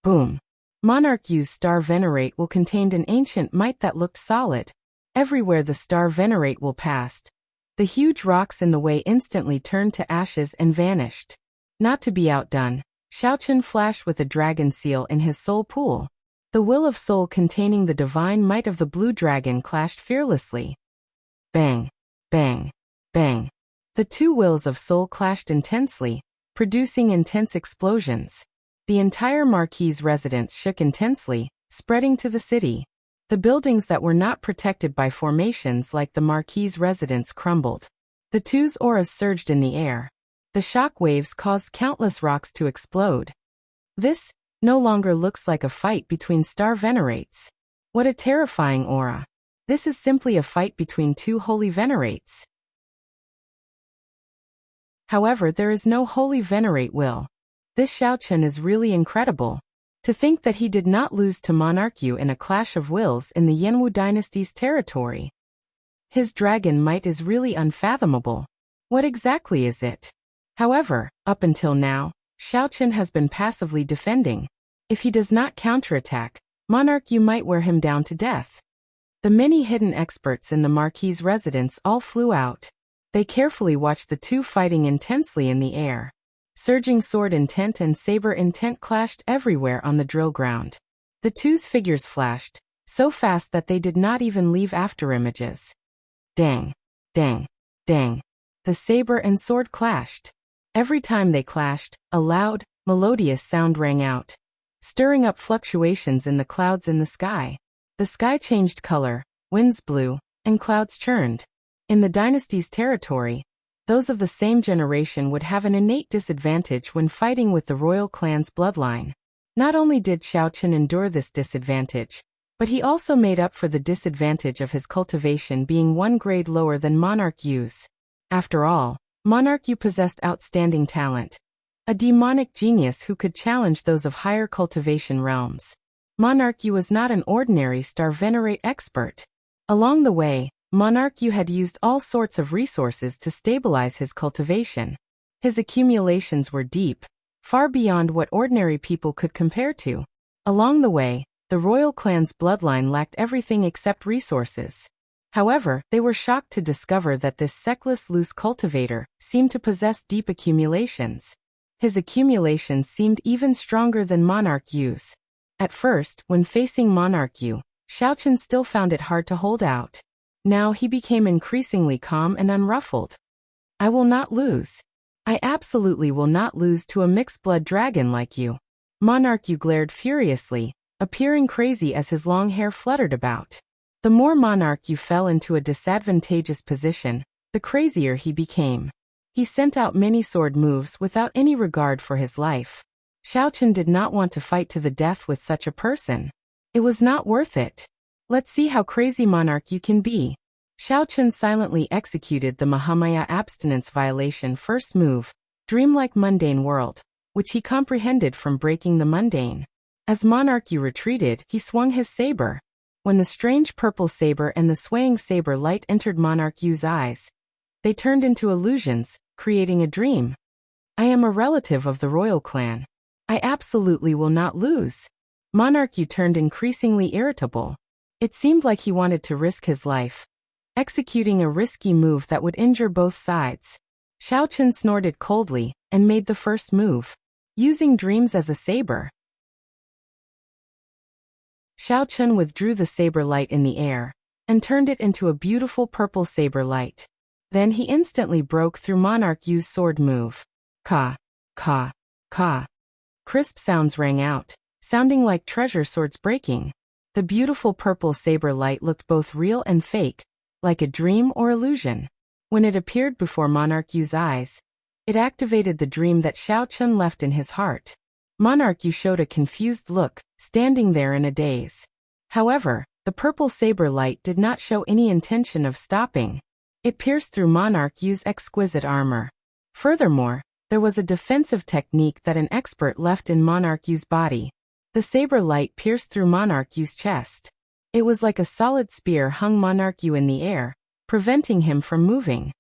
Boom. Monarch Yu's star venerate will contained an ancient might that looked solid. Everywhere the star venerate will passed, the huge rocks in the way instantly turned to ashes and vanished. Not to be outdone, Xiaochen flashed with a dragon seal in his soul pool. The will of soul containing the divine might of the blue dragon clashed fearlessly. Bang, bang, bang. The two wills of soul clashed intensely, producing intense explosions. The entire Marquis' residence shook intensely, spreading to the city. The buildings that were not protected by formations like the Marquis' residence crumbled. The two's auras surged in the air. The shock waves caused countless rocks to explode. This no longer looks like a fight between star venerates. What a terrifying aura. This is simply a fight between two holy venerates. However, there is no holy venerate will. This Xiaochen is really incredible. To think that he did not lose to Monarch Yu in a clash of wills in the Yanwu dynasty's territory. His dragon might is really unfathomable. What exactly is it? However, up until now, Xiaochen has been passively defending. If he does not counterattack, Monarch Yu might wear him down to death. The many hidden experts in the Marquis' residence all flew out. They carefully watched the two fighting intensely in the air. Surging sword intent and saber intent clashed everywhere on the drill ground. The two's figures flashed, so fast that they did not even leave afterimages. Dang, dang, dang. The saber and sword clashed. Every time they clashed, a loud, melodious sound rang out, stirring up fluctuations in the clouds in the sky. The sky changed color, winds blew, and clouds churned. In the dynasty's territory, those of the same generation would have an innate disadvantage when fighting with the royal clan's bloodline. Not only did Xiaochen endure this disadvantage, but he also made up for the disadvantage of his cultivation being one grade lower than Monarch Yu's. After all, Monarch Yu possessed outstanding talent. A demonic genius who could challenge those of higher cultivation realms. Monarch Yu was not an ordinary star venerate expert. Along the way, Monarch Yu had used all sorts of resources to stabilize his cultivation. His accumulations were deep, far beyond what ordinary people could compare to. Along the way, the royal clan's bloodline lacked everything except resources. However, they were shocked to discover that this sexless loose cultivator seemed to possess deep accumulations. His accumulations seemed even stronger than Monarch Yu's. At first, when facing Monarch Yu, Xiaochen still found it hard to hold out. Now he became increasingly calm and unruffled. I will not lose. I absolutely will not lose to a mixed-blood dragon like you. Monarch Yu glared furiously, appearing crazy as his long hair fluttered about. The more Monarch Yu fell into a disadvantageous position, the crazier he became. He sent out many sword moves without any regard for his life. Xiaochen did not want to fight to the death with such a person. It was not worth it. Let's see how crazy Monarch Yu can be. Xiaochen silently executed the Mahamaya abstinence violation first move, dreamlike mundane world, which he comprehended from breaking the mundane. As Monarch Yu retreated, he swung his saber. When the strange purple saber and the swaying saber light entered Monarch Yu's eyes, they turned into illusions, creating a dream. I am a relative of the royal clan. I absolutely will not lose. Monarch Yu turned increasingly irritable. It seemed like he wanted to risk his life, executing a risky move that would injure both sides. Xiaochen snorted coldly and made the first move, using dreams as a saber. Xiaochen withdrew the saber light in the air and turned it into a beautiful purple saber light. Then he instantly broke through Monarch Yu's sword move. Ka, ka, ka. Crisp sounds rang out, sounding like treasure swords breaking. The beautiful purple saber light looked both real and fake, like a dream or illusion. When it appeared before Monarch Yu's eyes, it activated the dream that Xiao Chun left in his heart. Monarch Yu showed a confused look, standing there in a daze. However, the purple saber light did not show any intention of stopping. It pierced through Monarch Yu's exquisite armor. Furthermore, there was a defensive technique that an expert left in Monarch Yu's body. The saber light pierced through Monarch Yu's chest. It was like a solid spear hung Monarch Yu in the air, preventing him from moving.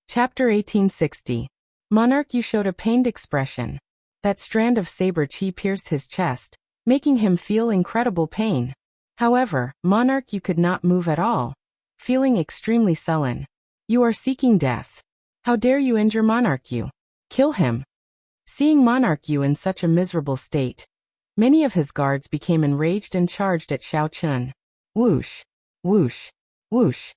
Chapter 1860. Monarch Yu showed a pained expression. That strand of saber chi pierced his chest, making him feel incredible pain. However, Monarch Yu could not move at all, feeling extremely sullen. You are seeking death. How dare you injure Monarch Yu? Kill him. Seeing Monarch Yu in such a miserable state, many of his guards became enraged and charged at Xiao Chun. Whoosh, whoosh, whoosh.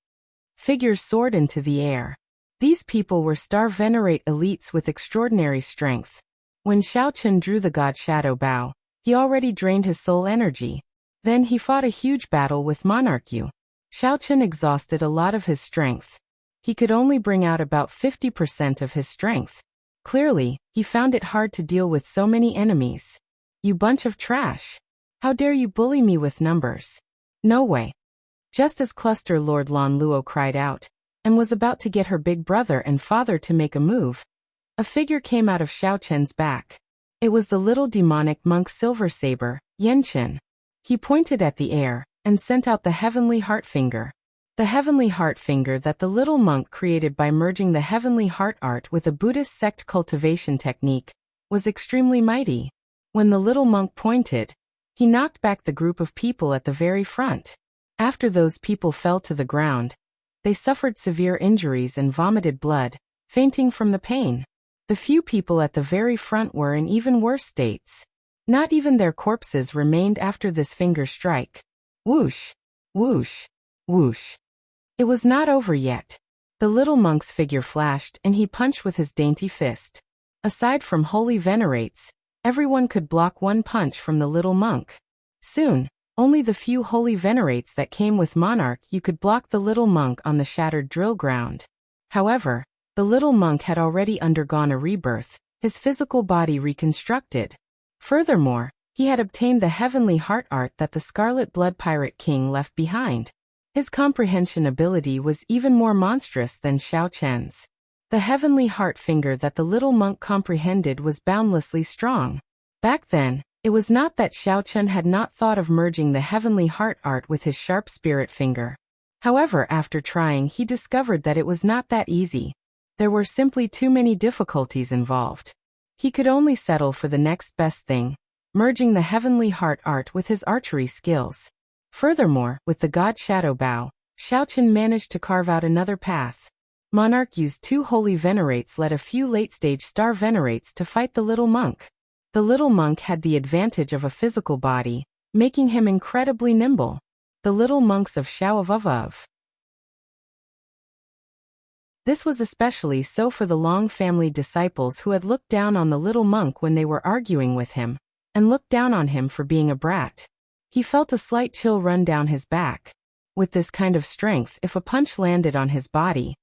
Figures soared into the air. These people were star venerate elites with extraordinary strength. When Xiao Chun drew the God Shadow Bow, he already drained his soul energy. Then he fought a huge battle with Monarch Yu. Xiao Chun exhausted a lot of his strength. He could only bring out about 50% of his strength. Clearly, he found it hard to deal with so many enemies. You bunch of trash. How dare you bully me with numbers? No way. Just as Cluster Lord Lan Luo cried out, and was about to get her big brother and father to make a move, a figure came out of Xiao Chen's back. It was the little demonic monk Silver Saber, Yenchen. He pointed at the air, and sent out the Heavenly Heart Finger. The Heavenly Heart Finger that the little monk created by merging the Heavenly Heart art with a Buddhist sect cultivation technique, was extremely mighty. When the little monk pointed, he knocked back the group of people at the very front. After those people fell to the ground, they suffered severe injuries and vomited blood, fainting from the pain. The few people at the very front were in even worse states. Not even their corpses remained after this finger strike. Whoosh, whoosh, whoosh. It was not over yet. The little monk's figure flashed and he punched with his dainty fist. Aside from holy venerates, everyone could block one punch from the little monk. Soon, only the few holy venerates that came with Monarch Yu could block the little monk on the shattered drill ground. However, the little monk had already undergone a rebirth, his physical body reconstructed. Furthermore, he had obtained the Heavenly Heart art that the Scarlet Blood Pirate King left behind. His comprehension ability was even more monstrous than Xiao Chen's. The Heavenly Heart Finger that the little monk comprehended was boundlessly strong. Back then, it was not that Xiao Chun had not thought of merging the Heavenly Heart art with his sharp spirit finger. However, after trying, he discovered that it was not that easy. There were simply too many difficulties involved. He could only settle for the next best thing, merging the Heavenly Heart art with his archery skills. Furthermore, with the God Shadow Bow, Xiao Chun managed to carve out another path. Monarch Yu's two holy venerates led a few late-stage star venerates to fight the little monk. The little monk had the advantage of a physical body, making him incredibly nimble. The little monks of Xiao of. This was especially so for the Long family disciples who had looked down on the little monk when they were arguing with him, and looked down on him for being a brat. He felt a slight chill run down his back. With this kind of strength, if a punch landed on his body,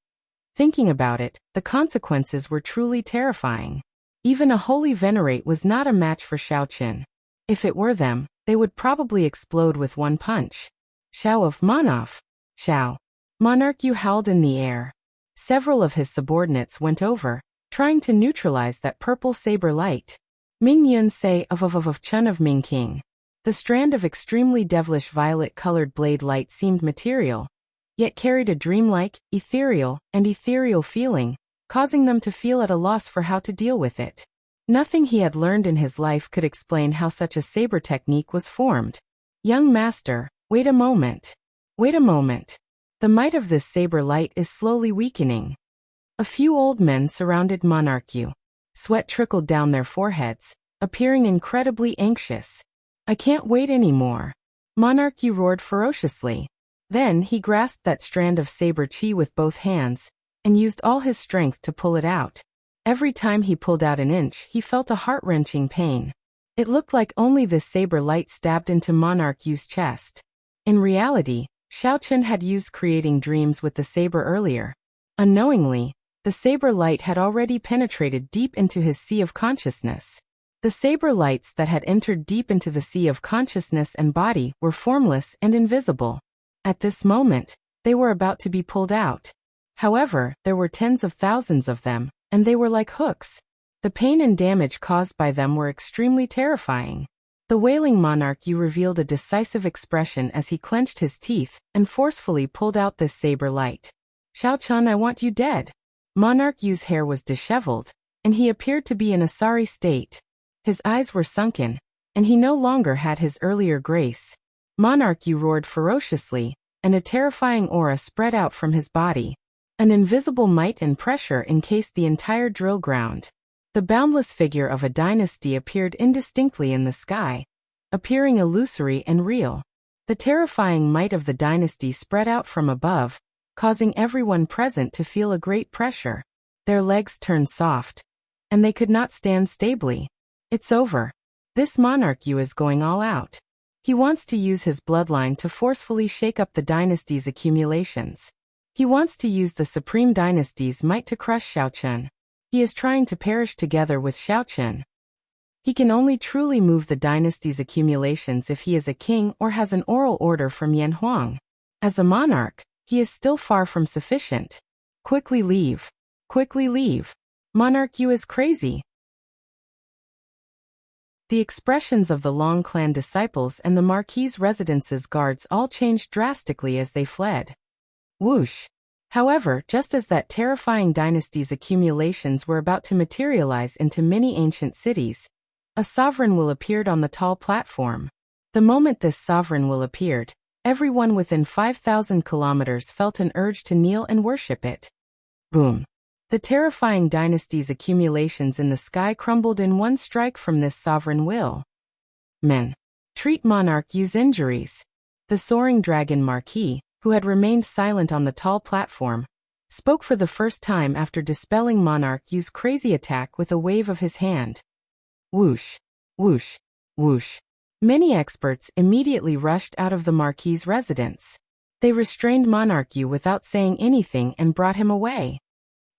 thinking about it, the consequences were truly terrifying. Even a holy venerate was not a match for Xiao Chun. If it were them, they would probably explode with one punch. Xiao of Monoff. Xiao. Monarch Yu howled in the air. Several of his subordinates went over, trying to neutralize that purple saber light. Ming Yun say of Chun of Ming King. The strand of extremely devilish violet-colored blade light seemed material, yet carried a dreamlike, ethereal feeling, causing them to feel at a loss for how to deal with it. Nothing he had learned in his life could explain how such a saber technique was formed. Young master, wait a moment. Wait a moment. The might of this saber light is slowly weakening. A few old men surrounded Monarch Yu. Sweat trickled down their foreheads, appearing incredibly anxious. I can't wait anymore. Monarch Yu roared ferociously. Then he grasped that strand of saber chi with both hands, and used all his strength to pull it out. Every time he pulled out an inch, he felt a heart-wrenching pain. It looked like only this saber light stabbed into Monarch Yu's chest. In reality, Xiao Chen had used creating dreams with the saber earlier. Unknowingly, the saber light had already penetrated deep into his sea of consciousness. The saber lights that had entered deep into the sea of consciousness and body were formless and invisible. At this moment, they were about to be pulled out. However, there were tens of thousands of them, and they were like hooks. The pain and damage caused by them were extremely terrifying. The wailing Monarch Yu revealed a decisive expression as he clenched his teeth and forcefully pulled out this saber light. Xiao Chen, I want you dead. Monarch Yu's hair was disheveled, and he appeared to be in a sorry state. His eyes were sunken, and he no longer had his earlier grace. Monarch Yu roared ferociously, and a terrifying aura spread out from his body. An invisible might and pressure encased the entire drill ground. The boundless figure of a dynasty appeared indistinctly in the sky, appearing illusory and real. The terrifying might of the dynasty spread out from above, causing everyone present to feel a great pressure. Their legs turned soft, and they could not stand stably. It's over. This Monarch Yu is going all out. He wants to use his bloodline to forcefully shake up the dynasty's accumulations. He wants to use the Supreme Dynasty's might to crush Xiao Chen. He is trying to perish together with Xiao Chen. He can only truly move the dynasty's accumulations if he is a king or has an oral order from Yan Huang. As a monarch, he is still far from sufficient. Quickly leave. Quickly leave. Monarch Yu is crazy. The expressions of the Long clan disciples and the Marquis' residence's guards all changed drastically as they fled. Whoosh! However, just as that terrifying dynasty's accumulations were about to materialize into many ancient cities, a sovereign will appeared on the tall platform. The moment this sovereign will appeared, everyone within 5,000 kilometers felt an urge to kneel and worship it. Boom! The terrifying dynasty's accumulations in the sky crumbled in one strike from this sovereign will. Men. Treat Monarch Yu's injuries. The soaring dragon Marquis, who had remained silent on the tall platform, spoke for the first time after dispelling Monarch Yu's crazy attack with a wave of his hand. Whoosh, whoosh, whoosh. Many experts immediately rushed out of the Marquis' residence. They restrained Monarch Yu without saying anything and brought him away.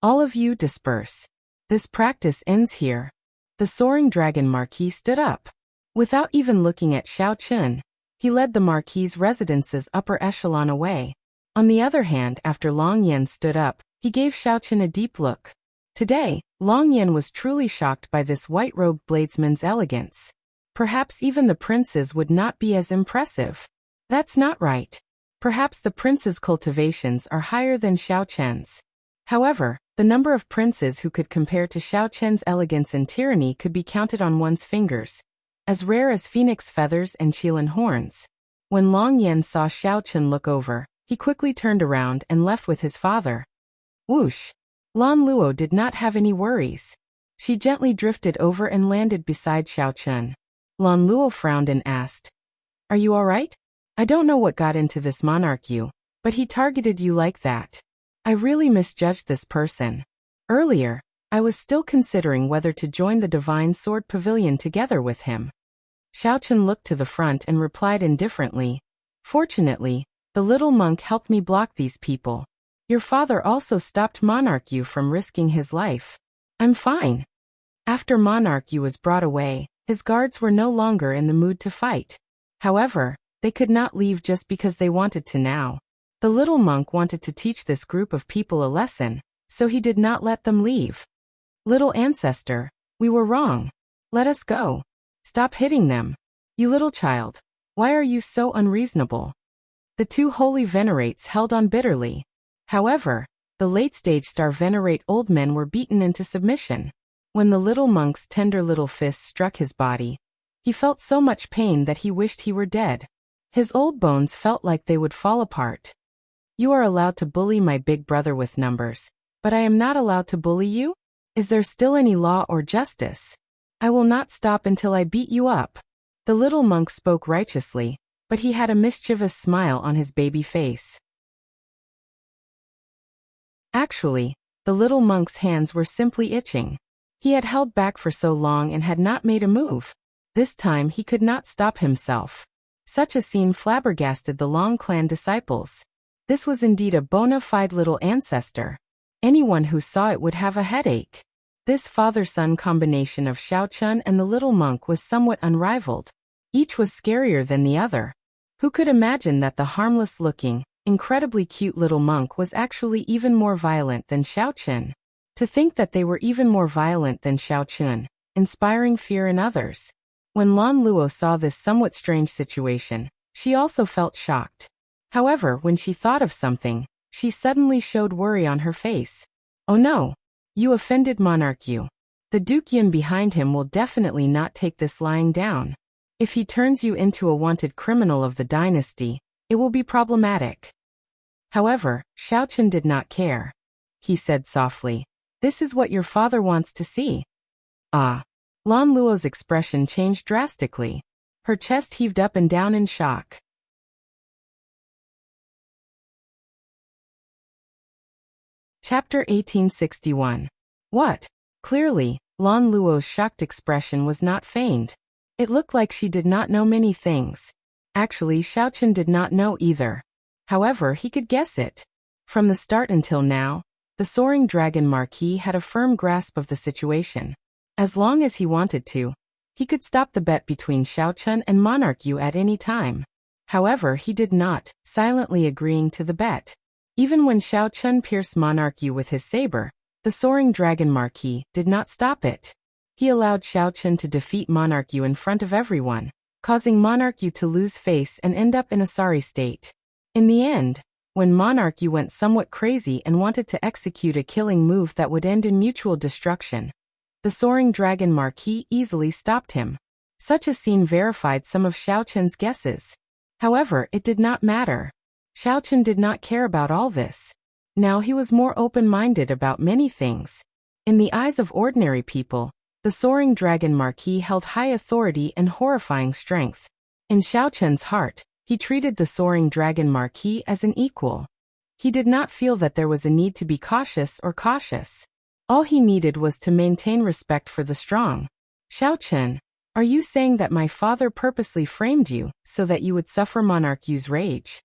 All of you disperse. This practice ends here. The soaring dragon Marquis stood up. Without even looking at Xiao Chen, he led the Marquis' residence's upper echelon away. On the other hand, after Long Yan stood up, he gave Xiao Chen a deep look. Today, Long Yan was truly shocked by this white-robed bladesman's elegance. Perhaps even the prince's would not be as impressive. That's not right. Perhaps the prince's cultivations are higher than Xiao Chen's. However, the number of princes who could compare to Xiao Chen's elegance and tyranny could be counted on one's fingers, as rare as phoenix feathers and Qilin horns. When Long Yan saw Xiao Chen look over, he quickly turned around and left with his father. Whoosh! Lan Luo did not have any worries. She gently drifted over and landed beside Xiao Chen. Lan Luo frowned and asked, "Are you all right? I don't know what got into this Monarch Yu, but he targeted you like that. I really misjudged this person. Earlier, I was still considering whether to join the Divine Sword Pavilion together with him." Xiao Chen looked to the front and replied indifferently, "Fortunately, the little monk helped me block these people. Your father also stopped Monarch Yu from risking his life. I'm fine." After Monarch Yu was brought away, his guards were no longer in the mood to fight. However, they could not leave just because they wanted to now. The little monk wanted to teach this group of people a lesson, so he did not let them leave. "Little ancestor, we were wrong. Let us go. Stop hitting them. You little child, why are you so unreasonable?" The two holy venerates held on bitterly. However, the late-stage star venerate old men were beaten into submission. When the little monk's tender little fists struck his body, he felt so much pain that he wished he were dead. His old bones felt like they would fall apart. "You are allowed to bully my big brother with numbers, but I am not allowed to bully you? Is there still any law or justice? I will not stop until I beat you up." The little monk spoke righteously, but he had a mischievous smile on his baby face. Actually, the little monk's hands were simply itching. He had held back for so long and had not made a move. This time he could not stop himself. Such a scene flabbergasted the Long clan disciples. This was indeed a bona fide little ancestor. Anyone who saw it would have a headache. This father-son combination of Xiaochun and the little monk was somewhat unrivaled. Each was scarier than the other. Who could imagine that the harmless-looking, incredibly cute little monk was actually even more violent than Xiaochun? To think that they were even more violent than Xiaochun, inspiring fear in others. When Lan Luo saw this somewhat strange situation, she also felt shocked. However, when she thought of something, she suddenly showed worry on her face. Oh no! You offended Monarch Yu. The Duke Yun behind him will definitely not take this lying down. If he turns you into a wanted criminal of the dynasty, it will be problematic. However, Xiaochun did not care. He said softly, "This is what your father wants to see." Ah! Lan Luo's expression changed drastically. Her chest heaved up and down in shock. Chapter 1861. What? Clearly, Lan Luo's shocked expression was not feigned. It looked like she did not know many things. Actually, Xiaochun did not know either. However, he could guess it. From the start until now, the Soaring Dragon Marquis had a firm grasp of the situation. As long as he wanted to, he could stop the bet between Xiaochun and Monarch Yu at any time. However, he did not, silently agreeing to the bet. Even when Xiaochun pierced Monarch Yu with his saber, the Soaring Dragon Marquis did not stop it. He allowed Xiaochun to defeat Monarch Yu in front of everyone, causing Monarch Yu to lose face and end up in a sorry state. In the end, when Monarch Yu went somewhat crazy and wanted to execute a killing move that would end in mutual destruction, the Soaring Dragon Marquis easily stopped him. Such a scene verified some of Xiaochun's guesses. However, it did not matter. Xiaochun did not care about all this. Now he was more open-minded about many things. In the eyes of ordinary people, the Soaring Dragon Marquis held high authority and horrifying strength. In Xiaochun's heart, he treated the Soaring Dragon Marquis as an equal. He did not feel that there was a need to be cautious or cautious. All he needed was to maintain respect for the strong. Xiaochun, are you saying that my father purposely framed you so that you would suffer Monarch Yu's rage?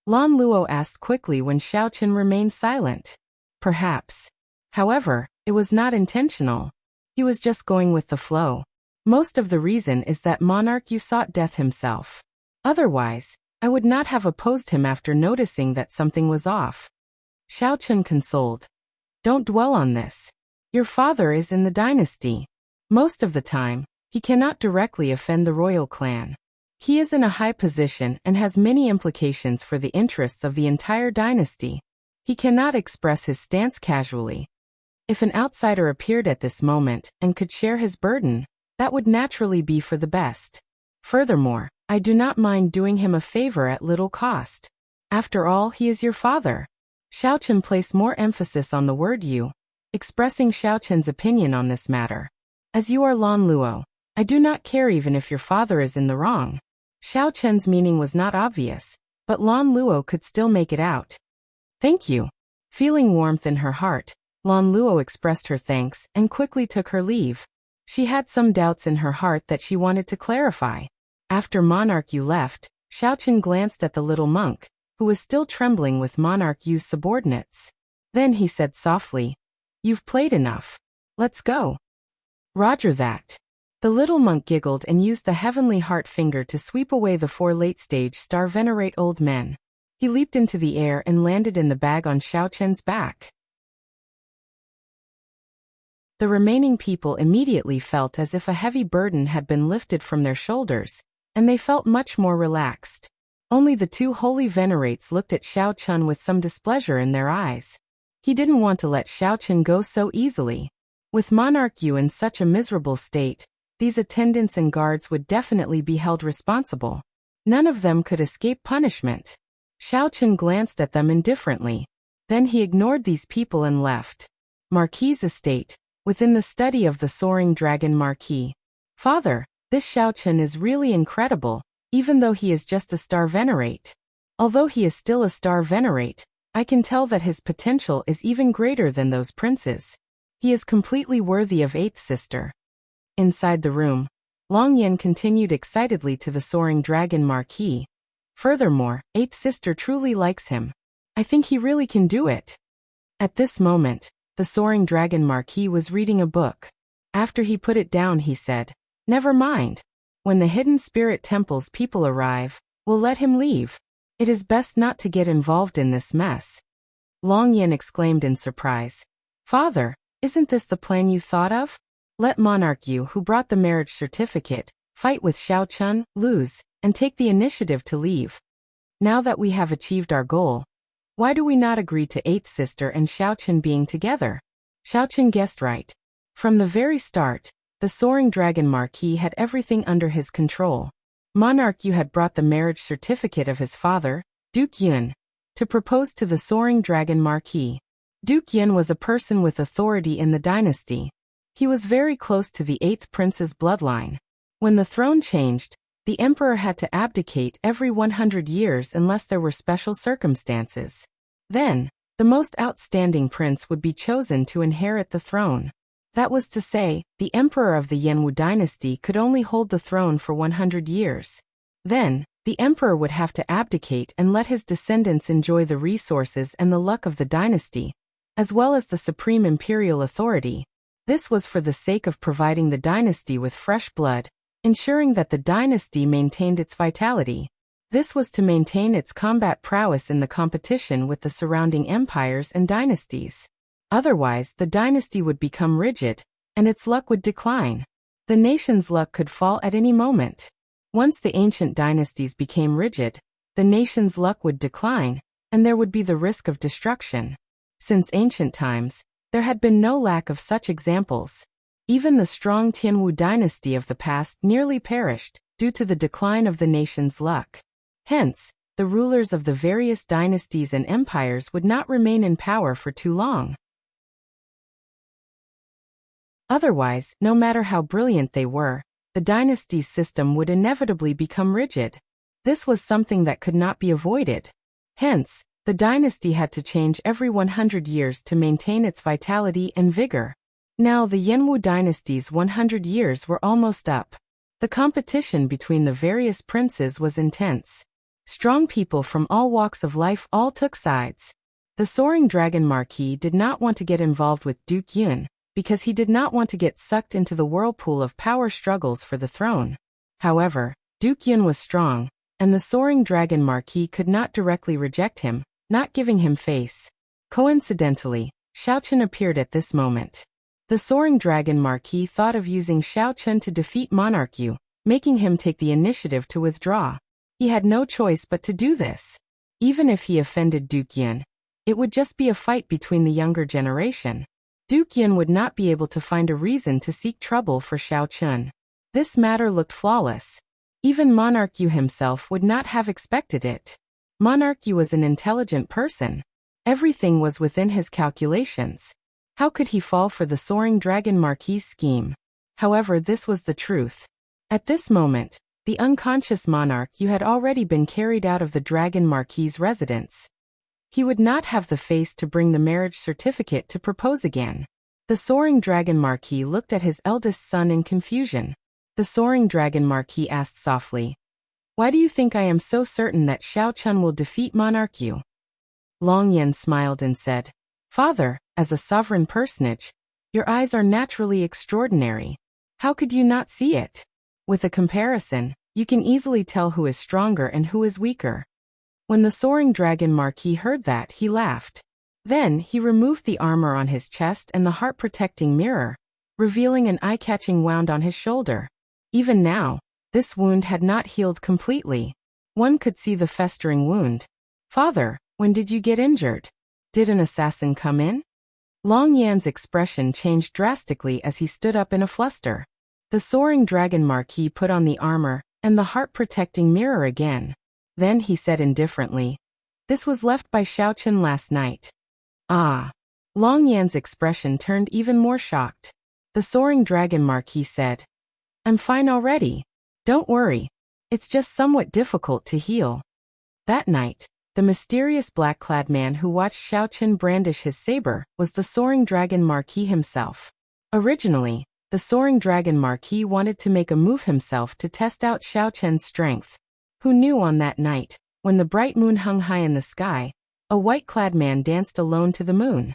Lan Luo asked quickly when Xiaochun remained silent. Perhaps. However, it was not intentional. He was just going with the flow. Most of the reason is that Monarch Yu sought death himself. Otherwise, I would not have opposed him after noticing that something was off. Xiaochun consoled. Don't dwell on this. Your father is in the dynasty. Most of the time, he cannot directly offend the royal clan. He is in a high position and has many implications for the interests of the entire dynasty. He cannot express his stance casually. If an outsider appeared at this moment and could share his burden, that would naturally be for the best. Furthermore, I do not mind doing him a favor at little cost. After all, he is your father. Xiaochun placed more emphasis on the word you, expressing Xiaochun's opinion on this matter. As you are Lan Luo, I do not care even if your father is in the wrong. Xiaochun's meaning was not obvious, but Lan Luo could still make it out. Thank you. Feeling warmth in her heart, Lan Luo expressed her thanks and quickly took her leave. She had some doubts in her heart that she wanted to clarify. After Monarch Yu left, Xiaochun glanced at the little monk, who was still trembling with Monarch Yu's subordinates. Then he said softly, "You've played enough. Let's go." Roger that. The little monk giggled and used the heavenly heart finger to sweep away the 4 late-stage star-venerate old men. He leaped into the air and landed in the bag on Xiaochun's back. The remaining people immediately felt as if a heavy burden had been lifted from their shoulders, and they felt much more relaxed. Only the 2 holy venerates looked at Xiaochun with some displeasure in their eyes. He didn't want to let Xiaochun go so easily. With Monarch Yu in such a miserable state, these attendants and guards would definitely be held responsible. None of them could escape punishment. Xiaochun glanced at them indifferently. Then he ignored these people and left. Marquis' estate, within the study of the Soaring Dragon Marquis. Father, this Xiaochun is really incredible, even though he is just a star venerate. Although he is still a star venerate, I can tell that his potential is even greater than those princes. He is completely worthy of 8th sister. Inside the room, Long Yan continued excitedly to the soaring dragon Marquis. Furthermore, eighth sister truly likes him. I think he really can do it. At this moment, the soaring dragon Marquis was reading a book. After he put it down, he said, "Never mind. When the hidden spirit temple's people arrive, we'll let him leave. It is best not to get involved in this mess." Long Yan exclaimed in surprise. "Father, isn't this the plan you thought of? Let Monarch Yu, who brought the marriage certificate, fight with Xiao Chun, lose, and take the initiative to leave. Now that we have achieved our goal, why do we not agree to eighth sister and Xiao Chun being together?" Xiao Chun guessed right. From the very start, the soaring dragon Marquis had everything under his control. Monarch Yu had brought the marriage certificate of his father, Duke Yun, to propose to the soaring dragon Marquis. Duke Yun was a person with authority in the dynasty. He was very close to the 8th prince's bloodline. When the throne changed, the emperor had to abdicate every 100 years unless there were special circumstances. Then, the most outstanding prince would be chosen to inherit the throne. That was to say, the emperor of the Yanwu dynasty could only hold the throne for 100 years. Then, the emperor would have to abdicate and let his descendants enjoy the resources and the luck of the dynasty, as well as the supreme imperial authority. This was for the sake of providing the dynasty with fresh blood, ensuring that the dynasty maintained its vitality. This was to maintain its combat prowess in the competition with the surrounding empires and dynasties. Otherwise, the dynasty would become rigid, and its luck would decline. The nation's luck could fall at any moment. Once the ancient dynasties became rigid, the nation's luck would decline, and there would be the risk of destruction. Since ancient times, there had been no lack of such examples. Even the strong Tianwu dynasty of the past nearly perished due to the decline of the nation's luck. Hence, the rulers of the various dynasties and empires would not remain in power for too long. Otherwise, no matter how brilliant they were, the dynasty's system would inevitably become rigid. This was something that could not be avoided. Hence, the dynasty had to change every 100 years to maintain its vitality and vigor. Now the Yanwu dynasty's 100 years were almost up. The competition between the various princes was intense. Strong people from all walks of life all took sides. The soaring dragon Marquis did not want to get involved with Duke Yun, because he did not want to get sucked into the whirlpool of power struggles for the throne. However, Duke Yun was strong, and the soaring dragon Marquis could not directly reject him, not giving him face. Coincidentally, Xiao Chun appeared at this moment. The soaring dragon Marquis thought of using Xiao Chun to defeat Monarch Yu, making him take the initiative to withdraw. He had no choice but to do this. Even if he offended Duke Yun, it would just be a fight between the younger generation. Duke Yun would not be able to find a reason to seek trouble for Xiao Chun. This matter looked flawless. Even Monarch Yu himself would not have expected it. Monarch Yu was an intelligent person. Everything was within his calculations. How could he fall for the soaring dragon Marquis' scheme? However, this was the truth. At this moment, the unconscious Monarch Yu had already been carried out of the dragon Marquis' residence. He would not have the face to bring the marriage certificate to propose again. The soaring dragon Marquis looked at his eldest son in confusion. The soaring dragon Marquis asked softly, "Why do you think I am so certain that Xiao Chun will defeat Monarch Yu?" Long Yan smiled and said, "Father, as a sovereign personage, your eyes are naturally extraordinary. How could you not see it? With a comparison, you can easily tell who is stronger and who is weaker." When the soaring dragon Marquis heard that, he laughed. Then, he removed the armor on his chest and the heart-protecting mirror, revealing an eye-catching wound on his shoulder. Even now, this wound had not healed completely. One could see the festering wound. "Father, when did you get injured? Did an assassin come in?" Long Yan's expression changed drastically as he stood up in a fluster. The soaring dragon Marquis put on the armor and the heart-protecting mirror again. Then he said indifferently, "This was left by Xiao Chun last night." "Ah." Long Yan's expression turned even more shocked. The soaring dragon Marquis said, "I'm fine already. Don't worry. It's just somewhat difficult to heal." That night, the mysterious black-clad man who watched Xiao Chun brandish his saber was the soaring dragon Marquis himself. Originally, The soaring dragon Marquis wanted to make a move himself to test out Xiao Chen's strength. Who knew on that night, when the bright moon hung high in the sky, a white-clad man danced alone to the moon.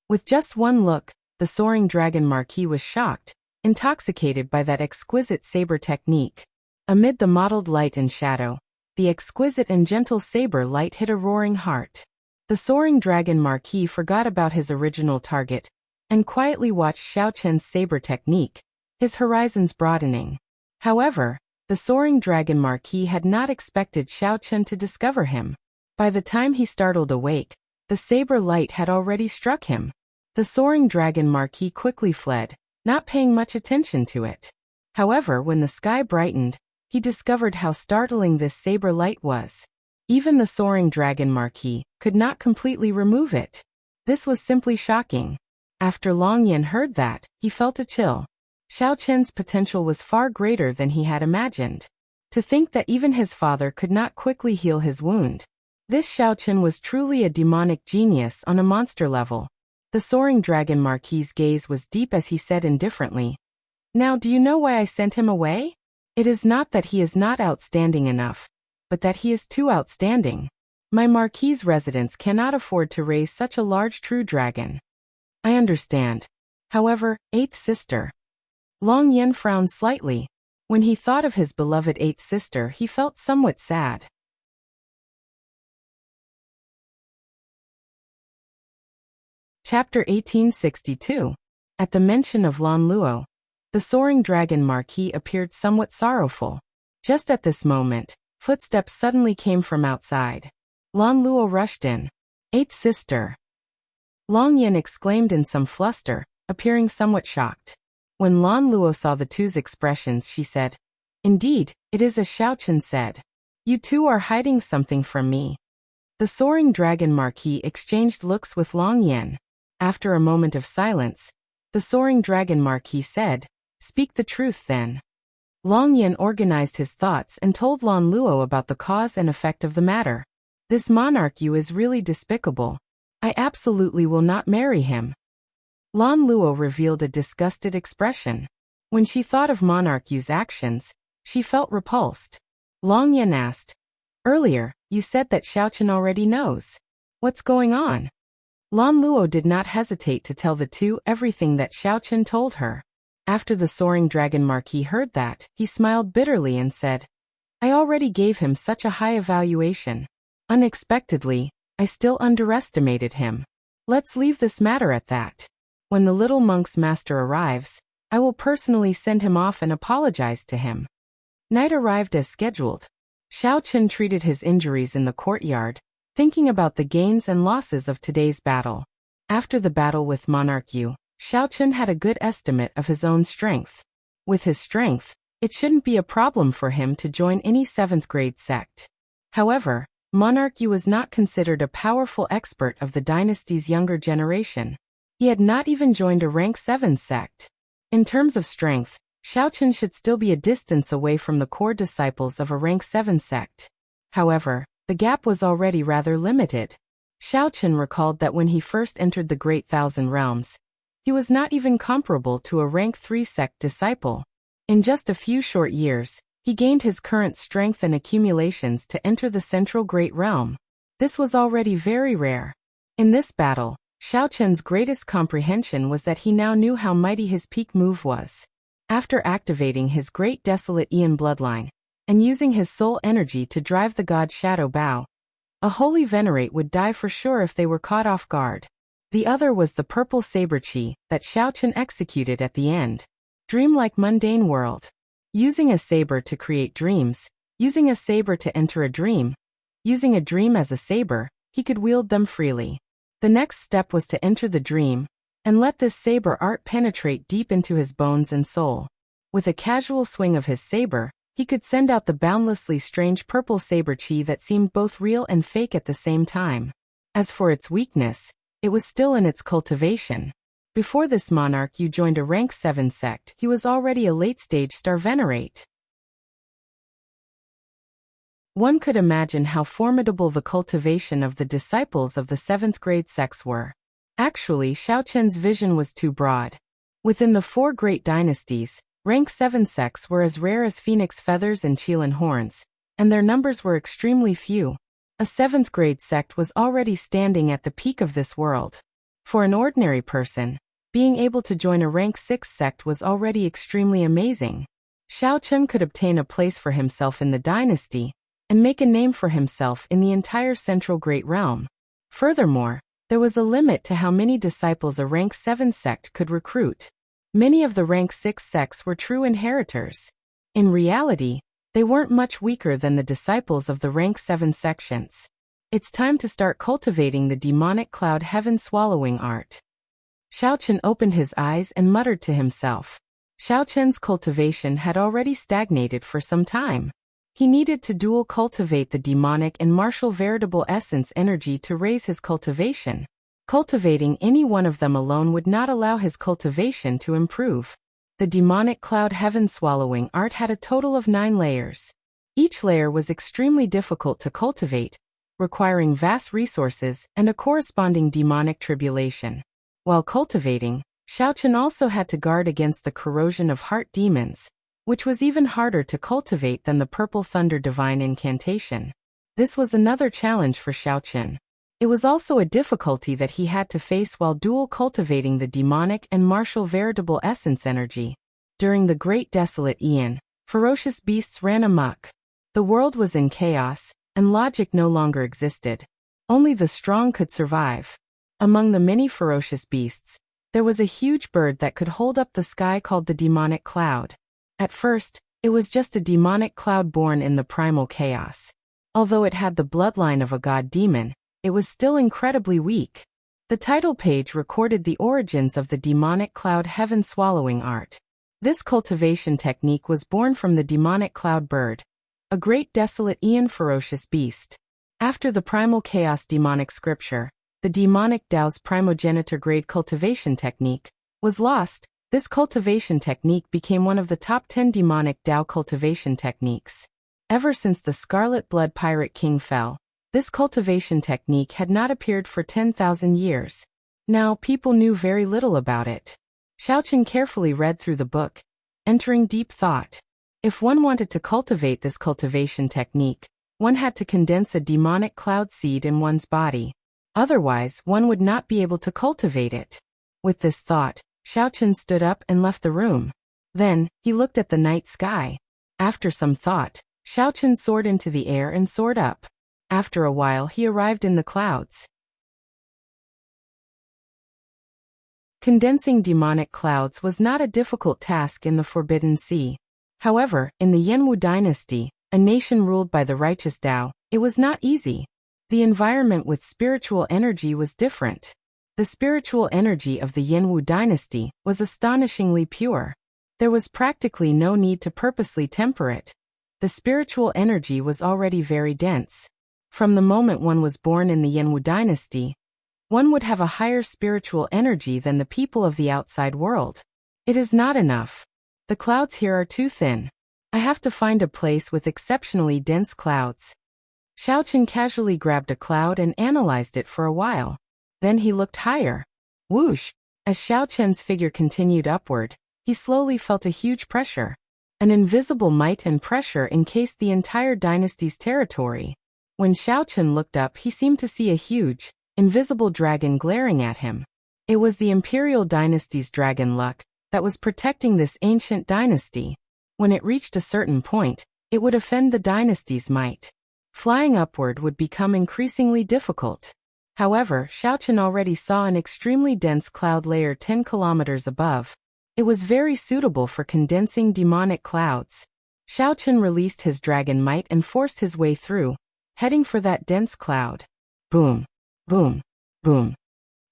With just one look, the soaring dragon Marquis was shocked, intoxicated by that exquisite saber technique. Amid the mottled light and shadow, the exquisite and gentle saber light hit a roaring heart. The soaring dragon Marquis forgot about his original target, and quietly watched Xiao Chen's saber technique, his horizons broadening. However, the soaring dragon Marquis had not expected Xiao Chen to discover him. By the time he startled awake, the saber light had already struck him. The soaring dragon Marquis quickly fled, not paying much attention to it. However, when the sky brightened, he discovered how startling this saber light was. Even the soaring dragon Marquis could not completely remove it. This was simply shocking. After Long Yan heard that, he felt a chill. Xiao Chen's potential was far greater than he had imagined. To think that even his father could not quickly heal his wound. This Xiao Chen was truly a demonic genius on a monster level. The soaring dragon Marquis' gaze was deep as he said indifferently, "Now do you know why I sent him away? It is not that he is not outstanding enough, but that he is too outstanding. My Marquis' residence cannot afford to raise such a large true dragon." "I understand. However, eighth sister." Long Yan frowned slightly. When he thought of his beloved eighth sister, he felt somewhat sad. Chapter 1862. At the mention of Lan Luo, the soaring dragon Marquis appeared somewhat sorrowful. Just at this moment, footsteps suddenly came from outside. Lan Luo rushed in. "Eighth sister!" Long Yan exclaimed in some fluster, appearing somewhat shocked. When Lan Luo saw the two's expressions, she said, "Indeed, it is as Xiao Chen said. You two are hiding something from me." The soaring dragon Marquis exchanged looks with Long Yan. After a moment of silence, the soaring dragon Marquis said, "Speak the truth then." Long Yan organized his thoughts and told Lan Luo about the cause and effect of the matter. "This monarch Yu is really despicable. I absolutely will not marry him." Lan Luo revealed a disgusted expression. When she thought of monarch Yu's actions, she felt repulsed. Long Yan asked, "Earlier, you said that Xiao Chen already knows. What's going on?" Lan Luo did not hesitate to tell the two everything that Xiao Chen told her. After the soaring dragon Marquis heard that, he smiled bitterly and said, "I already gave him such a high evaluation. Unexpectedly, I still underestimated him. Let's leave this matter at that. When the little monk's master arrives, I will personally send him off and apologize to him." Night arrived as scheduled. Xiao Chen treated his injuries in the courtyard, thinking about the gains and losses of today's battle. After the battle with Monarch Yu, Xiao Chen had a good estimate of his own strength. With his strength, it shouldn't be a problem for him to join any 7th grade sect. However, Monarch Yu was not considered a powerful expert of the dynasty's younger generation. He had not even joined a rank 7 sect. In terms of strength, Xiao Chen should still be a distance away from the core disciples of a rank 7 sect. However, the gap was already rather limited. Xiao Chen recalled that when he first entered the Great Thousand Realms, he was not even comparable to a rank 3 sect disciple. In just a few short years, he gained his current strength and accumulations to enter the Central Great Realm. This was already very rare. In this battle, Xiao Chen's greatest comprehension was that he now knew how mighty his peak move was. After activating his Great Desolate Aeon bloodline, and using his soul energy to drive the god Shadow Bao, a holy venerate would die for sure if they were caught off guard. The other was the purple saber chi that Xiao Chen executed at the end. Dream-like mundane world. Using a saber to create dreams, using a saber to enter a dream, using a dream as a saber, he could wield them freely. The next step was to enter the dream, and let this saber art penetrate deep into his bones and soul. With a casual swing of his saber, he could send out the boundlessly strange purple saber chi that seemed both real and fake at the same time. As for its weakness, it was still in its cultivation. Before this monarch Yu joined a rank 7 sect, he was already a late-stage star venerate. One could imagine how formidable the cultivation of the disciples of the 7th grade sects were. Actually, Xiao Chen's vision was too broad. Within the 4 great dynasties, rank 7 sects were as rare as phoenix feathers and Qilin horns, and their numbers were extremely few. A 7th grade sect was already standing at the peak of this world. For an ordinary person, being able to join a rank 6 sect was already extremely amazing. Xiao Chen could obtain a place for himself in the dynasty, and make a name for himself in the entire Central Great Realm. Furthermore, there was a limit to how many disciples a rank 7 sect could recruit. Many of the rank 6 sects were true inheritors. In reality, they weren't much weaker than the disciples of the rank 7 sections. It's time to start cultivating the demonic cloud heaven swallowing art. Xiao Chen opened his eyes and muttered to himself. Xiao Chen's cultivation had already stagnated for some time. He needed to dual cultivate the demonic and martial veritable essence energy to raise his cultivation. Cultivating any one of them alone would not allow his cultivation to improve. The demonic cloud heaven swallowing art had a total of 9 layers. Each layer was extremely difficult to cultivate, requiring vast resources and a corresponding demonic tribulation. While cultivating, Xiao Chen also had to guard against the corrosion of heart demons, which was even harder to cultivate than the Purple Thunder Divine Incantation. This was another challenge for Xiao Chen. It was also a difficulty that he had to face while dual cultivating the demonic and martial veritable essence energy. During the Great Desolate Aeon, ferocious beasts ran amok. The world was in chaos, and logic no longer existed. Only the strong could survive. Among the many ferocious beasts, there was a huge bird that could hold up the sky called the demonic cloud. At first, it was just a demonic cloud born in the primal chaos. Although it had the bloodline of a god demon, it was still incredibly weak. The title page recorded the origins of the demonic cloud heaven swallowing art. This cultivation technique was born from the demonic cloud bird, a great desolate Aeon ferocious beast. After the primal chaos demonic scripture, the demonic Tao's primogenitor grade cultivation technique was lost. This cultivation technique became one of the top 10 demonic Tao cultivation techniques. Ever since the Scarlet Blood Pirate King fell, this cultivation technique had not appeared for 10,000 years. Now people knew very little about it. Xiao Chen carefully read through the book, entering deep thought. If one wanted to cultivate this cultivation technique, one had to condense a demonic cloud seed in one's body. Otherwise, one would not be able to cultivate it. With this thought, Xiao Chen stood up and left the room. Then, he looked at the night sky. After some thought, Xiao Chen soared into the air and soared up. After a while he arrived in the clouds. Condensing demonic clouds was not a difficult task in the Forbidden Sea. However, in the Yanwu dynasty, a nation ruled by the righteous Tao, it was not easy. The environment with spiritual energy was different. The spiritual energy of the Yanwu dynasty was astonishingly pure. There was practically no need to purposely temper it. The spiritual energy was already very dense. From the moment one was born in the Yanwu dynasty, one would have a higher spiritual energy than the people of the outside world. It is not enough. The clouds here are too thin. I have to find a place with exceptionally dense clouds. Xiao Chen casually grabbed a cloud and analyzed it for a while. Then he looked higher. Whoosh! As Xiao Chen's figure continued upward, he slowly felt a huge pressure. An invisible might and pressure encased the entire dynasty's territory. When Xiao Chen looked up, he seemed to see a huge, invisible dragon glaring at him. It was the Imperial Dynasty's dragon luck that was protecting this ancient dynasty. When it reached a certain point, it would offend the dynasty's might. Flying upward would become increasingly difficult. However, Xiao Chen already saw an extremely dense cloud layer 10 kilometers above. It was very suitable for condensing demonic clouds. Xiao Chen released his dragon might and forced his way through, heading for that dense cloud. Boom, boom, boom.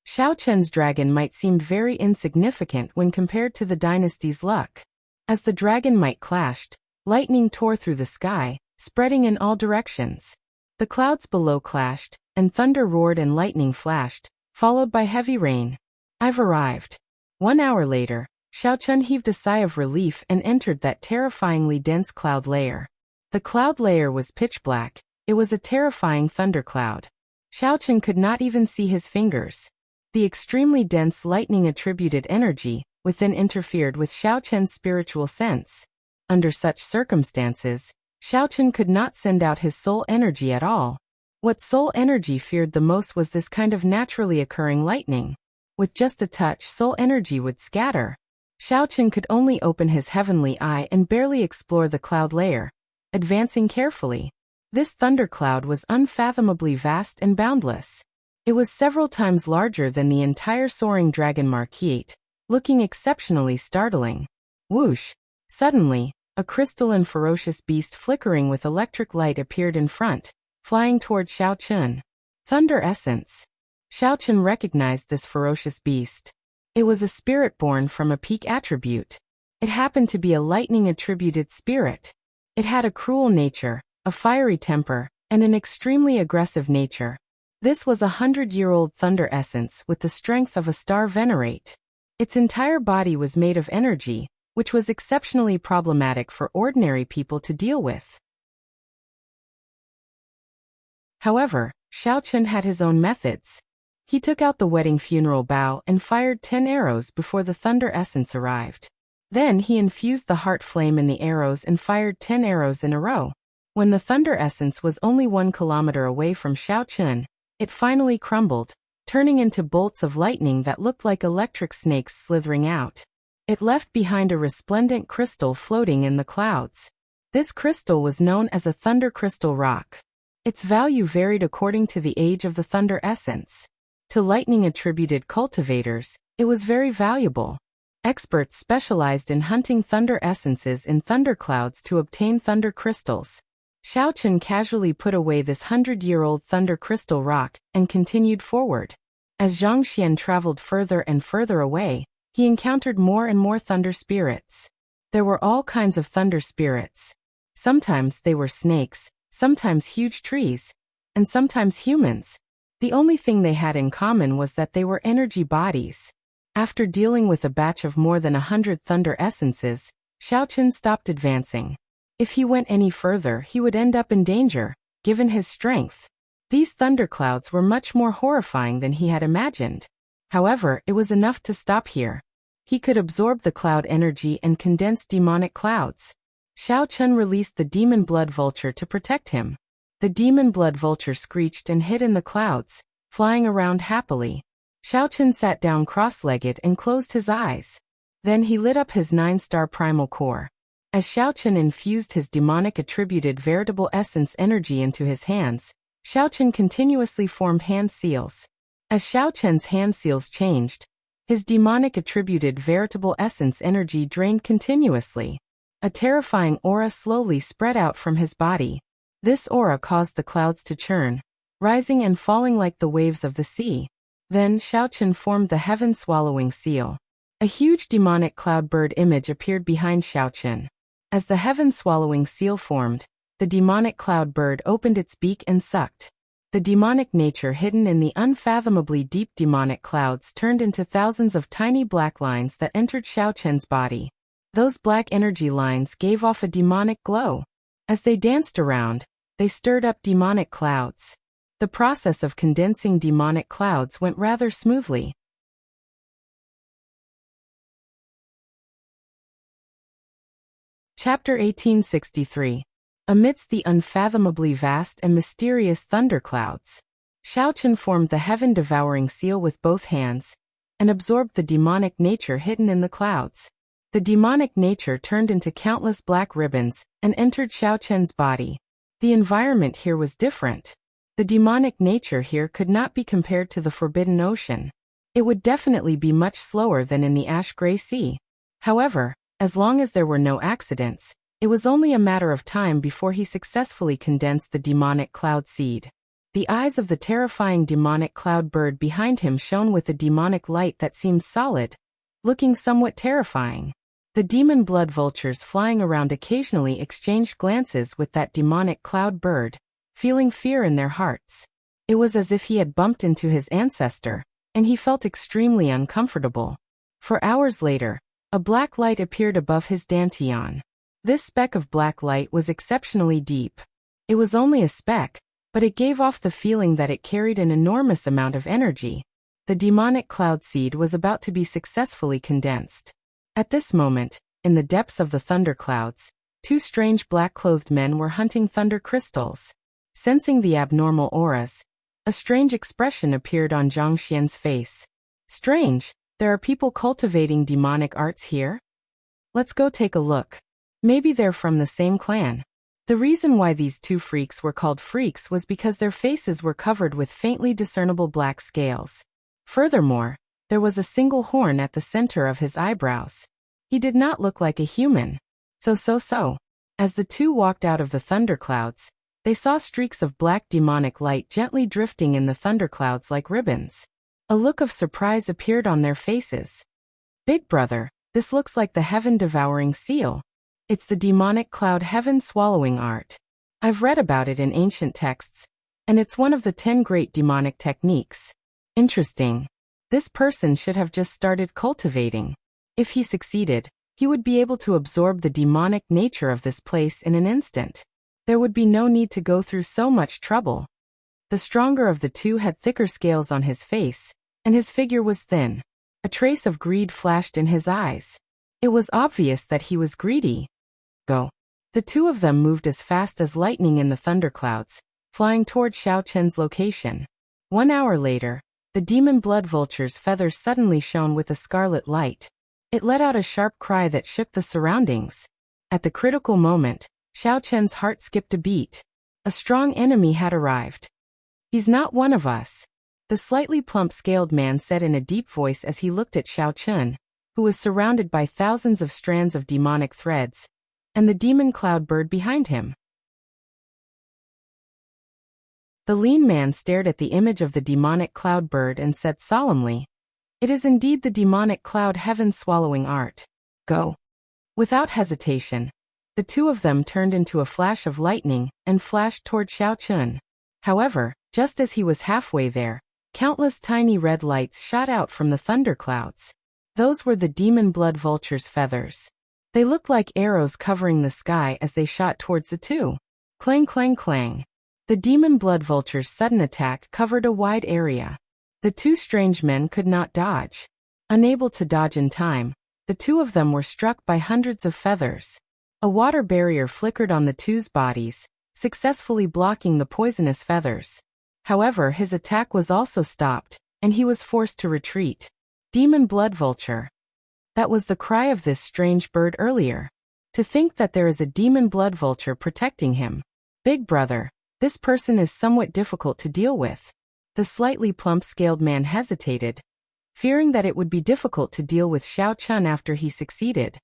Xiao Chen's dragon might seemed very insignificant when compared to the dynasty's luck. As the dragon might clashed, lightning tore through the sky, spreading in all directions. The clouds below clashed, and thunder roared and lightning flashed, followed by heavy rain. I've arrived. 1 hour later, Xiao Chen heaved a sigh of relief and entered that terrifyingly dense cloud layer. The cloud layer was pitch black. It was a terrifying thundercloud. Xiao Chen could not even see his fingers. The extremely dense lightning-attributed energy within interfered with Xiaoqian's spiritual sense. Under such circumstances, Xiaoqian could not send out his soul energy at all. What soul energy feared the most was this kind of naturally occurring lightning. With just a touch, soul energy would scatter. Xiaoqian could only open his heavenly eye and barely explore the cloud layer, advancing carefully. This thundercloud was unfathomably vast and boundless. It was several times larger than the entire soaring dragon Marquette, looking exceptionally startling. Whoosh! Suddenly, a crystalline ferocious beast flickering with electric light appeared in front, flying toward Xiaoqian. Thunder essence. Xiaoqian recognized this ferocious beast. It was a spirit born from a peak attribute. It happened to be a lightning-attributed spirit. It had a cruel nature, a fiery temper, and an extremely aggressive nature. This was a 100-year-old thunder essence with the strength of a star venerate. Its entire body was made of energy, which was exceptionally problematic for ordinary people to deal with. However, Xiaoqian had his own methods. He took out the wedding funeral bow and fired 10 arrows before the thunder essence arrived. Then he infused the heart flame in the arrows and fired 10 arrows in a row. When the thunder essence was only 1 kilometer away from Xiaoqian, it finally crumbled, turning into bolts of lightning that looked like electric snakes slithering out. It left behind a resplendent crystal floating in the clouds. This crystal was known as a thunder crystal rock. Its value varied according to the age of the thunder essence. To lightning-attributed cultivators, it was very valuable. Experts specialized in hunting thunder essences in thunderclouds to obtain thunder crystals. Xiaoqian casually put away this 100-year-old thunder crystal rock and continued forward. As Zhangxian traveled further and further away, he encountered more and more thunder spirits. There were all kinds of thunder spirits. Sometimes they were snakes, sometimes huge trees, and sometimes humans. The only thing they had in common was that they were energy bodies. After dealing with a batch of more than 100 thunder essences, Xiaoqian stopped advancing. If he went any further, he would end up in danger, given his strength. These thunderclouds were much more horrifying than he had imagined. However, it was enough to stop here. He could absorb the cloud energy and condense demonic clouds. Xiaoqian released the demon blood vulture to protect him. The demon blood vulture screeched and hid in the clouds, flying around happily. Xiaoqian sat down cross-legged and closed his eyes. Then he lit up his 9-star primal core. As Xiaoqian infused his demonic-attributed veritable essence energy into his hands, Xiaoqian continuously formed hand seals. As Xiaoqian's hand seals changed, his demonic-attributed veritable essence energy drained continuously. A terrifying aura slowly spread out from his body. This aura caused the clouds to churn, rising and falling like the waves of the sea. Then Xiaoqian formed the heaven-swallowing seal. A huge demonic cloud bird image appeared behind Xiaoqian. As the heaven-swallowing seal formed, the demonic cloud bird opened its beak and sucked. The demonic nature hidden in the unfathomably deep demonic clouds turned into thousands of tiny black lines that entered Xiaoqian's body. Those black energy lines gave off a demonic glow. As they danced around, they stirred up demonic clouds. The process of condensing demonic clouds went rather smoothly. Chapter 1863. Amidst the unfathomably vast and mysterious thunderclouds, Xiaoqian formed the heaven-devouring seal with both hands, and absorbed the demonic nature hidden in the clouds. The demonic nature turned into countless black ribbons and entered Xiaoqian's body. The environment here was different. The demonic nature here could not be compared to the Forbidden Ocean. It would definitely be much slower than in the ash-gray sea. However, as long as there were no accidents, it was only a matter of time before he successfully condensed the demonic cloud seed. The eyes of the terrifying demonic cloud bird behind him shone with a demonic light that seemed solid, looking somewhat terrifying. The demon blood vultures flying around occasionally exchanged glances with that demonic cloud bird, feeling fear in their hearts. It was as if he had bumped into his ancestor, and he felt extremely uncomfortable. For hours later, a black light appeared above his dantian. This speck of black light was exceptionally deep. It was only a speck, but it gave off the feeling that it carried an enormous amount of energy. The demonic cloud seed was about to be successfully condensed. At this moment, in the depths of the thunderclouds, two strange black-clothed men were hunting thunder crystals. Sensing the abnormal auras, a strange expression appeared on Zhang Xian's face. Strange, there are people cultivating demonic arts here? Let's go take a look. Maybe they're from the same clan. The reason why these two freaks were called freaks was because their faces were covered with faintly discernible black scales. Furthermore, there was a single horn at the center of his eyebrows. He did not look like a human. So. As the two walked out of the thunderclouds, they saw streaks of black demonic light gently drifting in the thunderclouds like ribbons. A look of surprise appeared on their faces. Big brother, this looks like the heaven-devouring seal. It's the demonic cloud heaven-swallowing art. I've read about it in ancient texts, and it's one of the 10 great demonic techniques. Interesting. This person should have just started cultivating. If he succeeded, he would be able to absorb the demonic nature of this place in an instant. There would be no need to go through so much trouble. The stronger of the two had thicker scales on his face, and his figure was thin. A trace of greed flashed in his eyes. It was obvious that he was greedy. Go. The two of them moved as fast as lightning in the thunderclouds, flying toward Xiao Chen's location. 1 hour later, the demon blood vulture's feathers suddenly shone with a scarlet light. It let out a sharp cry that shook the surroundings. At the critical moment, Xiao Chen's heart skipped a beat. A strong enemy had arrived. He's not one of us, the slightly plump-scaled man said in a deep voice as he looked at Xiao Chen, who was surrounded by thousands of strands of demonic threads, and the demon cloud bird behind him. The lean man stared at the image of the demonic cloud bird and said solemnly, "It is indeed the demonic cloud heaven-swallowing art. Go." Without hesitation, the two of them turned into a flash of lightning and flashed toward Xiao Chen. However, just as he was halfway there, countless tiny red lights shot out from the thunderclouds. Those were the demon blood vulture's feathers. They looked like arrows covering the sky as they shot towards the two. Clang, clang, clang. The demon blood vulture's sudden attack covered a wide area. The two strange men could not dodge. Unable to dodge in time, the two of them were struck by hundreds of feathers. A water barrier flickered on the two's bodies, successfully blocking the poisonous feathers. However, his attack was also stopped, and he was forced to retreat. Demon blood vulture. That was the cry of this strange bird earlier. To think that there is a demon blood vulture protecting him. Big brother, this person is somewhat difficult to deal with. The slightly plump-scaled man hesitated, fearing that it would be difficult to deal with Xiao Chen after he succeeded.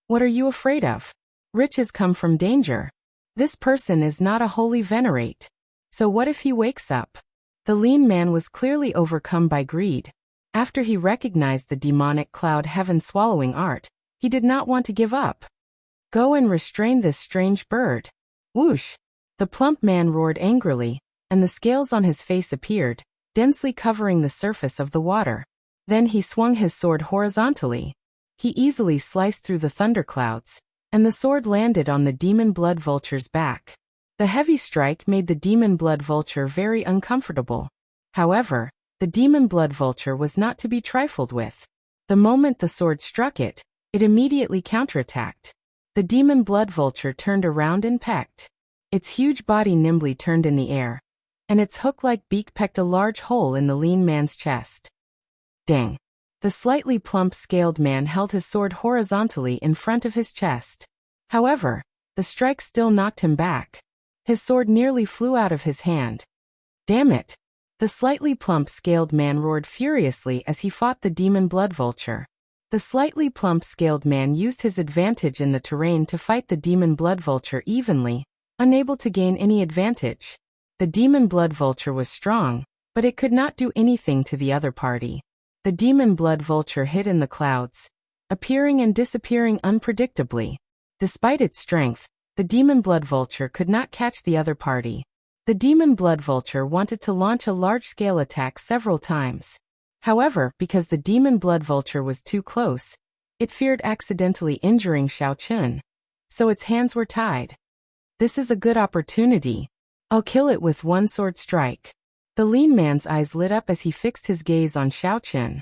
What are you afraid of? Riches come from danger. This person is not a holy venerate. So what if he wakes up? The lean man was clearly overcome by greed. After he recognized the demonic cloud heaven-swallowing art, he did not want to give up. Go and restrain this strange bird. Whoosh! The plump man roared angrily, and the scales on his face appeared, densely covering the surface of the water. Then he swung his sword horizontally. He easily sliced through the thunderclouds, and the sword landed on the demon blood vulture's back. The heavy strike made the demon blood vulture very uncomfortable. However, the demon blood vulture was not to be trifled with. The moment the sword struck it, it immediately counterattacked. The demon blood vulture turned around and pecked. Its huge body nimbly turned in the air, and its hook-like beak pecked a large hole in the lean man's chest. Dang! The slightly plump-scaled man held his sword horizontally in front of his chest. However, the strike still knocked him back. His sword nearly flew out of his hand. Damn it! The slightly plump-scaled man roared furiously as he fought the demon blood vulture. The slightly plump-scaled man used his advantage in the terrain to fight the demon blood vulture evenly, unable to gain any advantage. The demon blood vulture was strong, but it could not do anything to the other party. The demon blood vulture hid in the clouds, appearing and disappearing unpredictably. Despite its strength, the demon blood vulture could not catch the other party. The demon blood vulture wanted to launch a large-scale attack several times. However, because the demon blood vulture was too close, it feared accidentally injuring Xiao Chen, so its hands were tied. This is a good opportunity. I'll kill it with one sword strike. The lean man's eyes lit up as he fixed his gaze on Xiaochen.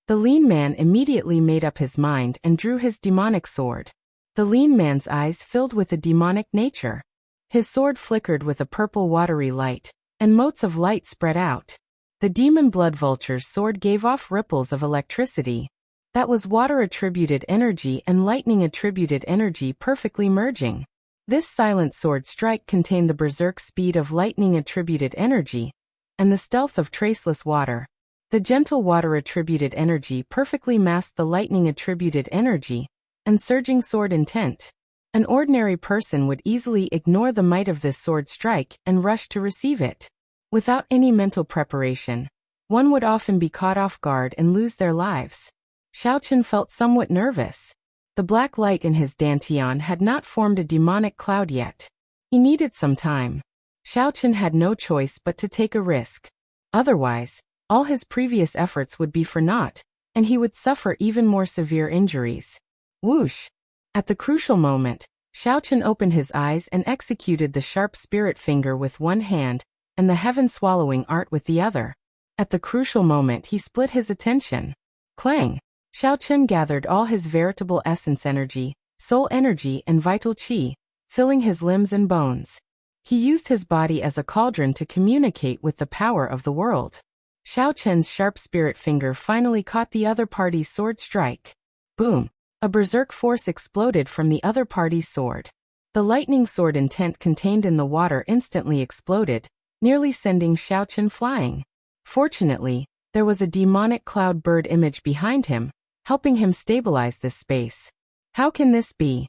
The lean man immediately made up his mind and drew his demonic sword. The lean man's eyes filled with a demonic nature. His sword flickered with a purple watery light, and motes of light spread out. The demon blood vulture's sword gave off ripples of electricity. That was water-attributed energy and lightning-attributed energy perfectly merging. This silent sword strike contained the berserk speed of lightning-attributed energy, and the stealth of traceless water. The gentle water-attributed energy perfectly masked the lightning-attributed energy, and surging sword intent. An ordinary person would easily ignore the might of this sword strike and rush to receive it. Without any mental preparation, one would often be caught off guard and lose their lives. Xiaochen felt somewhat nervous. The black light in his dantian had not formed a demonic cloud yet. He needed some time. Xiaochen had no choice but to take a risk. Otherwise, all his previous efforts would be for naught, and he would suffer even more severe injuries. Whoosh! At the crucial moment, Xiaochen opened his eyes and executed the sharp spirit finger with one hand, and the heaven-swallowing art with the other. At the crucial moment he split his attention. Clang! Xiaochen gathered all his veritable essence energy, soul energy and vital qi, filling his limbs and bones. He used his body as a cauldron to communicate with the power of the world. Xiaochen's sharp spirit finger finally caught the other party's sword strike. Boom! A berserk force exploded from the other party's sword. The lightning sword intent contained in the water instantly exploded, nearly sending Xiaochen flying. Fortunately, there was a demonic cloud bird image behind him, helping him stabilize this space. How can this be?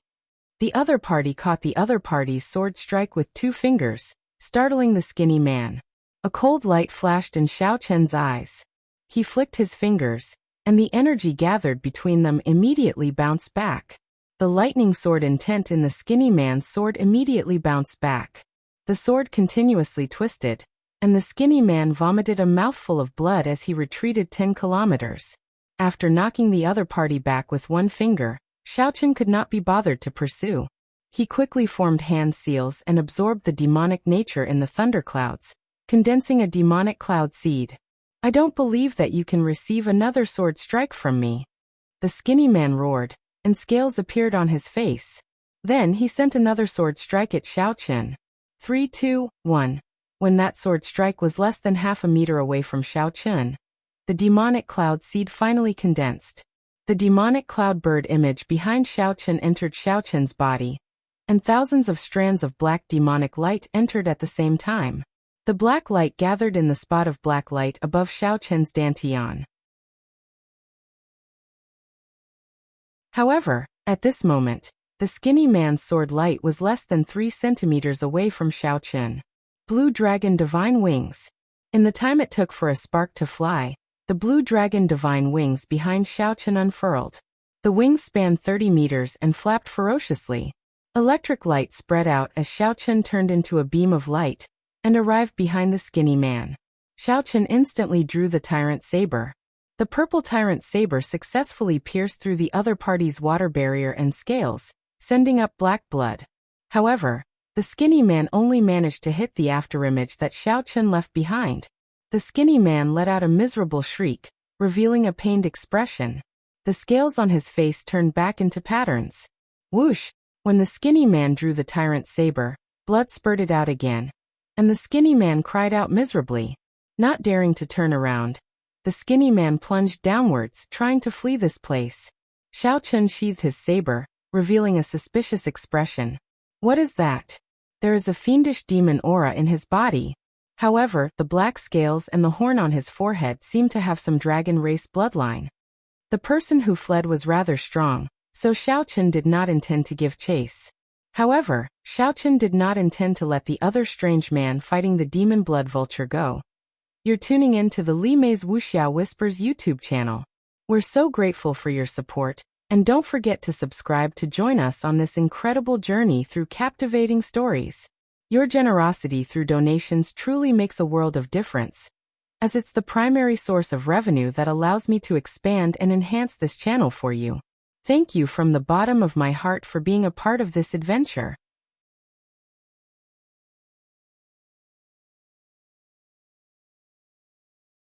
The other party caught the other party's sword strike with 2 fingers, startling the skinny man. A cold light flashed in Xiaochen's eyes. He flicked his fingers, and the energy gathered between them immediately bounced back. The lightning sword intent in the skinny man's sword immediately bounced back. The sword continuously twisted, and the skinny man vomited a mouthful of blood as he retreated 10 kilometers. After knocking the other party back with 1 finger, Xiaochen could not be bothered to pursue. He quickly formed hand seals and absorbed the demonic nature in the thunderclouds, condensing a demonic cloud seed. I don't believe that you can receive another sword strike from me. The skinny man roared, and scales appeared on his face. Then he sent another sword strike at Xiaochen. 3, 2, 1. When that sword strike was less than half a meter away from Xiaochen, the demonic cloud seed finally condensed. The demonic cloud bird image behind Xiaochen entered Xiaochen's body, and thousands of strands of black demonic light entered at the same time. The black light gathered in the spot of black light above Xiaochen's dantian. However, at this moment, the skinny man's sword light was less than 3 centimeters away from Xiaochen. Blue Dragon Divine Wings. In the time it took for a spark to fly, the Blue Dragon Divine Wings behind Xiaochen unfurled. The wings spanned 30 meters and flapped ferociously. Electric light spread out as Xiaochen turned into a beam of light, and arrived behind the skinny man. Xiaochen instantly drew the tyrant saber. The purple tyrant saber successfully pierced through the other party's water barrier and scales, sending up black blood. However, the skinny man only managed to hit the afterimage that Xiaochen left behind. The skinny man let out a miserable shriek, revealing a pained expression. The scales on his face turned back into patterns. Whoosh! When the skinny man drew the tyrant saber, blood spurted out again, and the skinny man cried out miserably. Not daring to turn around, the skinny man plunged downwards, trying to flee this place. Xiaochen sheathed his saber, revealing a suspicious expression. What is that? There is a fiendish demon aura in his body. However, the black scales and the horn on his forehead seemed to have some dragon race bloodline. The person who fled was rather strong, so Xiaochen did not intend to give chase. However, Xiaochen did not intend to let the other strange man fighting the demon blood vulture go. You're tuning in to the Li Mei's Wuxia Whispers YouTube channel. We're so grateful for your support, and don't forget to subscribe to join us on this incredible journey through captivating stories. Your generosity through donations truly makes a world of difference, as it's the primary source of revenue that allows me to expand and enhance this channel for you. Thank you from the bottom of my heart for being a part of this adventure.